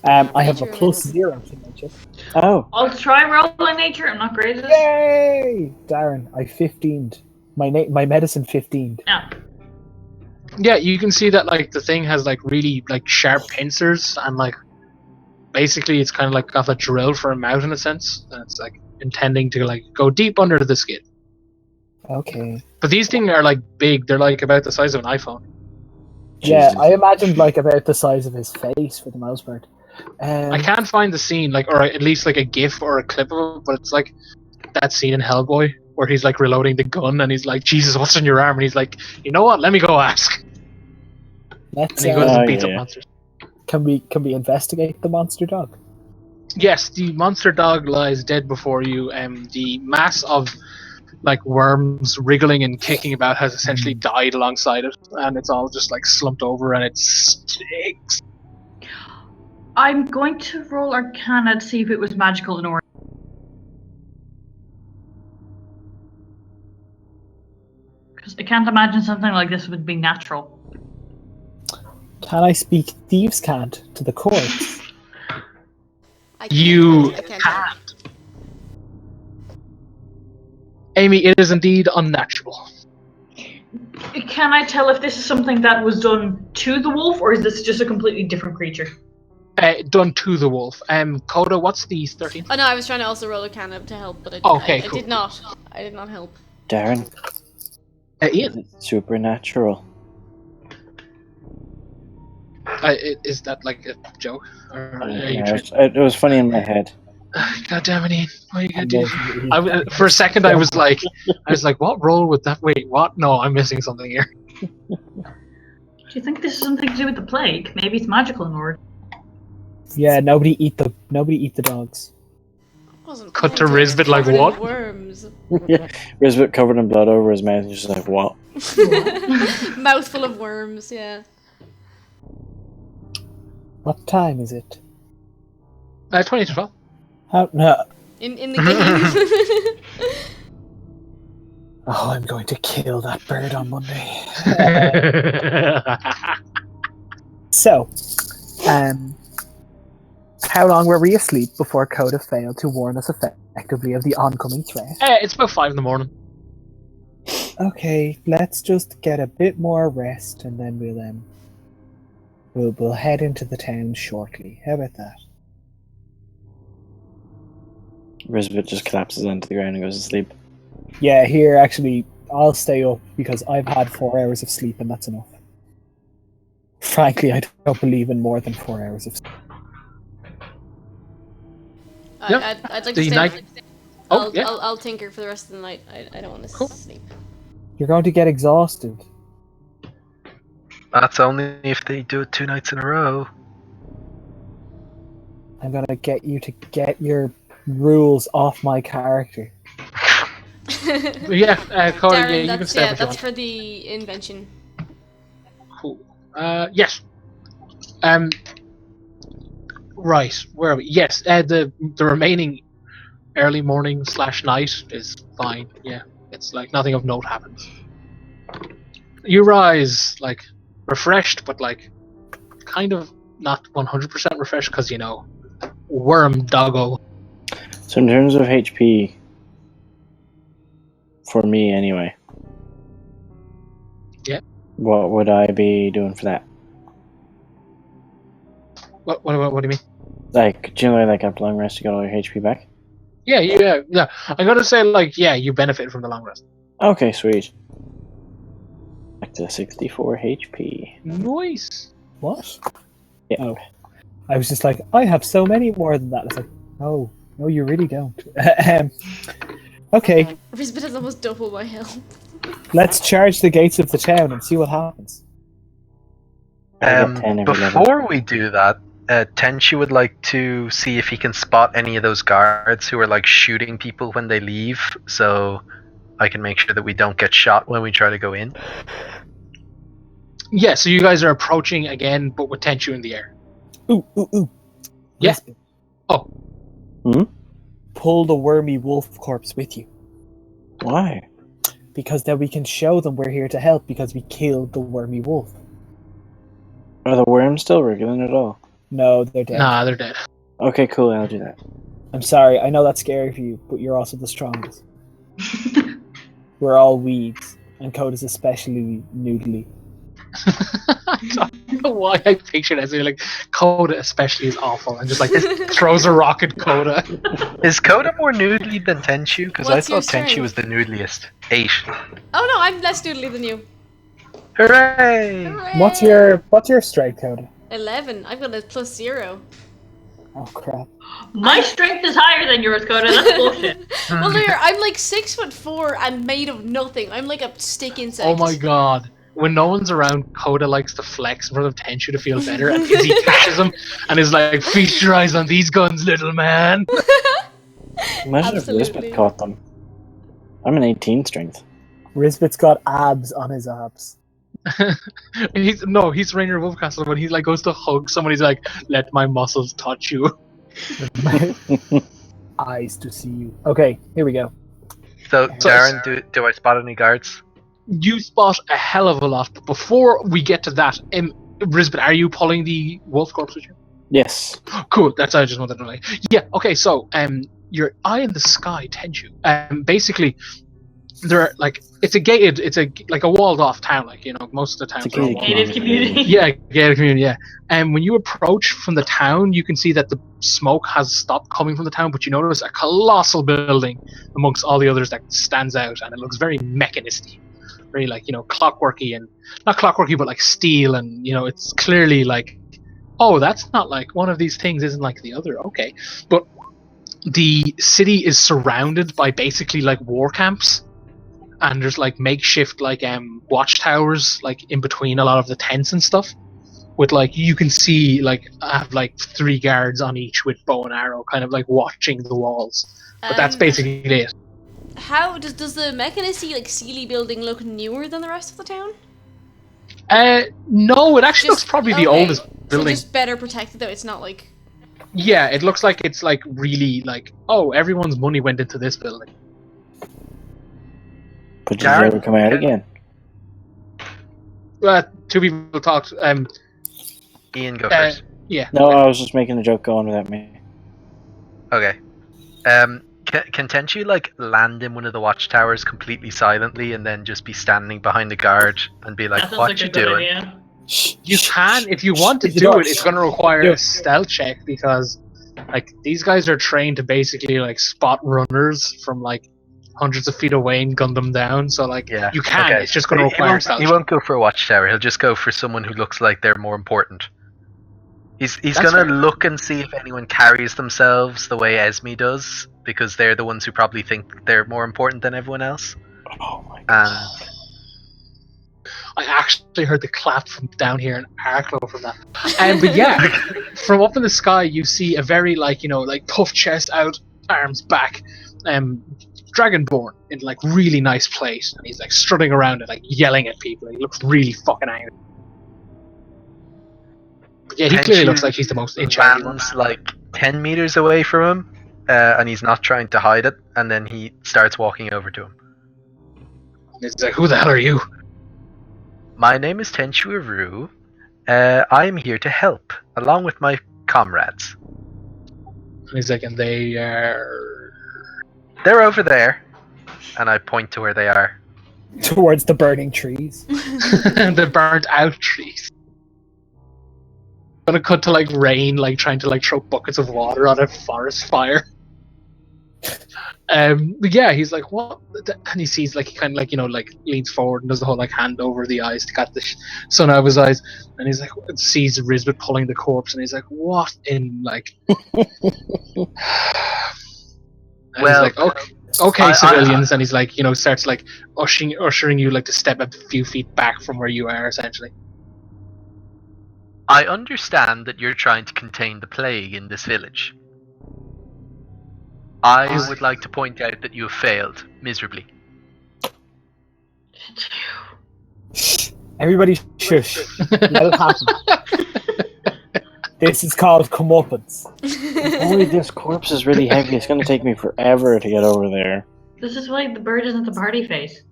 I have a Nature +0 to nature. Oh, I'll try rolling nature. I'm not great at it. Yay! Darren, I 15'd. My medicine 15'd. Yeah. Yeah, you can see that like the thing has like really like sharp pincers, and like basically it's kind of like got a drill for a mouth in a sense, and it's like intending to like go deep under the skin. Okay. But these things are like big; they're like about the size of an iPhone. Yeah, Jesus. I imagined like about the size of his face for the most part. I can't find the scene, like, or at least like a GIF or a clip of it, but it's like that scene in Hellboy where he's like reloading the gun and he's like, "Jesus, what's in your arm?" And he's like, "You know what? Let me go ask." Let's. And he goes Oh, and beats yeah. up monsters. Can we investigate the monster dog? Yes, the monster dog lies dead before you. The mass of like worms wriggling and kicking about has essentially died alongside it, and it's all just like slumped over and it stinks. I'm going to roll Arcana to see if it was magical in origin. Because I can't imagine something like this would be natural. Can I speak thieves' cant to the corpse? I can't. You I can't help. can't. Amy, it is indeed unnatural. Can I tell if this is something that was done to the wolf, or is this just a completely different creature? Done to the wolf. Coda, what's the 13? Oh no, I was trying to also roll a canna to help, but Okay, I cool. did not. I did not help. Darren, Ian, it's supernatural. is that like a joke? Or are you Yeah, trying- it was funny in my head. God damn it, Ian! What are you gonna do? No, For a second, I was like, what role would that? Wait, what? No, I'm missing something here. Do you think this is something to do with the plague? Maybe it's magical in origin. Yeah, nobody eat the dogs. Wasn't Cut to covered in Risbit, like, what? Worms. Risbit covered in blood over his mouth, just like, what? Mouthful of worms. Yeah. What time is it? 20 to 12. How, no. In the game. Oh, I'm going to kill that bird on Monday. So, how long were we asleep before Coda failed to warn us effectively of the oncoming threat? It's about 5 in the morning. Okay, let's just get a bit more rest, and then we'll head into the town shortly. How about that? Risbet just collapses onto the ground and goes to sleep. Yeah, here actually, I'll stay up because I've had 4 hours of sleep, and that's enough. Frankly, I don't believe in more than 4 hours of sleep. Yep. I'd like The to stay. night- Oh, yeah. I'll tinker for the rest of the night. I don't want to Cool. sleep. You're going to get exhausted. That's only if they do it 2 nights in a row. I'm gonna get you to get your rules off my character. Yeah, Coda, Darren, yeah, you can that's, stay yeah, if you that's want. for the invention. Cool. Yes. Right, where are we? Yes, the remaining early morning / night is fine. Yeah, it's like nothing of note happens. You rise like refreshed, but like kind of not 100% refreshed because worm doggo. So in terms of HP, for me anyway. Yeah. What would I be doing for that? What do you mean? Like, generally, like after long rest, you got all your HP back. Yeah. I'm gonna say you benefit from the long rest. Okay, sweet. Back to 64 HP. Nice. What? Yeah. Oh. I was just like, I have so many more than that. It's like, oh, no, you really don't. Okay, Risbet has almost double my health. let's charge the gates of the town and see what happens. I got 10 every level. Before we do that, Tenchi would like to see if he can spot any of those guards who are like shooting people when they leave, so I can make sure that we don't get shot when we try to go in. Yeah, so you guys are approaching again, but with Tenchu in the air. Ooh. Yeah. Lisbon, Oh, pull the wormy wolf corpse with you. Why? Because then we can show them we're here to help because we killed the wormy wolf. Are the worms still wriggling at all? No, they're dead. nah, they're dead. Okay, cool, I'll do that. I'm sorry, I know that's scary for you, but you're also the strongest. We're all weeds, and Coda's especially noodly. I don't know why I pictured it as like Coda especially is awful and just like throws a rock at Coda. Is Coda more noodly than Tenchu? Because I What's your thought Tenchu strength? was the noodliest. 8. Oh no, I'm less doodly than you. Hooray! Hooray! What's your strength, Coda? 11. I've got a +0. Oh crap. My strength is higher than yours, Coda. That's bullshit. Well, there, I'm like 6'4" and made of nothing. I'm like a stick insect. Oh my god. When no one's around, Coda likes to flex in front of Tenchu to feel better, and he catches him and is like, "Feast your eyes on these guns, little man." Imagine Absolutely. if Lisbeth caught them. I'm an 18 strength. Risbet's got abs on his abs. He's Rainier Wolfcastle, but he like goes to hug someone. He's like, "Let my muscles touch you." Eyes to see you. Okay, here we go. So, Darren, do I spot any guards? You spot a hell of a lot, but before we get to that, Risbet, are you pulling the wolf corpse with you? Yes. Cool. That's I just wanted to know. Yeah. Okay. So, your eye in the sky, Tenchu. Basically, there are like it's a walled off town. Like most of the towns It's a are all gated walled Gated off. community. Yeah, gated community. Yeah. And when you approach from the town, you can see that the smoke has stopped coming from the town, but you notice a colossal building amongst all the others that stands out, and it looks very mechanistic, very like clockworky, and not clockworky, but like steel, and it's clearly like, oh, that's not like one of these things isn't like the other. Okay, but the city is surrounded by basically like war camps, and there's like makeshift like watchtowers like in between a lot of the tents and stuff, with like you can see like have like 3 guards on each with bow and arrow, kind of like watching the walls. But that's basically it. How does the Mechanisty like Sealy building look newer than the rest of the town? No, it actually looks probably the okay. oldest So building. just better protected though. It's not like. Yeah, it looks like it's like really like, oh, everyone's money went into this building. But did Darren, you ever come out can- again? Two people talked. Ian, go first. Yeah. No, I was just making a joke going without me. Okay. Can Tenchu like land in one of the watchtowers completely silently and then just be standing behind the guard and be like, That sounds "What like you a good doing?" idea. You can, if you want to If you do don't- it, it's going to require do a it. stealth check because, like, these guys are trained to basically like spot runners from like hundreds of feet away and gun them down. So like, Yeah. you can. Okay. It's just going to require a stealth. He check. won't go for a watchtower. He'll just go for someone who looks like they're more important. He's That's gonna fair. look and see if anyone carries themselves the way Esme does, because they're the ones who probably think they're more important than everyone else. Oh my god. And I actually heard the clap from down here in Arklow from that. But yeah, from up in the sky, you see a very like puff chest out, arms back, dragonborn in like really nice plate, and he's like strutting around and like yelling at people. He looks really fucking angry. But yeah, he clearly Tenchu looks like he's the most in charge one. lands like 10 meters away from him, and he's not trying to hide it, and then he starts walking over to him. He's like, "Who the hell are you?" My name is Tenchu Aru. I am here to help, along with my comrades. And he's like, "And they are." They're over there, and I point to where they are. Towards the burning trees. The burnt out trees. Gonna cut to like rain, like trying to like throw buckets of water on a forest fire. But yeah, he's like, "What?" And he sees like he kind of like like leans forward and does the whole like hand over the eyes to get the sun out of his eyes, and he's like sees Risbeth pulling the corpse, and he's like, "What in like?" And Well, he's like, "Okay, I- civilians," and he's like, starts like ushering you like to step a few feet back from where you are, essentially. I understand that you're trying to contain the plague in this village. I would like to point out that you have failed miserably. Everybody shush. Let it happen. This is called comeuppance. Boy, this corpse is really heavy. It's gonna take me forever to get over there. This is why the bird isn't the party face.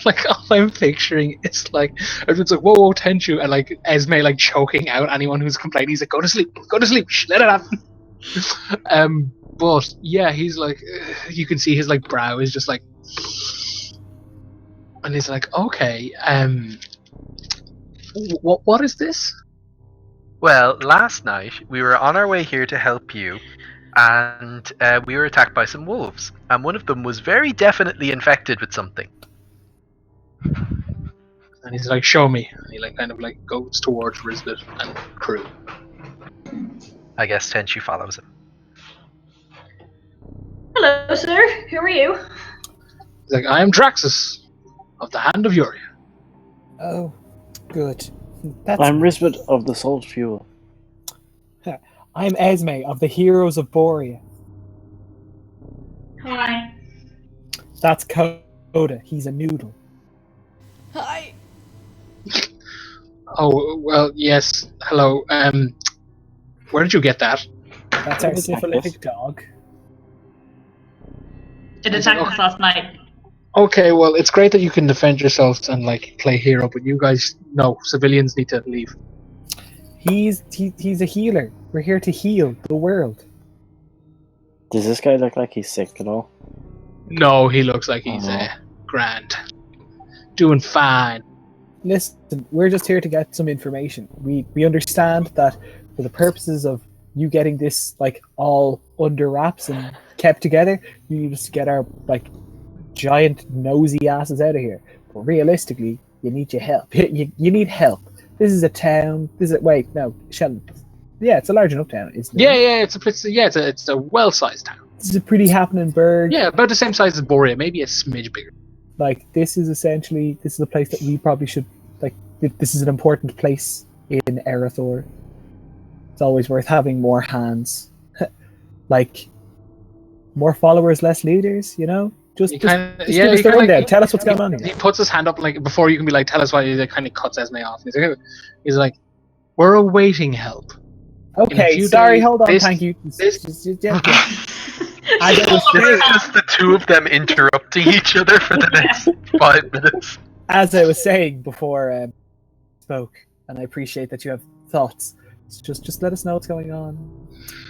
Like all I'm picturing is like everyone's like, "Whoa, Tenchu," and like Esme like choking out anyone who's complaining. He's like, "Go to sleep, shh, let it happen." But yeah, he's like, you can see his like brow is just like, and he's like, "Okay, what is this?" Well, last night we were on our way here to help you, and we were attacked by some wolves, and one of them was very definitely infected with something. And he's like, "Show me." And he like kind of like goes towards Risbeth and crew. I guess Tenchu follows him. Hello, sir. Who are you? He's like, "I am Draxus of the Hand of Uriel." Oh, good. That's I'm Risbeth of the Salt Fuel. I'm Esme of the Heroes of Borea. Hi. That's Coda. He's a noodle. Hi. Oh well, yes. Hello. Where did you get that? That's our Attack syphilitic dog. It attacked us last night. Okay, well, it's great that you can defend yourselves and like play hero, but you guys, no, civilians need to leave. He's a healer. We're here to heal the world. Does this guy look like he's sick at all? No, he looks like he's grand, doing fine. Listen, we're just here to get some information. We understand that for the purposes of you getting this like all under wraps and kept together, you need us to get our like giant nosy asses out of here. But realistically, you need your help. You need help. This is a town. Ishellan. Yeah, it's a large enough town, isn't it? Yeah, it's a well-sized town. This is a pretty happening burg. Yeah, about the same size as Borea, maybe a smidge bigger. Like this is a place that we probably should like. This is an important place in Erethdor. It's always worth having more hands, like more followers, less leaders. Just give us the rundown. Tell us what's going on He here. puts his hand up like before you can be like, "Tell us why." He kind of cuts Esme off. He's like, "We're awaiting help. Okay, few sorry, days- hold on, this- thank you. Oh, As I was This saying, is just the two of them interrupting each other for the next 5 minutes. as I was saying before spoke, and I appreciate that you have thoughts. Just let us know what's going on.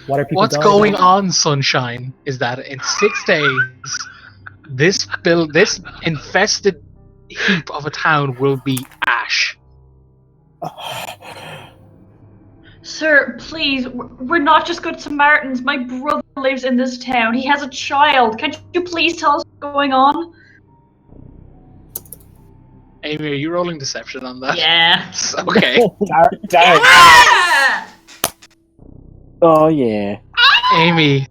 What are people What's dying going of? on, Sunshine, is that in 6 days, this infested heap of a town will be ash. Sir, please, we're not just good Samaritans. My brother lives in this town. He has a child. Can't you please tell us what's going on? Amy, are you rolling deception on that? Yeah. Okay. Darren, Ah! Oh yeah. Amy,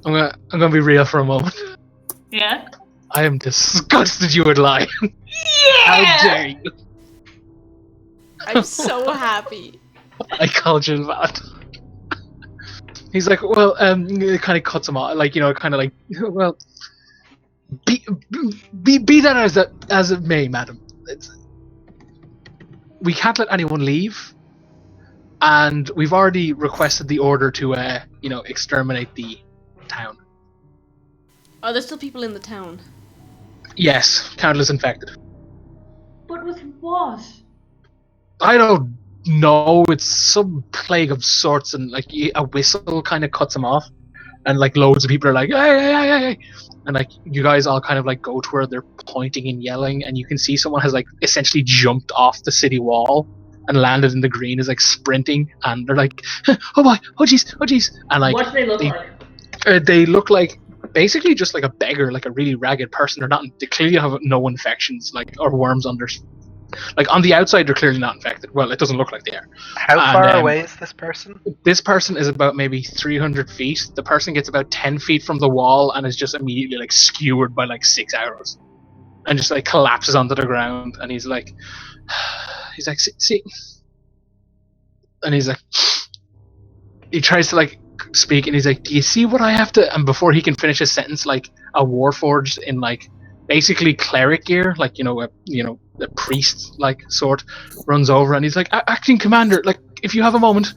I'm gonna be real for a moment. Yeah. I am disgusted you would lie. Yeah! How dare you? I'm so happy. I called you that. He's like, well, it kind of cuts him off, like, kind of like, well, be that as it may, madam. We can't let anyone leave, and we've already requested the order to, exterminate the town. Are there still people in the town? Yes, countless infected. But with what? I don't know. It's some plague of sorts, and like a whistle kind of cuts him off, and like loads of people are like, hey, and like you guys all kind of like go to where they're pointing and yelling, and you can see someone has like essentially jumped off the city wall and landed in the green, is like sprinting, and they're like, oh boy, oh jeez, and like What do they look like? they look like basically just like a beggar, like a really ragged person. They clearly have no infections, like, or worms under. Like on the outside, they're clearly not infected. Well, it doesn't look like they are. How And, far away is this person? This person is about maybe 300 feet. The person gets about 10 feet from the wall and is just immediately like skewered by like 6 arrows, and just like collapses onto the ground. And he's like, see, and he's like, he tries to like speak, and he's like, do you see what I have to? And before he can finish his sentence, like a warforged in like basically cleric gear, like a priest like sort, runs over, and he's like, acting commander, like if you have a moment.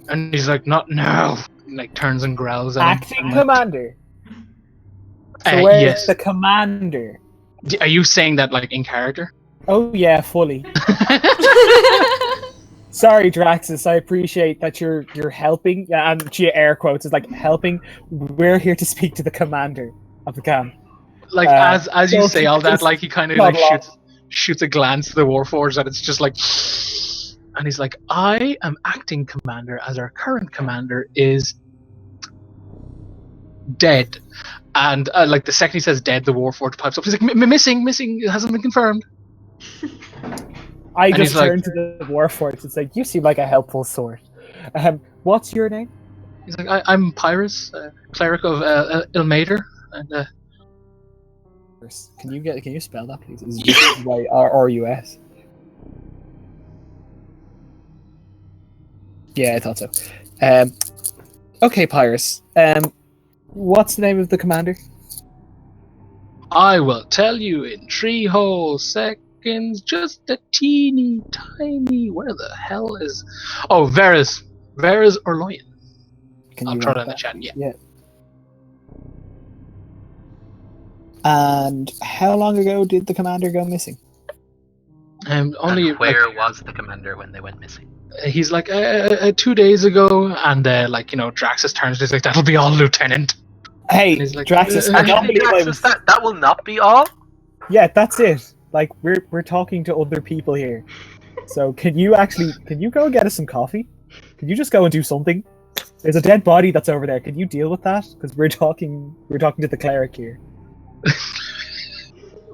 And he's like, not now. And like turns and growls at him. acting commander. So Like, where's yes. the commander? Are you saying that like in character? Oh yeah, fully. Sorry, Draxus. I appreciate that you're helping. Yeah, and she air quotes is like helping. We're here to speak to the commander of the camp. Like as you say all that, like he kind of Not like long. shoots a glance to the warforged, and it's just like, and he's like, I am acting commander as our current commander is dead. And like the second he says dead, the warforged pipes up. He's like, missing, it hasn't been confirmed. I And just he's like- turn to the warforged. It's like, you seem like a helpful sort. What's your name? He's like, I'm Pyrrhus, cleric of Ilmater, and Can you spell that, please? Is it Y-R-R-U-S? Yeah, I thought so. Okay, Pyrrhus. What's the name of the commander? I will tell you in 3 whole seconds. Just a teeny tiny. Where the hell is? Oh, Vera's Orloyan. Can I'll you throw write it in the that, chat. please? Yeah. And how long ago did the commander go missing? Only And where was the commander when they went missing? he's like 2 days ago, and Draxus turns. He's like, "That'll be all, Lieutenant." Hey, And he's like, Draxus, I don't Actually, believe I Draxus, was. that will not be all. Yeah, that's it. Like we're talking to other people here. So can you go get us some coffee? Can you just go and do something? There's a dead body that's over there. Can you deal with that? Because we're talking to the cleric here.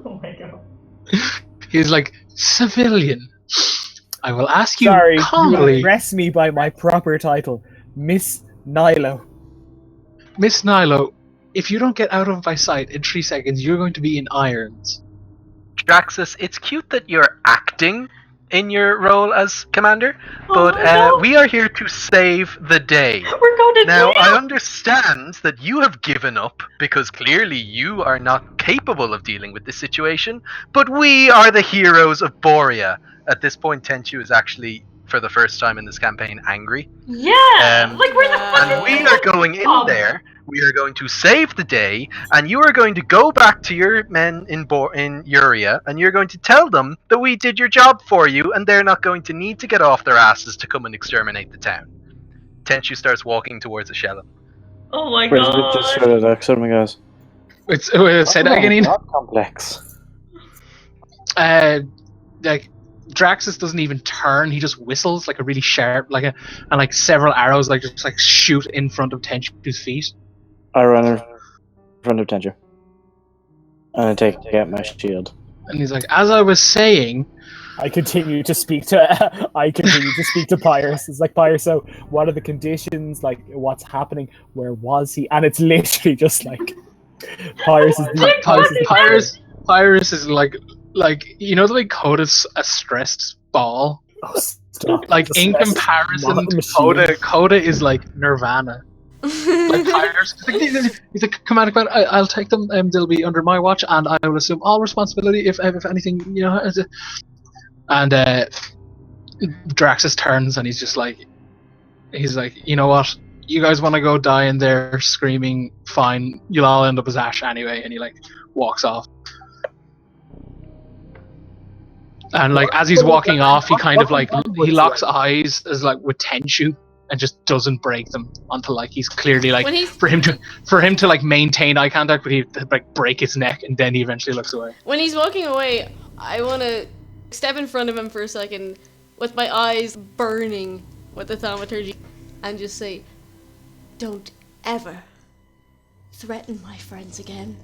Oh my god. He's like, "Civilian. I will ask you Sorry, you calmly, address me by my proper title, Miss Nilo. Miss Nilo. If you don't get out of my sight in 3 seconds, you're going to be in irons." Draxus, it's cute that you're acting in your role as commander, but Oh, no. we are here to save the day. We're going to Now, jail. I understand that you have given up because clearly you are not capable of dealing with this situation, but we are the heroes of Borea. At this point, Tenchu is actually for the first time in this campaign, angry. Yeah! Like, where the fuck And is we this are going in from? there. We are going to save the day, and you are going to go back to your men in Uria, and you're going to tell them that we did your job for you, and they're not going to need to get off their asses to come and exterminate the town. Tenchu starts walking towards Ishellan. Oh my Brisbane just god. sort of looks at him and goes, Say that again, Ian. Not complex. Like Draxus doesn't even turn; he just whistles like a really sharp, and like several arrows just shoot in front of Tenchu's feet. I run in front of Tenchu. And I take out my shield. And he's like, "As I was saying." I continue to speak to Pyrus. It's like, Pyrus, so what are the conditions? Like, what's happening? Where was he? And it's literally just like Pyrus is like you know the way Coda's a stressed ball. Oh, stop. Like in comparison to Coda is like Nirvana. Like Pyrus, he's like, "Command, I'll take them. They'll be under my watch, and I will assume all responsibility if anything, you know." And Draxus turns and he's like, "You know what? You guys want to go die in there screaming? Fine. You'll all end up as ash anyway." And he walks off. And as he's walking off, he kind of he locks eyes as with Tenchu and just doesn't break them until he's clearly for him to maintain eye contact, but he break his neck and then he eventually looks away. When he's walking away, I want to step in front of him for a second with my eyes burning with the thaumaturgy and just say, "Don't ever threaten my friends again."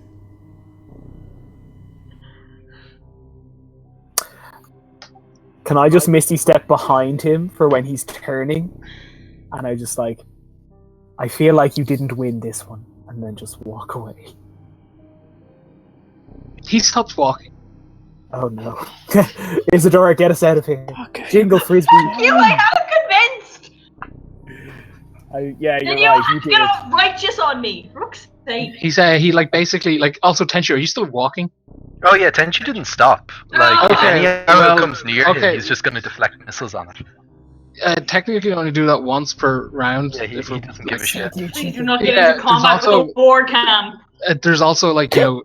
Can I just Misty step behind him for when he's turning? And I just I feel like you didn't win this one. And then just walk away. He stops walking. Oh no. Isadora, get us out of here. Okay. Jingle Frisbee. You like, I'm convinced! Yeah, you're Then right. You get did. all righteous on me. Rook's sake. He's basically also Tenchu, are you still walking? Oh yeah, Tenchu didn't stop. Oh. If any Okay, arrow well, comes near him, okay. he's just going to deflect missiles on it. Technically, you only do that once per round. Yeah, he doesn't give a shit. Please do not get Yeah, into combat there's with a war camp. There's also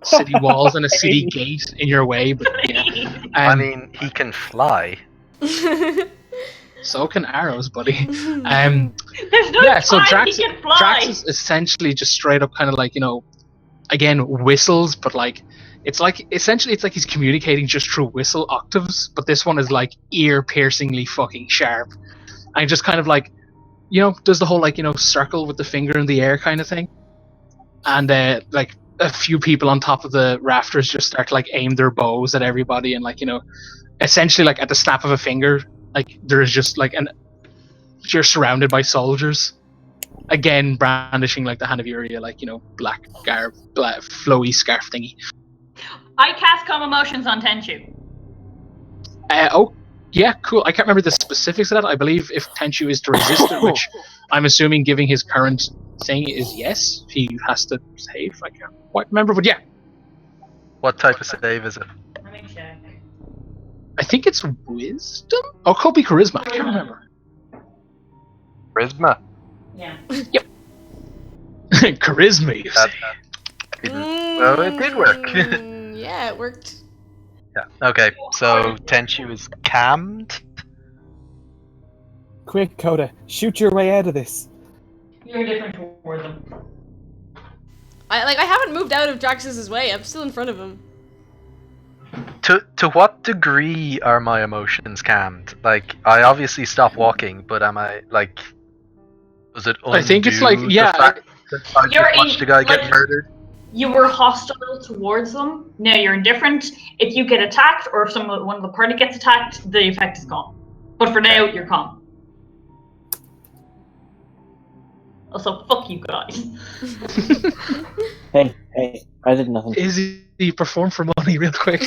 city walls and a city gate in your way, but yeah. I mean, he can fly. So can arrows, buddy. There's no So time he can fly. Drax is essentially just straight up kind of again whistles, but it's essentially he's communicating just through whistle octaves, but this one is ear piercingly fucking sharp, and just kind of does the whole circle with the finger in the air kind of thing, and a few people on top of the rafters just start to aim their bows at everybody, and essentially at the snap of a finger, there's just you're surrounded by soldiers, again brandishing the hand of Uria, black garb, black flowy scarf thingy. I cast calm emotions on Tenchu. Oh, yeah, cool. I can't remember the specifics of that. I believe if Tenchu is to resist it, which I'm assuming, giving his current thing, is yes, he has to save. I can't quite remember, but yeah. What type of save is it? Let me check. I think it's wisdom? Oh, could be charisma. I can't remember. Charisma. Yeah. Charisma, you say. Well, it did work. Yeah, it worked. Yeah. Okay, so Tenchu is calmed. Quick, Coda, shoot your way out of this. You're different toward them. I haven't moved out of Draxus's way. I'm still in front of him. To what degree are my emotions calmed? I obviously stopped walking, but am I was it I think it's undo yeah. the fact that I You're just watched the guy get murdered? You were hostile towards them. Now you're indifferent. If you get attacked, or if one of the party gets attacked, the effect is gone. But for now, you're calm. Also, fuck you guys. Hey, I did nothing. Izzy, perform for money real quick.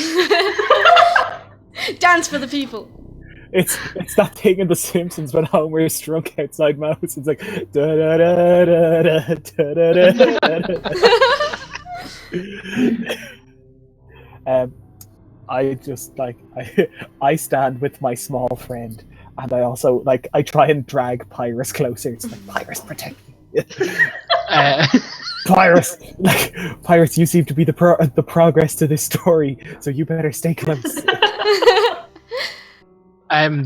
Dance for the people. It's that thing in The Simpsons when Homer's drunk outside Mouse. It's like da da da da da da da. I just I stand with my small friend And I also I try and drag Pyrus closer. It's like, Pyrus, protect me. Pyrus, Pyrus, you seem to be the progress to this story, so you better stay close.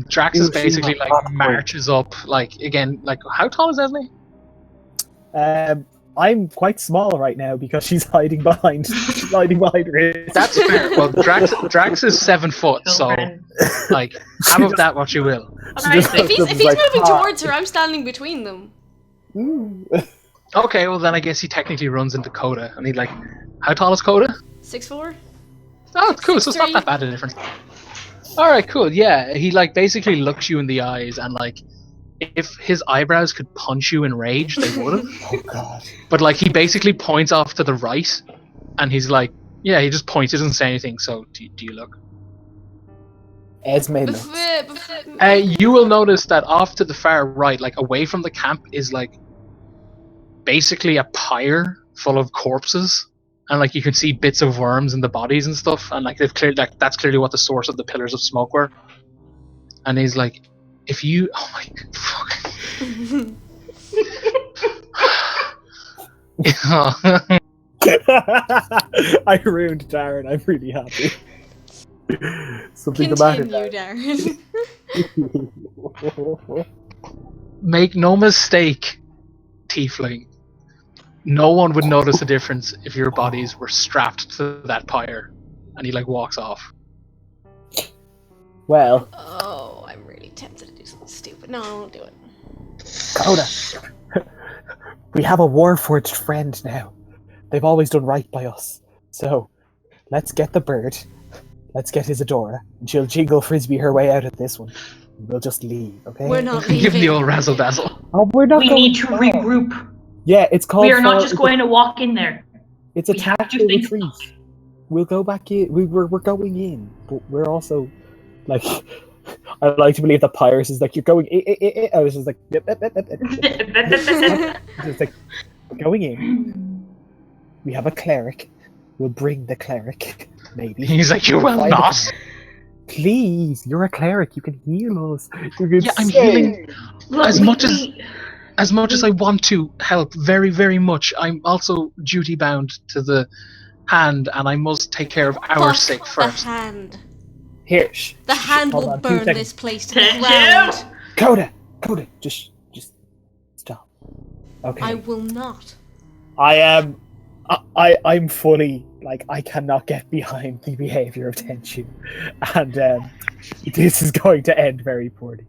Drax is basically You see my marches up again. How tall is Esme? I'm quite small right now because she's hiding behind her. That's fair. Well, Drax is 7 foot, so have of that what you will. If he's moving towards her, I'm standing between them. Okay, well then I guess he technically runs into Coda, and how tall is Coda? 6'4". Oh, cool. So it's not that bad a difference. All right, cool. Yeah, he basically looks you in the eyes, and if his eyebrows could punch you in rage, they would have. Oh god. But he basically points off to the right, and he's yeah, he just points, doesn't say anything. So do you look? Esme looks. You will notice that off to the far right, away from the camp, is basically a pyre full of corpses, and you can see bits of worms in the bodies and stuff, and they've clearly that's clearly what the source of the pillars of smoke were. And he's if you, oh my fuck. I ruined Darren. I'm really happy. Something the matter. Continue, Darren. Make no mistake, Tiefling. No one would notice a difference if your bodies were strapped to that pyre. And he walks off. Well. Oh, I'm really tempted to do something stupid. No, I won't do it. Coda, we have a warforged friend now. They've always done right by us. So, let's get the bird. Let's get Isadora. And she'll jiggle frisbee her way out of this one. We'll just leave, okay? We're not Give him the leaving. old razzle dazzle. Oh, we're not We going need to far. regroup. Yeah, it's called. We are not just going to walk in there. It's a we have to tactical think retreat. about it. We'll go back in. We're going in, but we're also I like to believe that Pyrus is you're going. I was just yep. Just going in. We have a cleric. We'll bring the cleric. Maybe He's you will Find not. it. Please, you're a cleric. You can heal us. You can Yeah, I'm save. healing. As much as I want to help, very, very much, I'm also duty bound to the hand, and I must take care of our Fuck sick the first. hand. Here, The hand hold will on, 2 burn seconds. this place to the Thank ground. Coda, just stop. Okay. I will not. I am. I'm fully I cannot get behind the behavior of Tenchu, and this is going to end very poorly.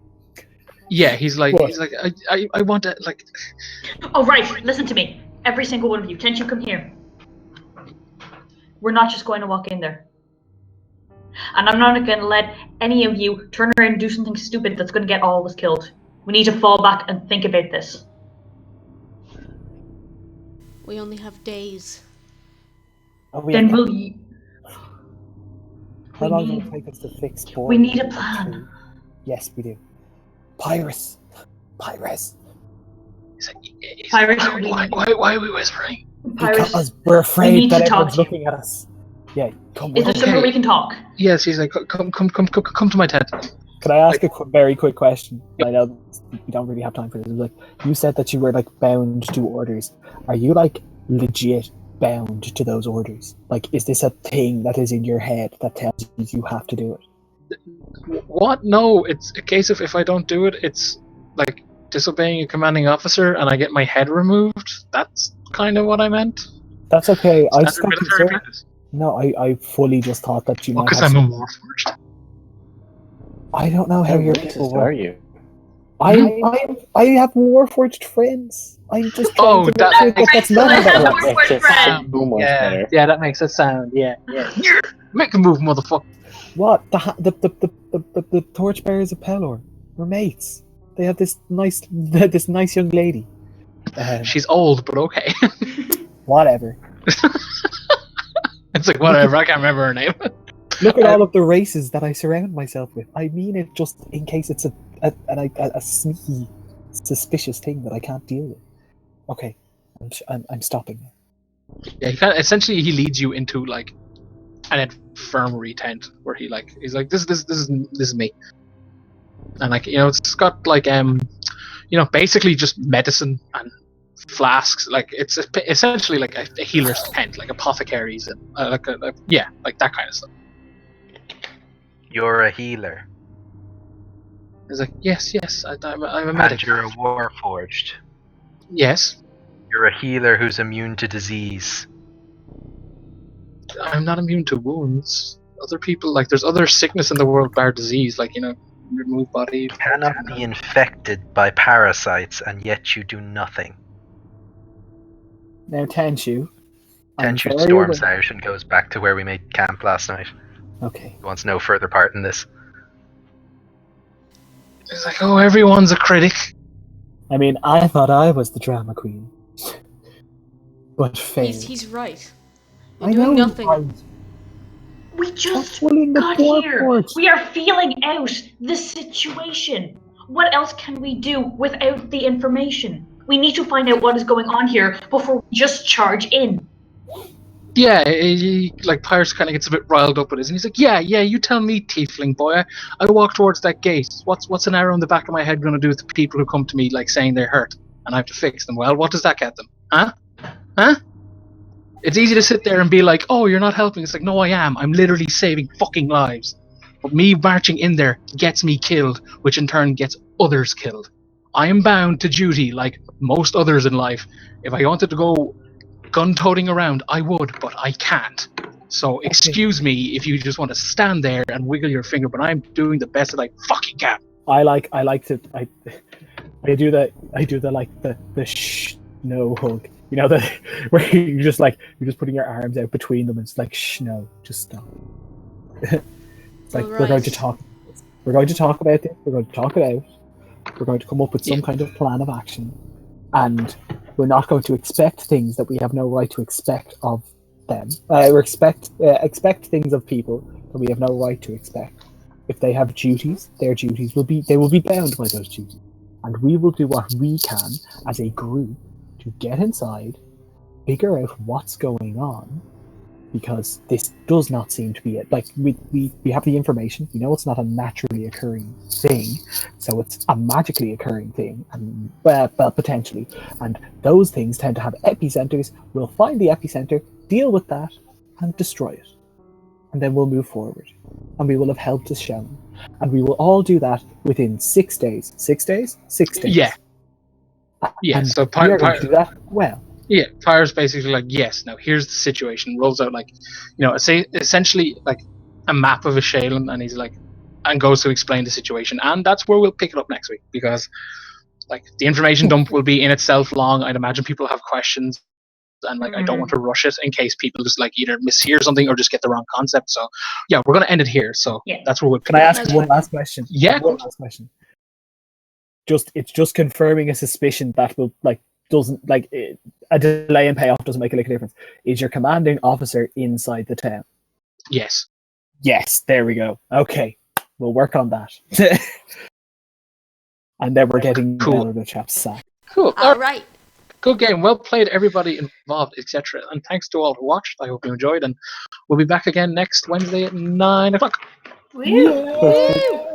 Yeah, he's I want to Oh, right. Listen to me. Every single one of you. Can't you come here? We're not just going to walk in there. And I'm not going to let any of you turn around and do something stupid that's going to get all of us killed. We need to fall back and think about this. We only have days. Oh, we Then have- we'll... How long will it take us to fix board? We need a plan. Yes, we do. Pyrus. Pyrus, why are we whispering? Pyrus, Because we're afraid need that to talk everyone's to you. looking at us. Yeah, come is with there us. somewhere we can talk? Yes, he's come to my tent. Can I ask a very quick question? I know we don't really have time for this. You said that you were bound to orders. Are you legit bound to those orders? Is this a thing that is in your head that tells you have to do it? What? No, it's a case of if I don't do it, it's disobeying a commanding officer, and I get my head removed. That's kind of what I meant. That's okay. I just Standard got military concerned. practice. No, I fully just thought that you might Because have I'm a some- warforged. I don't know how How your racist people are work. you? I have warforged friends. I'm just trying Oh, to make that- sure that that's not Excellent. about Warforged Makes it friend. so much better. Yeah, that makes it sound. Yeah. Make a move, motherfucker. what the torchbearers of Pelor. We're mates. They have this nice young lady. She's old, but okay. Whatever. It's whatever. I can't remember her name. Look at all of the races that I surround myself with. I mean it just in case it's a sneaky, suspicious thing that I can't deal with. Okay, I'm stopping now. Yeah, essentially he leads you into an infirmary tent where he's this is me. and like it's got like basically just medicine and flasks. Like it's essentially like a healer's tent, like apothecaries and like that kind of stuff. You're a healer. It's like yes, I'm a And medic. you're a warforged. Yes, You're a healer who's immune to disease. I'm not immune to wounds. Other people, like, there's other sickness in the world bar disease, like remove body. You cannot be infected by parasites, and yet you do nothing. Now, Tenshu. I'm Tenshu very storms aware- out and goes back to where we made camp last night. Okay. He wants no further part in this. It's like, oh, everyone's a critic. I mean, I thought I was the drama queen. But failed. He's right. You're I doing know. nothing. We just pulling the got poor here. port. We are feeling out the situation. What else can we do without the information? We need to find out what is going on here before we just charge in. Yeah, like Pyrus kind of gets a bit riled up with this, and he's like, yeah, you tell me, tiefling boy. I walk towards that gate. What's an arrow in the back of my head going to do with the people who come to me like saying they're hurt and I have to fix them? Well, what does that get them? Huh? It's easy to sit there and be like, oh, you're not helping. It's like, no, I am. I'm literally saving fucking lives. But me marching in there gets me killed, which in turn gets others killed. I am bound to duty like most others in life. If I wanted to go gun-toting around, I would, but I can't. So excuse me if you just want to stand there and wiggle your finger, but I'm doing the best that I fucking can. I do the shh no hug. You know that where you're just putting your arms out between them and it's like shh no, just stop. It's like All we're going right. to talk. We're going to talk about this. We're going to talk it out. We're going to come up with some kind of plan of action, and we're not going to expect things that we have no right to expect of them. Or expect things of people that we have no right to expect. If they have duties, their duties will be bound by those duties, and we will do what we can as a group to get inside, figure out what's going on, because this does not seem to be it. Like we have the information, we know it's not a naturally occurring thing, so it's a magically occurring thing, and well potentially. And those things tend to have epicenters. We'll find the epicenter, deal with that, and destroy it, and then we'll move forward, and we will have helped Ishellan, and we will all do that within 6 days. 6 days? 6 days. Yeah. And So we are going to do that well. Yeah, Pyre's basically like, yes, now here's the situation. Rolls out like, essentially like a map of Ishellan, and he's like, and goes to explain the situation. And that's where we'll pick it up next week, because like the information dump will be in itself long. I'd imagine people have questions, and like I don't want to rush it in case people just like either mishear something or just get the wrong concept. So yeah, we're gonna end it here. So Yeah. that's where we'll pick Can I it up ask next one week. last question? Yeah. One last question. It's just confirming a suspicion that will a delay in payoff doesn't make a lick of difference. Is your commanding officer inside the town? Yes. Yes, there we go. Okay, we'll work on that. And then we're getting Cool. the chap's sack. Cool. All right. Good game. Well played, everybody involved, etc. And thanks to all who watched. I hope you enjoyed, and we'll be back again next Wednesday at 9 o'clock. Woo! Woo!